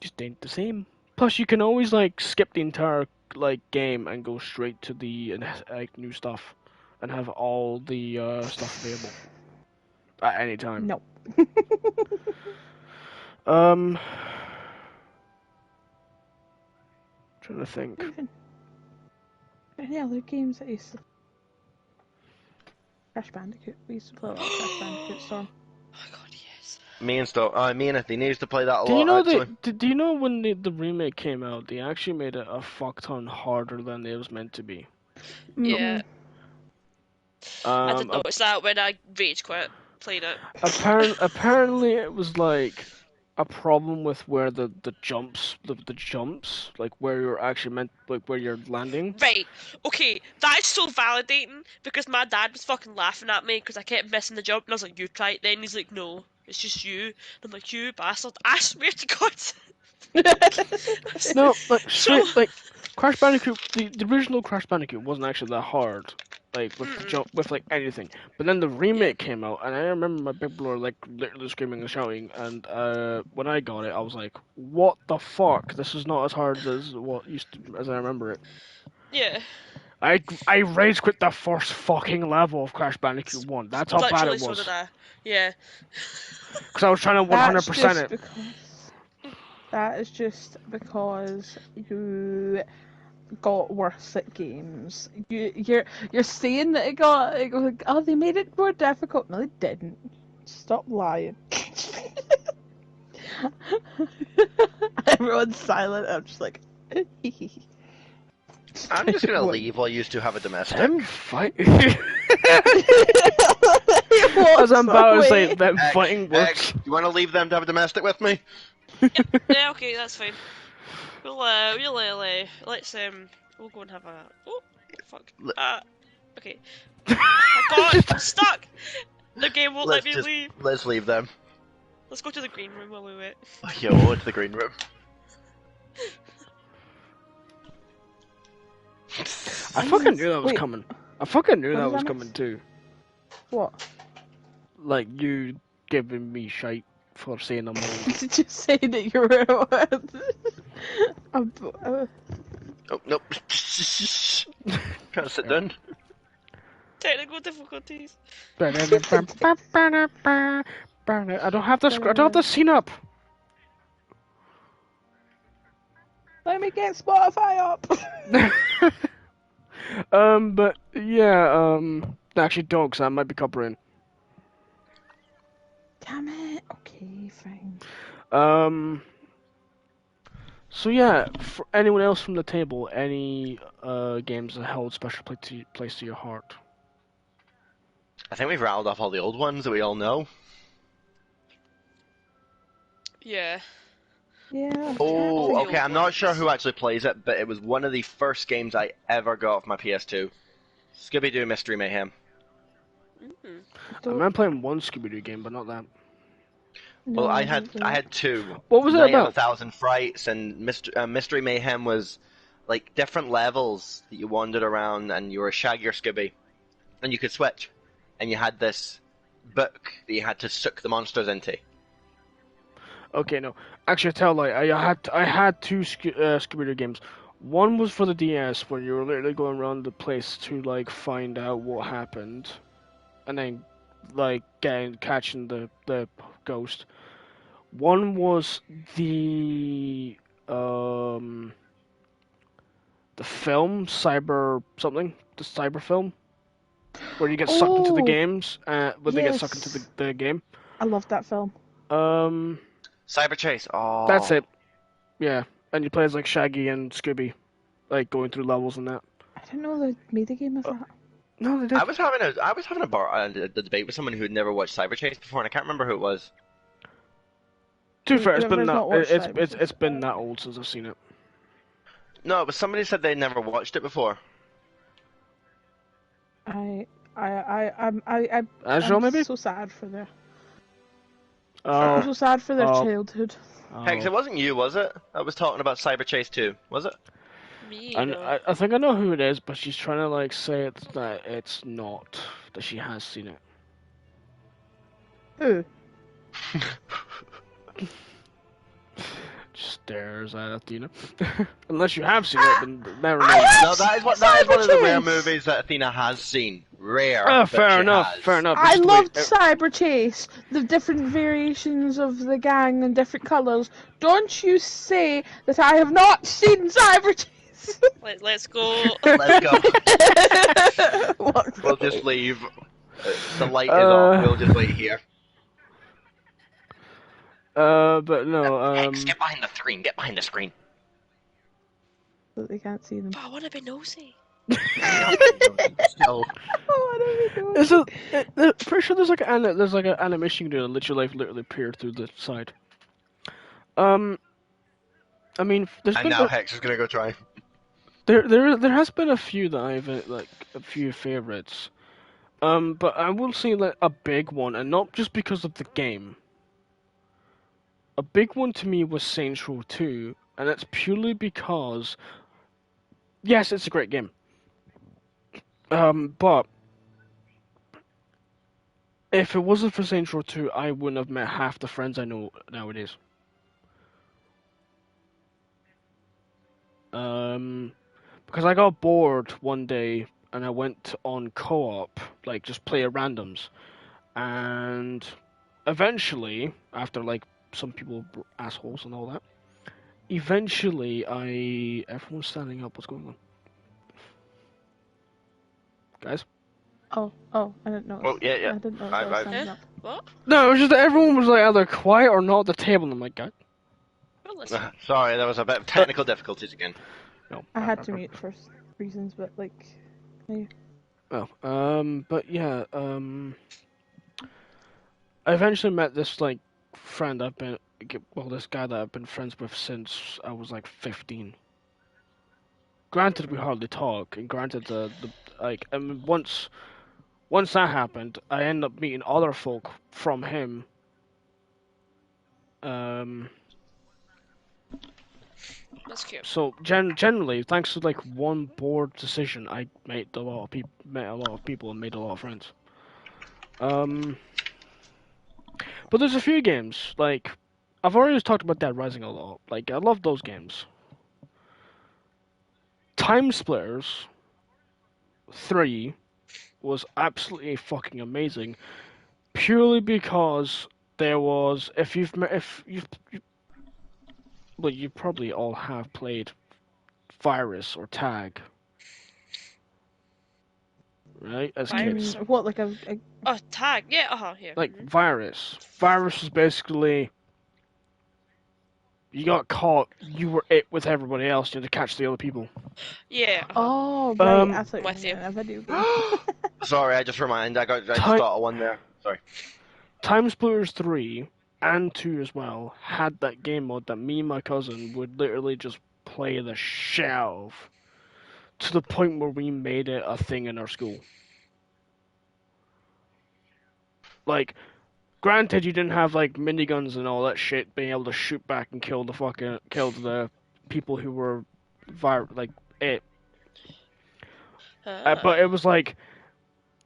just ain't the same. Plus, you can always like skip the entire like game and go straight to the like new stuff, and have all the stuff available at any time. No. Trying to think. Even any other games that used to. Crash Bandicoot. We used to play a lot of Crash Bandicoot Storm. Oh my God, yes. Me and Athena used to play that a Do you lot, know actually. do you know when the remake came out, they actually made it a fuck ton harder than it was meant to be. Yeah. I did Um, notice that when I rage quit playing it. apparently it was like a problem with where the jumps like where you're actually meant like where you're landing. Right, okay, that is so validating because my dad was fucking laughing at me because I kept missing the jump and I was like, you try it then. He's like, no, it's just you. And I'm like, you bastard, I swear to God. No, like So- straight like Crash Bandicoot, the original Crash Bandicoot wasn't actually that hard, like with with like anything. But then the remake came out, and I remember my people were like literally screaming and shouting. And when I got it, I was like, "What the fuck? This is not as hard as what used to, as I remember it." Yeah. I rage quit the first fucking level of Crash Bandicoot 1. That's how bad Literally, it so was. did I. Yeah. Because I was trying to 100% it. That is just because you got worse at games. You're saying that it got oh, they made it more difficult. No, they didn't. Stop lying. Everyone's silent. I'm just like I'm just gonna What? leave while you two have a domestic. Them fighting. As I'm about to say, them fighting works. You want to leave them to have a domestic with me? Yeah, okay, that's fine. We'll let's we'll go and have a. Oh, fuck. Okay. God, I'm stuck. The game won't let me leave. Let's leave them. Let's go to the green room while we wait. Yo, to the green room. I fucking knew that was Wait. coming. I fucking knew What that does was that coming mean? too. What? Like you giving me shite for saying I'm old. Did you say that you were Oh, nope. Can't sit down. Technical difficulties. I don't have the I don't have the scene up. Let me get Spotify up. But yeah, actually don't, 'cause I might be copying. Damn it. Okay, fine. So yeah, for anyone else from the table, any games that held special place to your heart? I think we've rattled off all the old ones that we all know. Yeah. Yeah. Oh, the okay, old I'm not sure ones. who actually plays it, but it was one of the first games I ever got off my PS2. Scooby-Doo Mystery Mayhem. Mm. I remember playing one Scooby-Doo game, but not that. Well, No, I didn't do had that. two. What was it Night of about? a Thousand Frights and Mystery Mayhem was like different levels that you wandered around, and you were Shaggy or Scooby, and you could switch, and you had this book that you had to suck the monsters into. Okay, no. Actually, I tell like I had two Scooby-Doo games. One was for the DS, where you were literally going around the place to like find out what happened, and then like catching the ghost. One was the film Cyber something, the Cyber film, where you get sucked into the Oh, games, when they get sucked into yes. the game. I love that film. Cyber Chase. Oh, That's it. Yeah, and you play as like Shaggy and Scooby, like going through levels and that. I didn't know they made a game of that. No, they did. I was having a debate with someone who had never watched Cyber Chase before, and I can't remember who it was. To be fair, it's Whoever's been not that watched it's Cyber it's Chase. it's been that old since I've seen it. No, it was somebody said they'd never watched it before. I'm Azrael, maybe? so sad for their. Oh, I'm so sad for their Oh. childhood. Hex, it wasn't you, was it? I was talking about Cyber Chase 2, was it? Me, And no. I think I know who it is, but she's trying to like say that it's not, that she has seen it. Who? Just stares at Athena. Unless you have seen it, then never mind. No, that is one of the rare Chase! movies that Athena has seen. Rare. Oh, but fair she enough, has. fair enough. I Just loved wait. Cyber Chase, the different variations of the gang and different colours. Don't you say that I have not seen Cyber Chase! Let's go. Let's go. What? We'll just leave. The light is off. We'll just wait here. But no, Hex, get behind the screen. Get behind the screen. But they can't see them. But I want to be nosy. Still. is it? Pretty sure there's like an animation you can do that lets your life literally peer through the side. I mean, there's And been now Hex is gonna go try. there has been a few that I've like a few favorites. But I will say like a big one, and not just because of the game. A big one to me was Saints Row 2, and that's purely because, yes, it's a great game. But if it wasn't for Saints Row 2, I wouldn't have met half the friends I know nowadays. Because I got bored one day and I went on co-op, like just play at randoms, and eventually, after like some people were assholes and all that, eventually everyone's standing up. What's going on, guys? Oh, I didn't know. Oh, yeah. I didn't know. Right, I was right. standing Yeah? up. What? No, it was just that everyone was like either quiet or not at the table, and I'm like, God. Well, listen. Sorry, there was a bit of technical difficulties again. No. I had to mute first. reasons, but like, yeah. Well, but yeah, I eventually met this like friend this guy that I've been friends with since I was like 15. Granted, we hardly talk, and granted, once that happened, I ended up meeting other folk from him. That's cute. So generally, thanks to like one board decision, I met a lot of people, and made a lot of friends. But there's a few games like I've already talked about Dead Rising a lot. Like I love those games. Time Splitters 3 was absolutely fucking amazing, purely because there was well, you probably all have played Virus or Tag, right? As kids, What, like Oh, tag. Yeah. Yeah. like Virus. Virus is basically you got caught, you were it with everybody else, you had to catch the other people. Yeah. Oh, right. I thought With you. a video game. Sorry, I just just thought of one there. Sorry. Time Splitters 3 and 2 as well had that game mode that me and my cousin would literally just play the shit out of, to the point where we made it a thing in our school. Like, granted, you didn't have like miniguns and all that shit, being able to shoot back and kill the people who were it. But it was like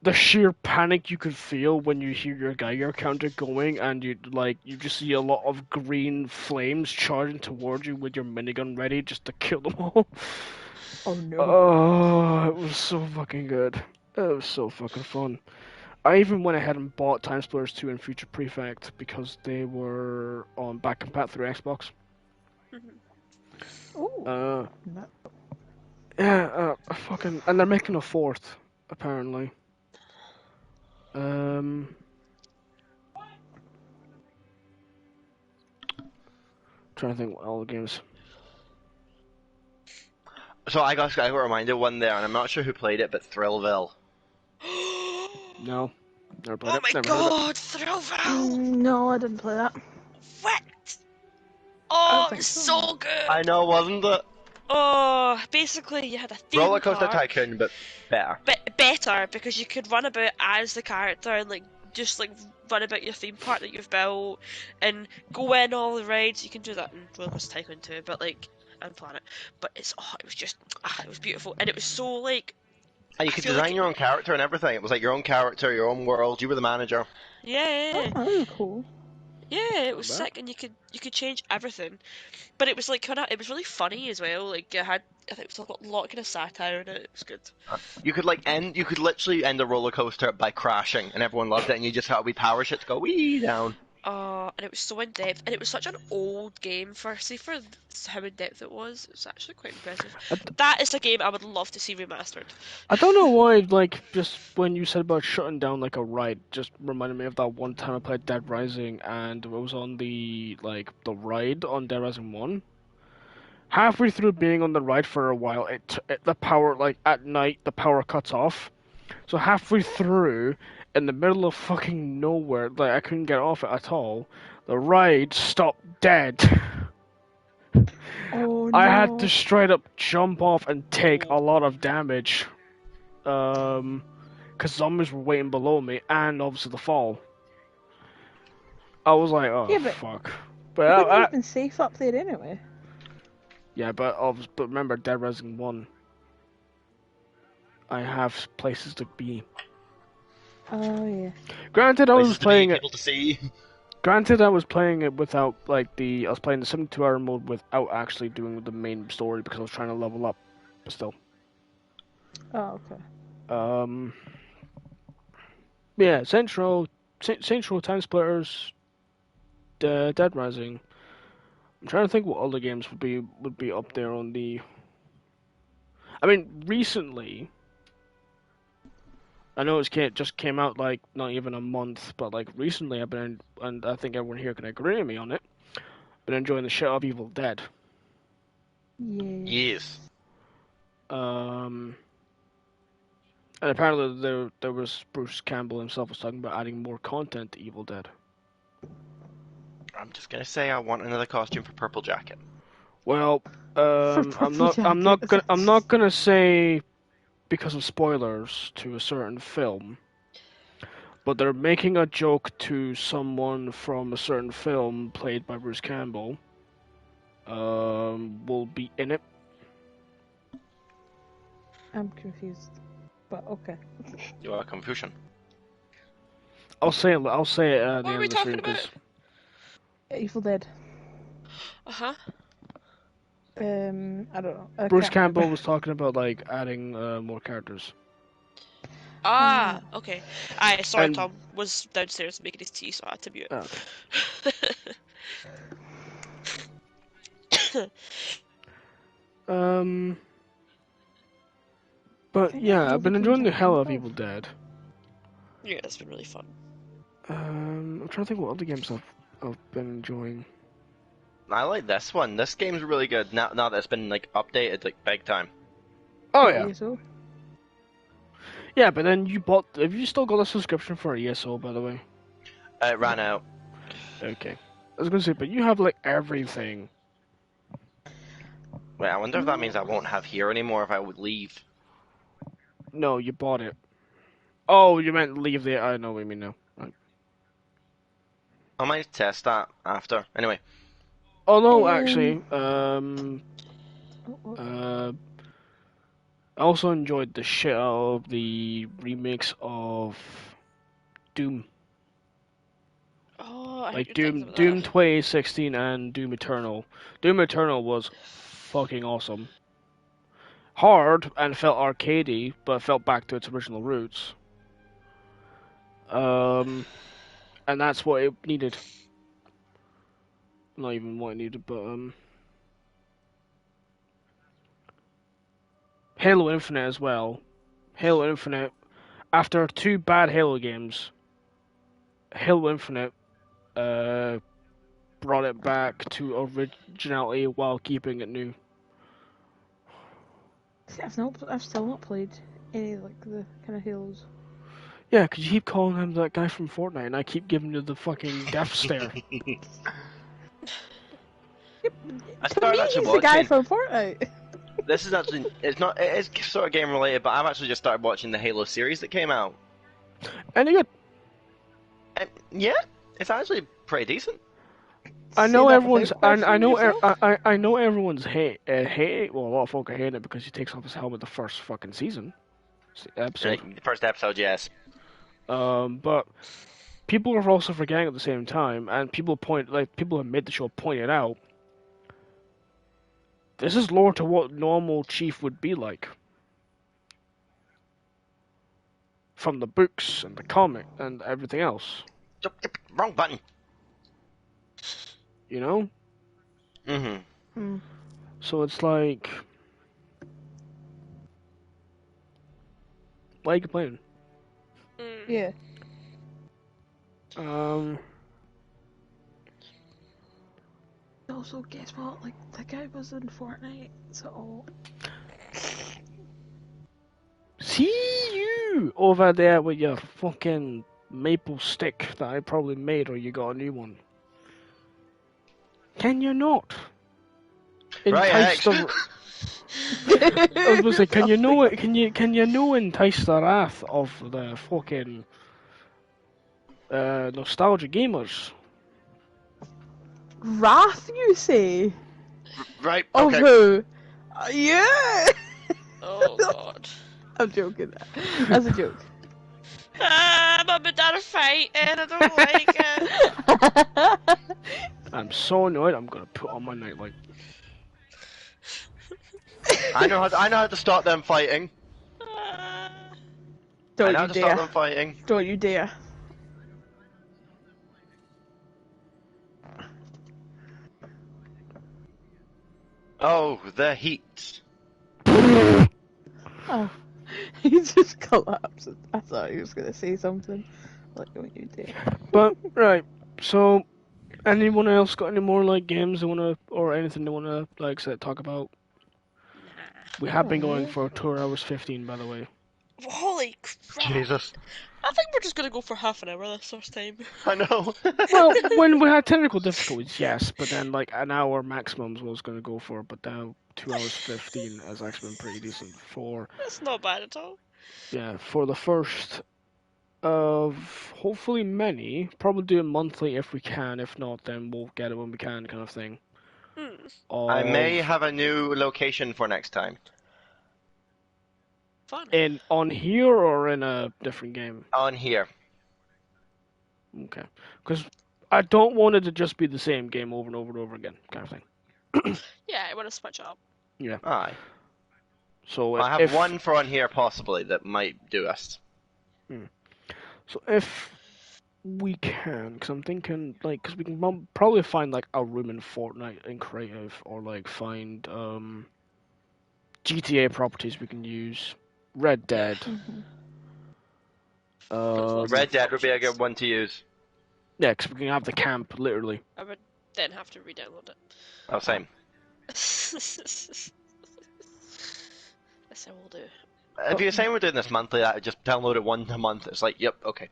the sheer panic you could feel when you hear your Geiger counter going, and you just see a lot of green flames charging towards you with your minigun ready just to kill them all. Oh no. Oh, it was so fucking good. It was so fucking fun. I even went ahead and bought Time Splitters 2 and Future Prefect because they were on back compat through Xbox. Oh. Yeah, fucking, and they're making a fourth, apparently. Trying to think what all the games. So I got reminded one there, and I'm not sure who played it, but Thrillville. No, never played Oh it. my Never heard of god, Thrillville! No, I didn't play that. What? I Oh, don't think it's so. so good. I know, wasn't it? Oh, basically you had a theme Roller Coaster park, Tycoon, but better. better because you could run about as the character and like just like run about your theme park that you've built and go in all the rides. You can do that in Roller Coaster Tycoon too, but like and Planet. But it was just it was beautiful and it was so like. And you could design your own character and everything. It was like your own character, your own world. You were the manager. Yeah. Oh, that was cool. Yeah, it was sick, and you could change everything, but it was like it was really funny as well. Like I think it was a lot of kind of satire in it. It was good. You could literally end a roller coaster by crashing, and everyone loved it. And you just had a wee power shit to go wee down. And it was so in depth, and it was such an old game for how in depth it was. It was actually quite impressive. That is a game I would love to see remastered. I don't know why, like, just when you said about shutting down like a ride, just reminded me of that one time I played Dead Rising, and it was on the ride on Dead Rising 1. Halfway through being on the ride for a while, the power, like at night, the power cuts off. So halfway through, in the middle of fucking nowhere, like I couldn't get off it at all, the ride stopped dead. Oh no. I had to straight up jump off and take a lot of damage. Because zombies were waiting below me, and obviously the fall. I was like, oh, Yeah, but fuck. you But wouldn't have been safe up there anyway. yeah, but remember, Dead Rising 1. I have places to be. Oh yeah. Granted, I was playing it. People to see. Granted, I was playing it without I was playing the 72-hour mode without actually doing the main story because I was trying to level up. But still. Oh okay. Yeah, Central Time Splitters, Dead Rising. I'm trying to think what other games would be up there on the. I mean, recently. I know just came out like not even a month, but like recently I've been, and I think everyone here can agree with me on it. Been enjoying the shit out of Evil Dead. Yeah. Yes. And apparently there was Bruce Campbell himself was talking about adding more content to Evil Dead. I'm just gonna say I want another costume for Purple Jacket. Well, I'm Purple not Jacket. gonna say because of spoilers to a certain film, but they're making a joke to someone from a certain film played by Bruce Campbell. Will be in it. I'm confused, but okay. You are confusion. I'll say it. I'll say it at the What are end we of the stream talking because about? Evil Dead. Uh-huh. I don't know. I Bruce can't Campbell remember. was talking about like adding more characters. Ah, okay. Aye, sorry, And Tom was downstairs making his tea, so I had to mute okay. it. But Think yeah, all I've the been games enjoying the I hell think out of of. Evil Dead. Yeah, it's been really fun. I'm trying to think what other games I've been enjoying. I like this one. This game's really good now that it's been like updated like big time. Oh yeah, ESO. yeah. But then you bought. Have you still got a subscription for ESO, by the way? It ran out. Okay. I was gonna say, but you have like everything. Wait, I wonder if that means I won't have here anymore if I would leave. No, you bought it. Oh, you meant leave the. I know what you mean now. Right. I might test that after. Anyway, Oh no, actually, What? I also enjoyed the shit out of the remakes of Doom. Oh, I heard Like good things about Doom that. 2016 and Doom Eternal. Doom Eternal was fucking awesome. Hard and felt arcadey, but felt back to its original roots. And that's what it needed. Not even what it needed, but Halo Infinite as well. Halo Infinite, after two bad Halo games, Halo Infinite brought it back to originality while keeping it new. See, I've still not played any like the kind of Halos. Yeah, because you keep calling him that guy from Fortnite, and I keep giving you the fucking death stare. I To started me, actually he's the guy watching. from Fortnite. This is actually it's not it is sort of game related, but I've actually just started watching the Halo series that came out. And you, And yeah, it's actually pretty decent. I Say know that everyone's, without I questioning know, yourself. I know everyone's hate. Well, a lot of folk are hating it because he takes off his helmet the first fucking season episode. The first episode, yes. But people are also forgetting at the same time, and people have made the show point it out. This is lore to what normal Chief would be like. From the books and the comic and everything else. Wrong button. You know? Mm-hmm. So it's like, why are you complaining? Yeah. Also, guess what? Like, the guy was in Fortnite, so... See you over there with your fucking maple stick that I probably made, or you got a new one. Can you not Right, entice Hex. the? I was gonna say, can you know it? Can you know entice the wrath of the fucking nostalgia gamers? Wrath, you say? Right, Of okay. who? Yeah! Oh god. I'm joking. That's a joke. Mum and Dad are fighting, I don't like it. I'm so annoyed. I'm gonna put on my nightlight. I know how to stop them fighting. I Don't know how you to stop dare. them fighting. Don't you dare. Oh, the heat. Oh. He just collapsed. I thought he was going to say something. Like, don't you dare. But right, so anyone else got any more like games they wanna or anything they wanna like say, talk about? We have been going Alright. for 2 hours 15, by the way. Holy crap! Jesus. I think we're just gonna go for half an hour this first time. I know. Well, when we had technical difficulties, yes, but then like an hour maximum was going to go for, but now 2 hours 15 has actually been pretty decent for, That's not bad at all. yeah, for the first of hopefully many. Probably do it monthly if we can. If not, then we'll get it when we can, kind of thing. I may Of have a new location for next time. Fun. in on here or in a different game. On here. Okay, because I don't want it to just be the same game over and over and over again, kind of thing. Yeah, I want to switch up. Yeah. Aye. So I have if one for on here possibly that might do us. So if we can, because I'm thinking, like, because we can probably find, like, a room in Fortnite in creative, or, like, find, GTA properties we can use, Red Dead. Red Dead would be a good one to use. Yeah, because we can have the camp, literally. I would then have to re-download it. Oh, same. That's how we'll do. If you're saying we're doing this monthly, I just download it one a month. It's like, yep, okay.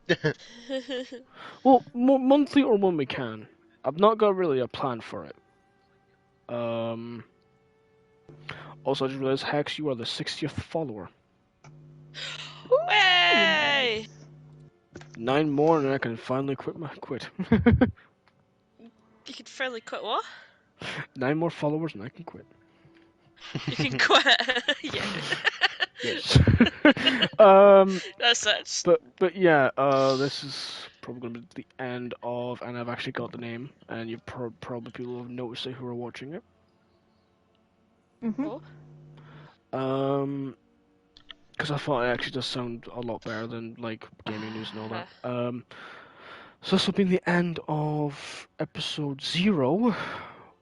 Well, monthly or when we can. I've not got really a plan for it. Also, I just realized, Hex, you are the 60th follower. Hey! 9 more and I can finally quit. You can finally quit what? 9 more followers and I can quit. You can quit. Yeah. Yes. That's it. But yeah, this is probably gonna be the end of, and I've actually got the name, and you probably people have noticed it who are watching it. Oh. Because I thought it actually does sound a lot better than like gaming news and all that. So this will be the end of episode 0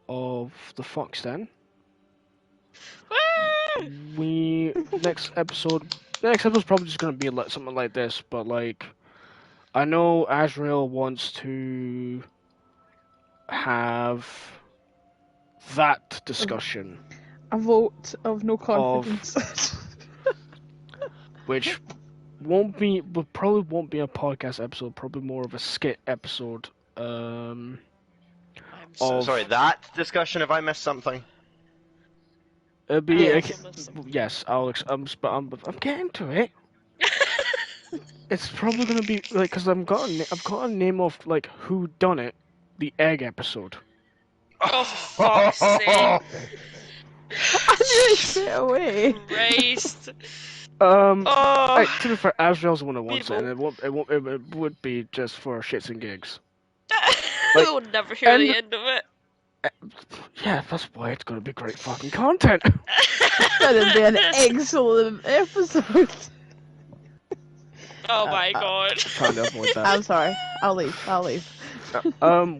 of the Fox Den. Next episode's probably just gonna be like something like this, but like I know Azrael wants to have that discussion, A vote of no confidence. which probably won't be a podcast episode, probably more of a skit episode. I'm Sorry, that discussion, if I missed something. It'll be Yes. yes, Alex. But I'm getting to it. It's probably gonna be like because I've got a name of like who done it, the egg episode. Oh, for fuck's sake. I knew it straight away. Christ. To be fair, Azrael's the one that wants it, and Beautiful. it would be just for shits and gigs. We'll never hear the end of it. Yeah, that's why it's gonna be great fucking content. That'd be an excellent episode. Oh my god. Trying to avoid that. I'm sorry. I'll leave.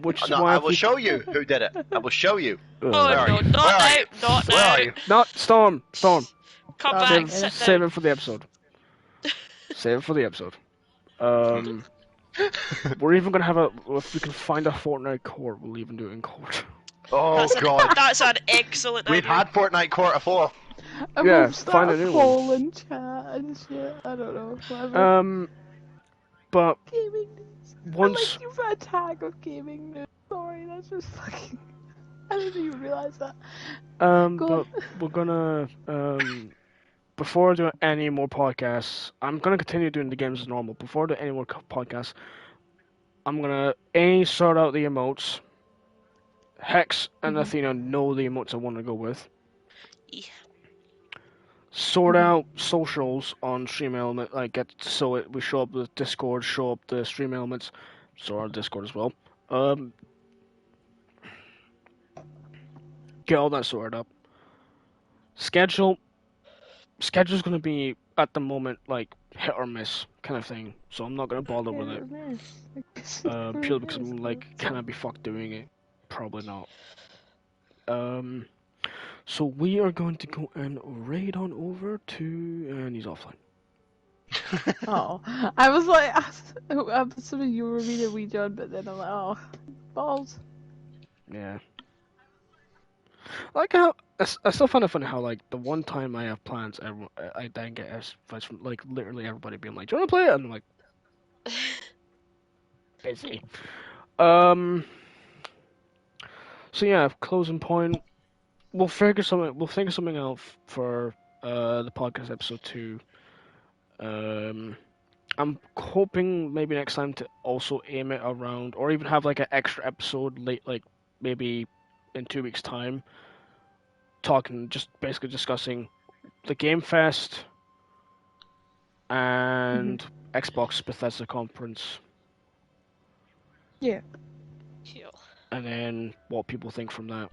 Which is No, why I will show you who did it. I will show you. Oh Where are no, you? not Where are now, you? not Where now. are you? Not Storm. Come back, sit Save down. it for the episode. Save it for the episode. We're even gonna have if we can find a Fortnite court, we'll even do it in court. Oh god. That's an excellent We've idea. had Fortnite Court before. And Yeah, we'll start find a a new one. poll and chat and shit. I don't know. Whatever. But Gaming news. once Like you've got a tag of gaming news. Sorry, that's just fucking. I didn't even realize that. Go but on. we're gonna before I do any more podcasts, I'm gonna continue doing the games as normal. Before I do any more podcasts, I'm gonna sort out the emotes. Hex and Athena know the emotes I want to go with. Yeah. Sort out socials on Stream Element, like we show up the Discord, show up the Stream Elements, sort out Discord as well. Get all that sorted up. Schedule's gonna be at the moment like hit or miss kind of thing, so I'm not gonna bother with it. Purely because I'm like, can I be fucked doing it? Probably not. So we are going to go and raid on over to, and he's offline. Oh, I was like, I'm assuming you were reading Wee John, but then I'm like, oh, balls. Yeah. Like how I still find it funny how like the one time I have plans, I then get advice from like literally everybody being like, "Do you want to play it?" And I'm like, busy. Um. So yeah, closing point. We'll figure something. We'll think of something out for the podcast episode 2. Um. I'm hoping maybe next time to also aim it around, or even have like an extra episode late, like maybe in 2 weeks' time, talking, just basically discussing the Game Fest and Xbox Bethesda conference, Yeah. Yeah. and then what people think from that.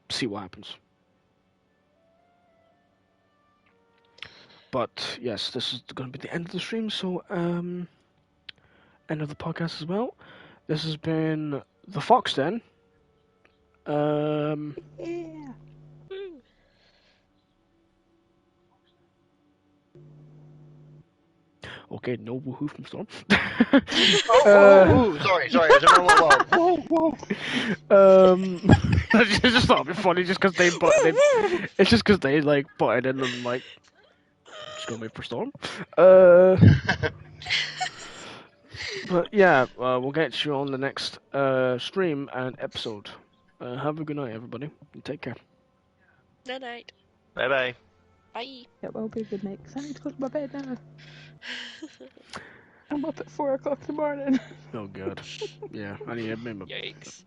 See what happens. But yes, this is going to be the end of the stream, so end of the podcast as well. This has been the Fox Den. Yeah. Woo. Okay, no woohoo from Storm. Oh, sorry. I don't know what. Whoa. I just thought it'd be funny just because it's just because they like butted in and like just gonna wait for Storm. But yeah, we'll get you on the next stream and episode. Have a good night, everybody, and take care. Night night. Bye. Bye. It will be a good night, 'cause I need to go to my bed now. I'm up at 4 o'clock in the morning. Oh god. Yeah, I need to maybe Yikes.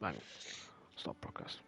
stop broadcast.